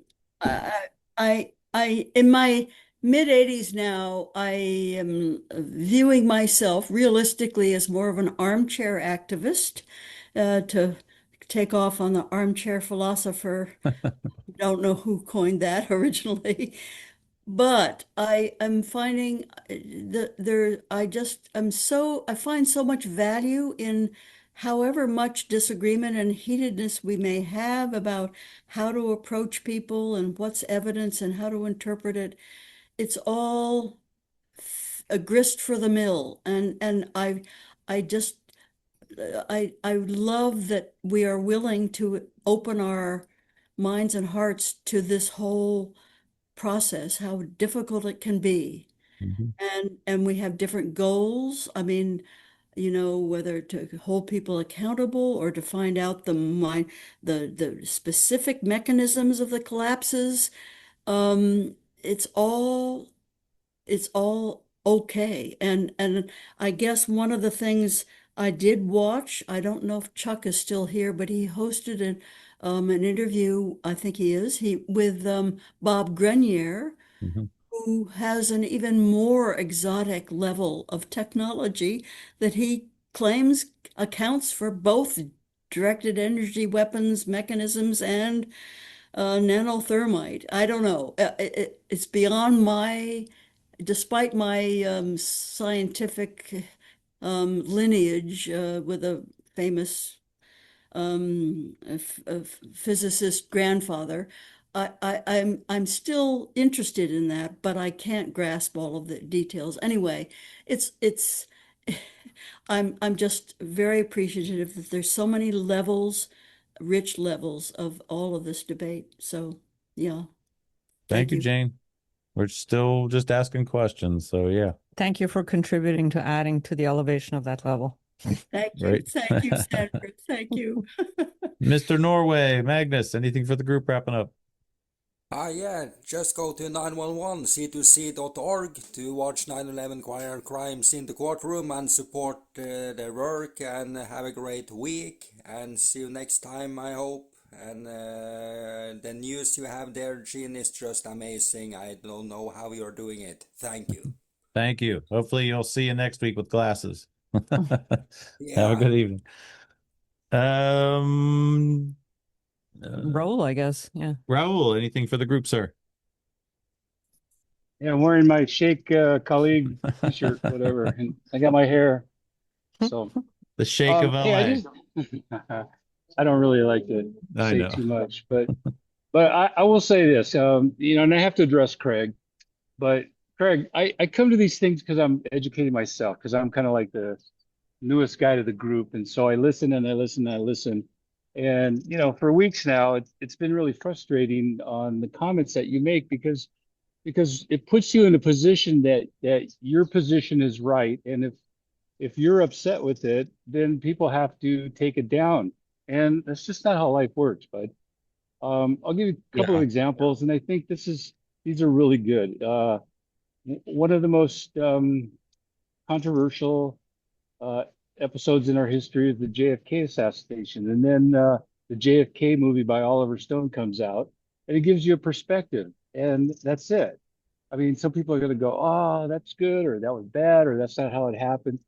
in my mid-80s now, I am viewing myself realistically as more of an armchair activist, to take off on the armchair philosopher. Don't know who coined that originally, but I am finding I find so much value in however much disagreement and heatedness we may have about how to approach people and what's evidence and how to interpret it. It's all a grist for the mill. And I love that we are willing to open our minds and hearts to this whole process, how difficult it can be. And we have different goals. I mean, whether to hold people accountable or to find out the specific mechanisms of the collapses. It's all okay. And I guess one of the things I did watch, I don't know if Chuck is still here, but he hosted an interview, I think he is, with Bob Grenier, who has an even more exotic level of technology that he claims accounts for both directed energy weapons mechanisms and nanothermite. I don't know. It's beyond despite my scientific lineage with a famous physicist grandfather. I'm still interested in that, but I can't grasp all of the details. Anyway, I'm just very appreciative that there's so many levels, rich levels of all of this debate. So yeah. Thank you, Jane. We're still just asking questions. So yeah. Thank you for contributing to adding to the elevation of that level. Thank you. Right. Thank you, Sandra. Thank you. Mr. Norway, Magnus, anything for the group wrapping up? Yeah, just go to 911c2c.org to watch 9/11 crimes in the courtroom and support their work, and have a great week, and see you next time, I hope. And the news you have there, Gene, is just amazing. I don't know how you're doing it. Thank you. Thank you. Hopefully you'll see you next week with glasses. Have a Yeah. good evening. Raul, I guess. Yeah. Raul, anything for the group, sir? Yeah, I'm wearing my Shake colleague t-shirt, whatever, and I got my hair. So The Shake of hey, LA. I don't really like to I say know. too much, but I will say this, and I have to address Craig, but Craig, I come to these things because I'm educating myself, because I'm kind of like the newest guy to the group, and so I listen and I listen and I listen, and for weeks now, it's been really frustrating on the comments that you make, because it puts you in a position that your position is right, and if you're upset with it, then people have to take it down, and that's just not how life works. But I'll give you a couple of examples, and I think these are really good. One of the most controversial episodes in our history is the JFK assassination, and then the JFK movie by Oliver Stone comes out, and it gives you a perspective, and that's it. I mean, some people are going to go, "Oh, that's good," or "That was bad," or "That's not how it happened."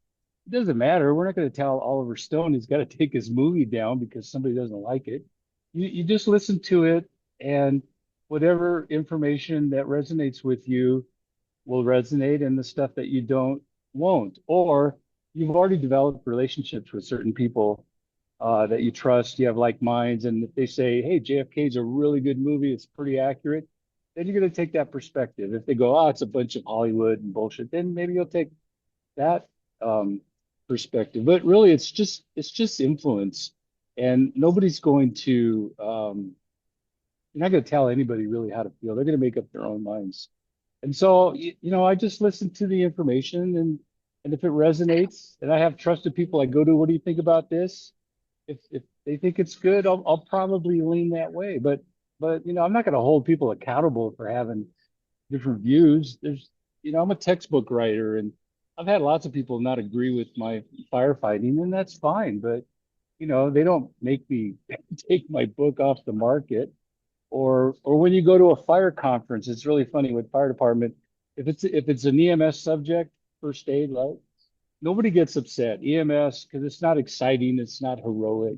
It doesn't matter. We're not going to tell Oliver Stone he's got to take his movie down because somebody doesn't like it. You just listen to it, and whatever information that resonates with you will resonate, and the stuff that you don't won't. Or you've already developed relationships with certain people that you trust, you have like minds, and if they say, "Hey, JFK is a really good movie, it's pretty accurate," then you're going to take that perspective. If they go, "Oh, it's a bunch of Hollywood and bullshit," then maybe you'll take that perspective. But really, it's just influence, and nobody's going to you're not going to tell anybody really how to feel. They're going to make up their own minds. And so, I just listen to the information, and if it resonates, and I have trusted people I go to, "What do you think about this?" If they think it's good, I'll probably lean that way. But I'm not going to hold people accountable for having different views. I'm a textbook writer, and I've had lots of people not agree with my firefighting, and that's fine. But they don't make me take my book off the market. Or when you go to a fire conference, it's really funny with fire department. If it's an EMS subject, first aid, right? Nobody gets upset. EMS, because it's not exciting, it's not heroic.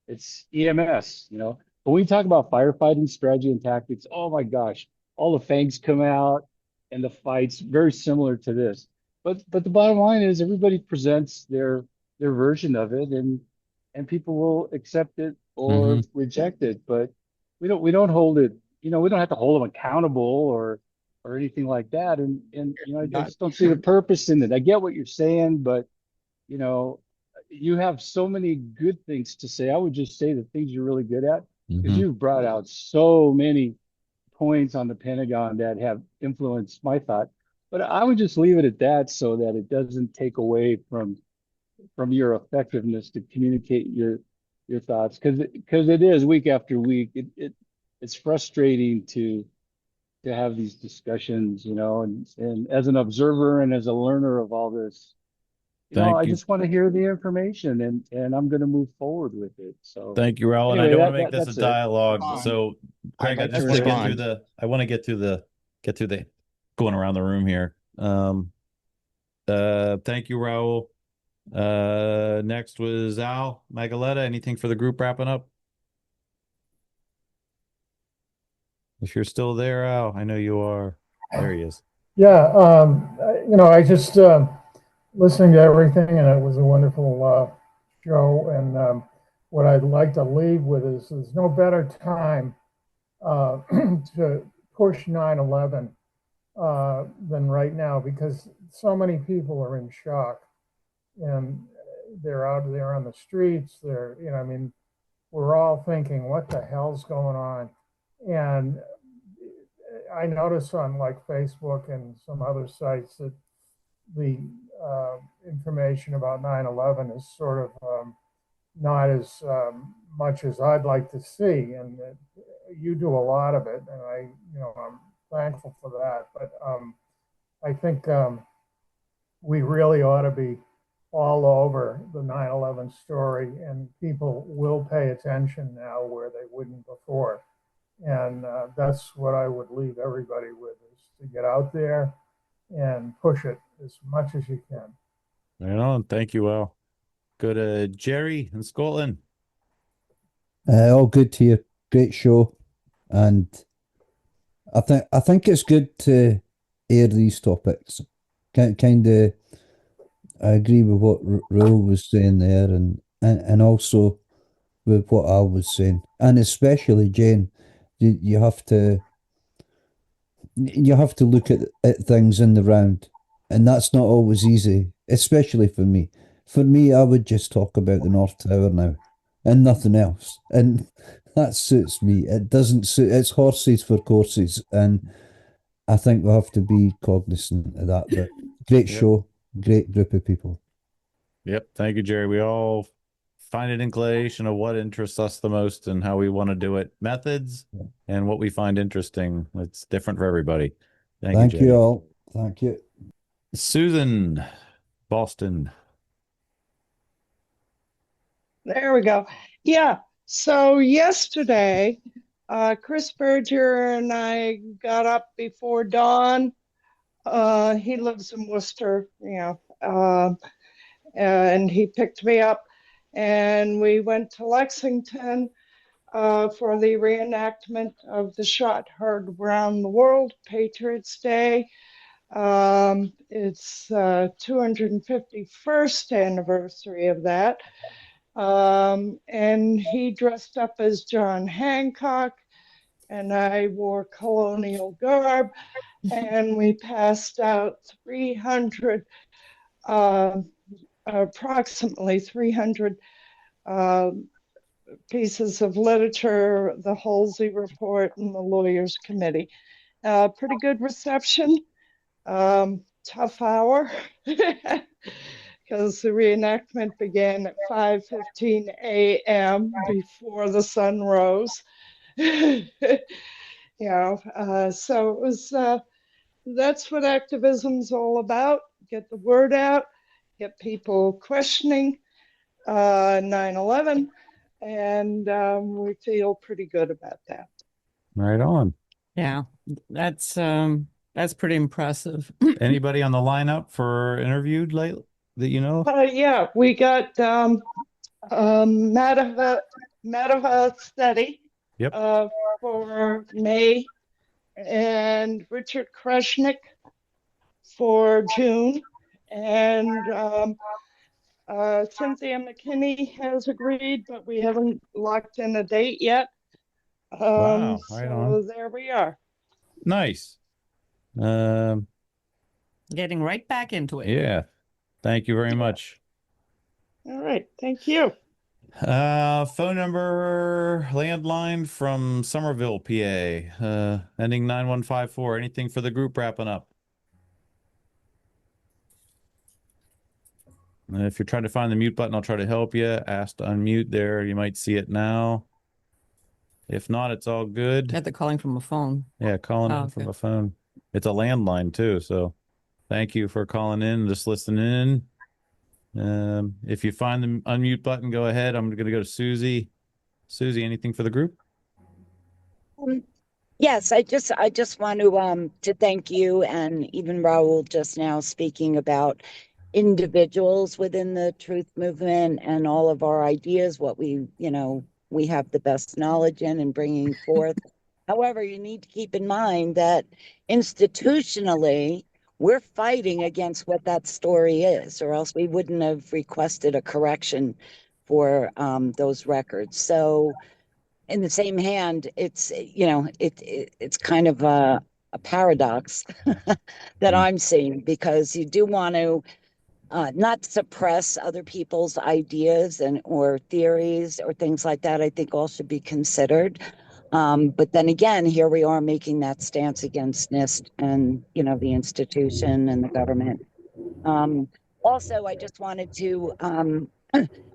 It's EMS, But when you talk about firefighting strategy and tactics, oh my gosh, all the fangs come out, and the fights very similar to this. But the bottom line is everybody presents their version of it, and people will accept it or reject it. But we don't hold it. We don't have to hold them accountable or anything like that. And I just don't see the purpose in it. I get what you're saying, but you have so many good things to say. I would just say the things you're really good at, because you've brought out so many points on the Pentagon that have influenced my thought. But I would just leave it at that, so that it doesn't take away from your effectiveness to communicate your thoughts, because it is week after week. It's frustrating to have these discussions, and as an observer and as a learner of all this, I just want to hear the information, and I'm going to move forward with it. So thank you, Raul. anyway, and I don't want to make this that's a dialogue. So Craig, I just want to get through the going around the room here. Thank you, Raul. Next was Al Magaletta. Anything for the group wrapping up? If you're still there, Al, I know you are. There he is. Yeah, I just listening to everything, and it was a wonderful show. And what I'd like to leave with is there's no better time to push 9/11 than right now, because so many people are in shock, and they're out there on the streets. We're all thinking, what the hell's going on? And I notice on like Facebook and some other sites that the information about 9/11 is sort of not as much as I'd like to see. And you do a lot of it, and I'm thankful for that. But I think we really ought to be all over the 9/11 story, and people will pay attention now where they wouldn't before. And that's what I would leave everybody with, is to get out there and push it as much as you can. Right on. Thank you, Al. Go to Jerry in Scotland. All good to you. Great show. And I think it's good to air these topics. Kind of, I agree with what Raoul was saying there, and also with what Al was saying, and especially Jane. You have to look at things in the round, and that's not always easy, especially for me. For me, I would just talk about the North Tower now and nothing else, and that suits me. It doesn't suit. It's horses for courses, and I think we have to be cognizant of that. But great show, great group of people. Yep. Thank you, Jerry. We all find an inclination of what interests us the most and how we want to do it, methods, and what we find interesting. It's different for everybody. Thank Jerry. you all. Thank you. Susan, Boston. There we go. Yeah. So yesterday, Chris Berger and I got up before dawn. He lives in Worcester, and he picked me up, and we went to Lexington for the reenactment of the shot heard around the world, Patriots Day. It's 251st anniversary of that. And he dressed up as John Hancock, and I wore colonial garb, and we passed out approximately 300 pieces of literature, the Halsey Report, and the Lawyers Committee. Pretty good reception. Tough hour, because the reenactment began at 5:15 a.m. before the sun rose. So it was, that's what activism's all about. Get the word out, get people questioning 9/11, and we feel pretty good about that. Right on. Yeah, that's pretty impressive. Anybody on the lineup for interviewed lately that you know? Yeah, we got Madhava Steady for May, and Richard Kreshnick for June, and Cynthia McKinney has agreed, but we haven't locked in a date yet. Wow, right on. There we are. Nice. Getting right back into it. Yeah. Thank you very much. All right. Thank you. Phone number, landline from Somerville, PA, ending 9154. Anything for the group wrapping up? If you're trying to find the mute button, I'll try to help you. Ask to unmute there. You might see it now. If not, it's all good. Yeah, they're calling from a phone. Yeah, calling in from a phone. It's a landline too, so thank you for calling in and just listening in. If you find the unmute button, go ahead. I'm going to go to Susie. Susie, anything for the group? Yes, I just want to thank you, and even Raoul just now speaking about individuals within the truth movement and all of our ideas, what we have the best knowledge in and bringing forth. However, you need to keep in mind that institutionally, we're fighting against what that story is, or else we wouldn't have requested a correction for those records. So in the same hand, it's kind of a paradox that I'm seeing, because you do want to not suppress other people's ideas or theories or things like that. I think all should be considered. But then again, here we are making that stance against NIST and, the institution and the government. Also, I just wanted to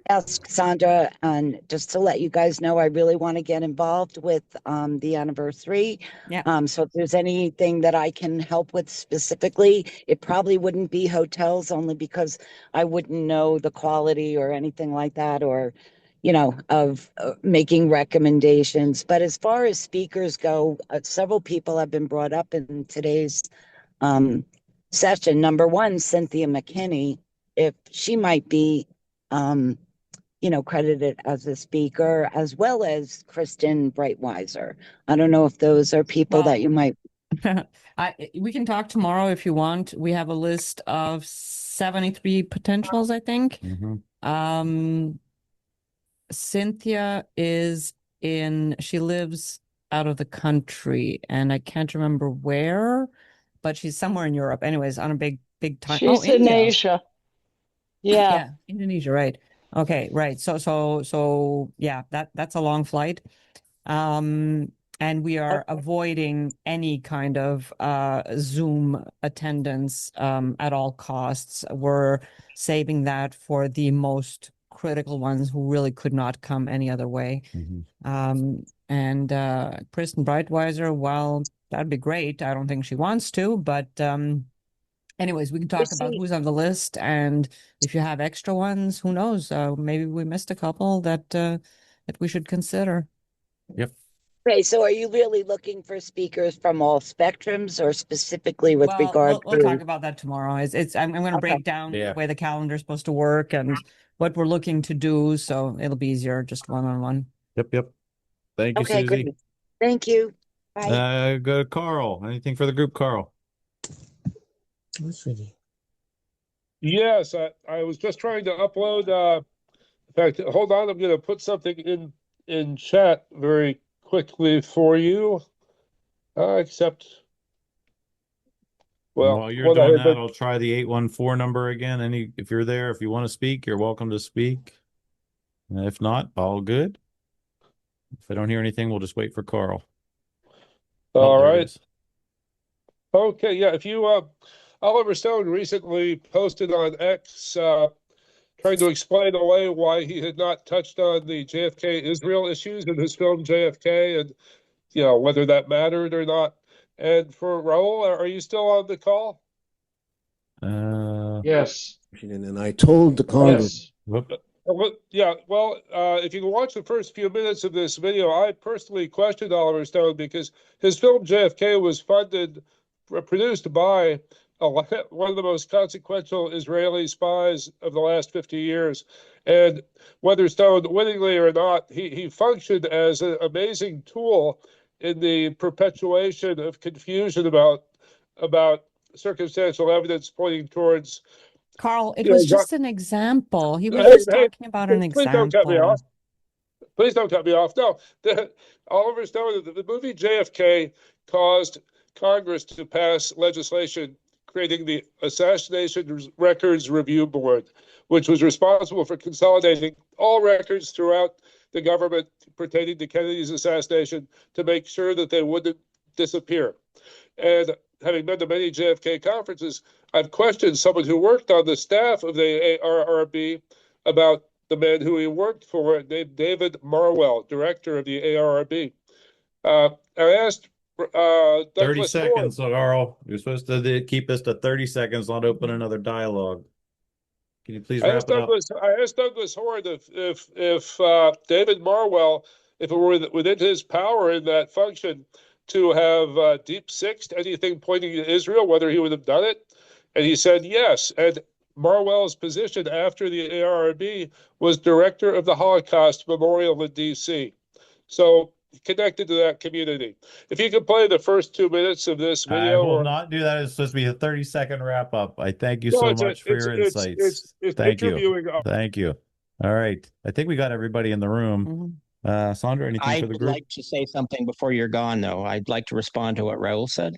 ask Sandra, and just to let you guys know, I really want to get involved with the anniversary. Yeah. So if there's anything that I can help with specifically, it probably wouldn't be hotels, only because I wouldn't know the quality or anything like that, or of making recommendations. But as far as speakers go, several people have been brought up in today's session. Number one, Cynthia McKinney, if she might be credited as a speaker, as well as Kristen Breitweiser. I don't know if those are people that you might. We can talk tomorrow if you want. We have a list of 73 potentials, I think. Cynthia she lives out of the country, and I can't remember where, but she's somewhere in Europe. Anyways, on a big time. She's in India. Asia. Yeah. Yeah, Indonesia, right. Okay, right. So yeah, that's a long flight. And we are avoiding any kind of Zoom attendance at all costs. We're saving that for the most critical ones who really could not come any other way. And Kristen Breitweiser, well, that'd be great. I don't think she wants to, but anyways, we can talk about who's on the list, and if you have extra ones, who knows? Maybe we missed a couple that we should consider. Yep. Okay, so are you really looking for speakers from all spectrums, or specifically with regard we'll talk about that tomorrow. I'm going to break down the way the calendar is supposed to work and what we're looking to do, so it'll be easier just one-on-one. Yep. Thank you, Okay, Susie. great. Thank you. Bye. Go to Carl. Anything for the group, Carl? Yes, I was just trying to upload. In fact, hold on. I'm going to put something in chat very quickly for you. Except, well, while you're doing that, I'll try the 814 number again. If you're there, if you want to speak, you're welcome to speak. If not, all good. If I don't hear anything, we'll just wait for Carl. All right. Okay, yeah. If you Oliver Stone recently posted on X trying to explain away why he had not touched on the JFK Israel issues in his film JFK, and whether that mattered or not. And for Raul, are you still on the call? Yes. And I told the Congress. Yeah, well, if you can watch the first few minutes of this video, I personally questioned Oliver Stone because his film JFK was produced by one of the most consequential Israeli spies of the last 50 years. And whether Stone wittingly or not, he functioned as an amazing tool in the perpetuation of confusion about circumstantial evidence pointing towards. Carl, it was just an example. He was just talking about an example. Please don't cut me off. Please don't cut me off. No, Oliver Stone, the movie JFK caused Congress to pass legislation creating the Assassination Records Review Board, which was responsible for consolidating all records throughout the government pertaining to Kennedy's assassination to make sure that they wouldn't disappear. And having been to many JFK conferences, I've questioned someone who worked on the staff of the ARRB about the man who he worked for, named David Marwell, director of the ARRB. I asked 30 seconds, Carl. You're supposed to keep this to 30 seconds, not open another dialogue. Can you please wrap it up? I asked Douglas Horn if David Marwell, if it were within his power in that function to have deep sixed anything pointing to Israel, whether he would have done it. And he said yes. And Marwell's position after the ARRB was director of the Holocaust Memorial in D.C. So connected to that community. If you could play the first 2 minutes of this video. I will not do that. It's supposed to be a 30-second wrap up. I thank you so much for your insights. Thank you. Thank you. All right. I think we got everybody in the room. Sandra, anything for the group? I'd like to say something before you're gone, though. I'd like to respond to what Raul said.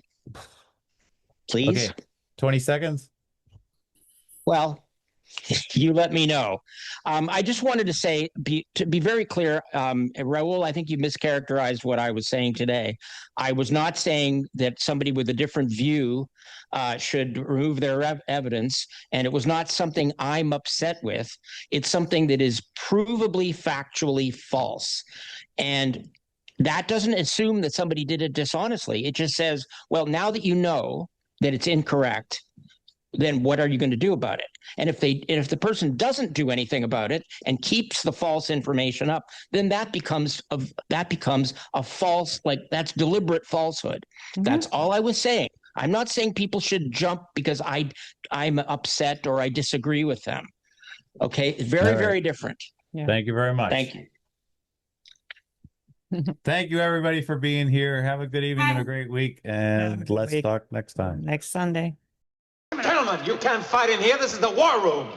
Please. Okay. 20 seconds. Well, you let me know. I just wanted to say, to be very clear, Raul, I think you mischaracterized what I was saying today. I was not saying that somebody with a different view should remove their evidence, and it was not something I'm upset with. It's something that is provably factually false. And that doesn't assume that somebody did it dishonestly. It just says, well, now that you know that it's incorrect, then what are you going to do about it? And if the person doesn't do anything about it and keeps the false information up, then that becomes a false, like, that's deliberate falsehood. Mm-hmm. That's all I was saying. I'm not saying people should jump because I'm upset or I disagree with them. Okay, very, right. Very different. Yeah. Thank you very much. Thank you. Thank you, everybody, for being here. Have a good evening and a great week, and let's talk next time. Next Sunday. Gentlemen, you can't fight in here. This is the war room.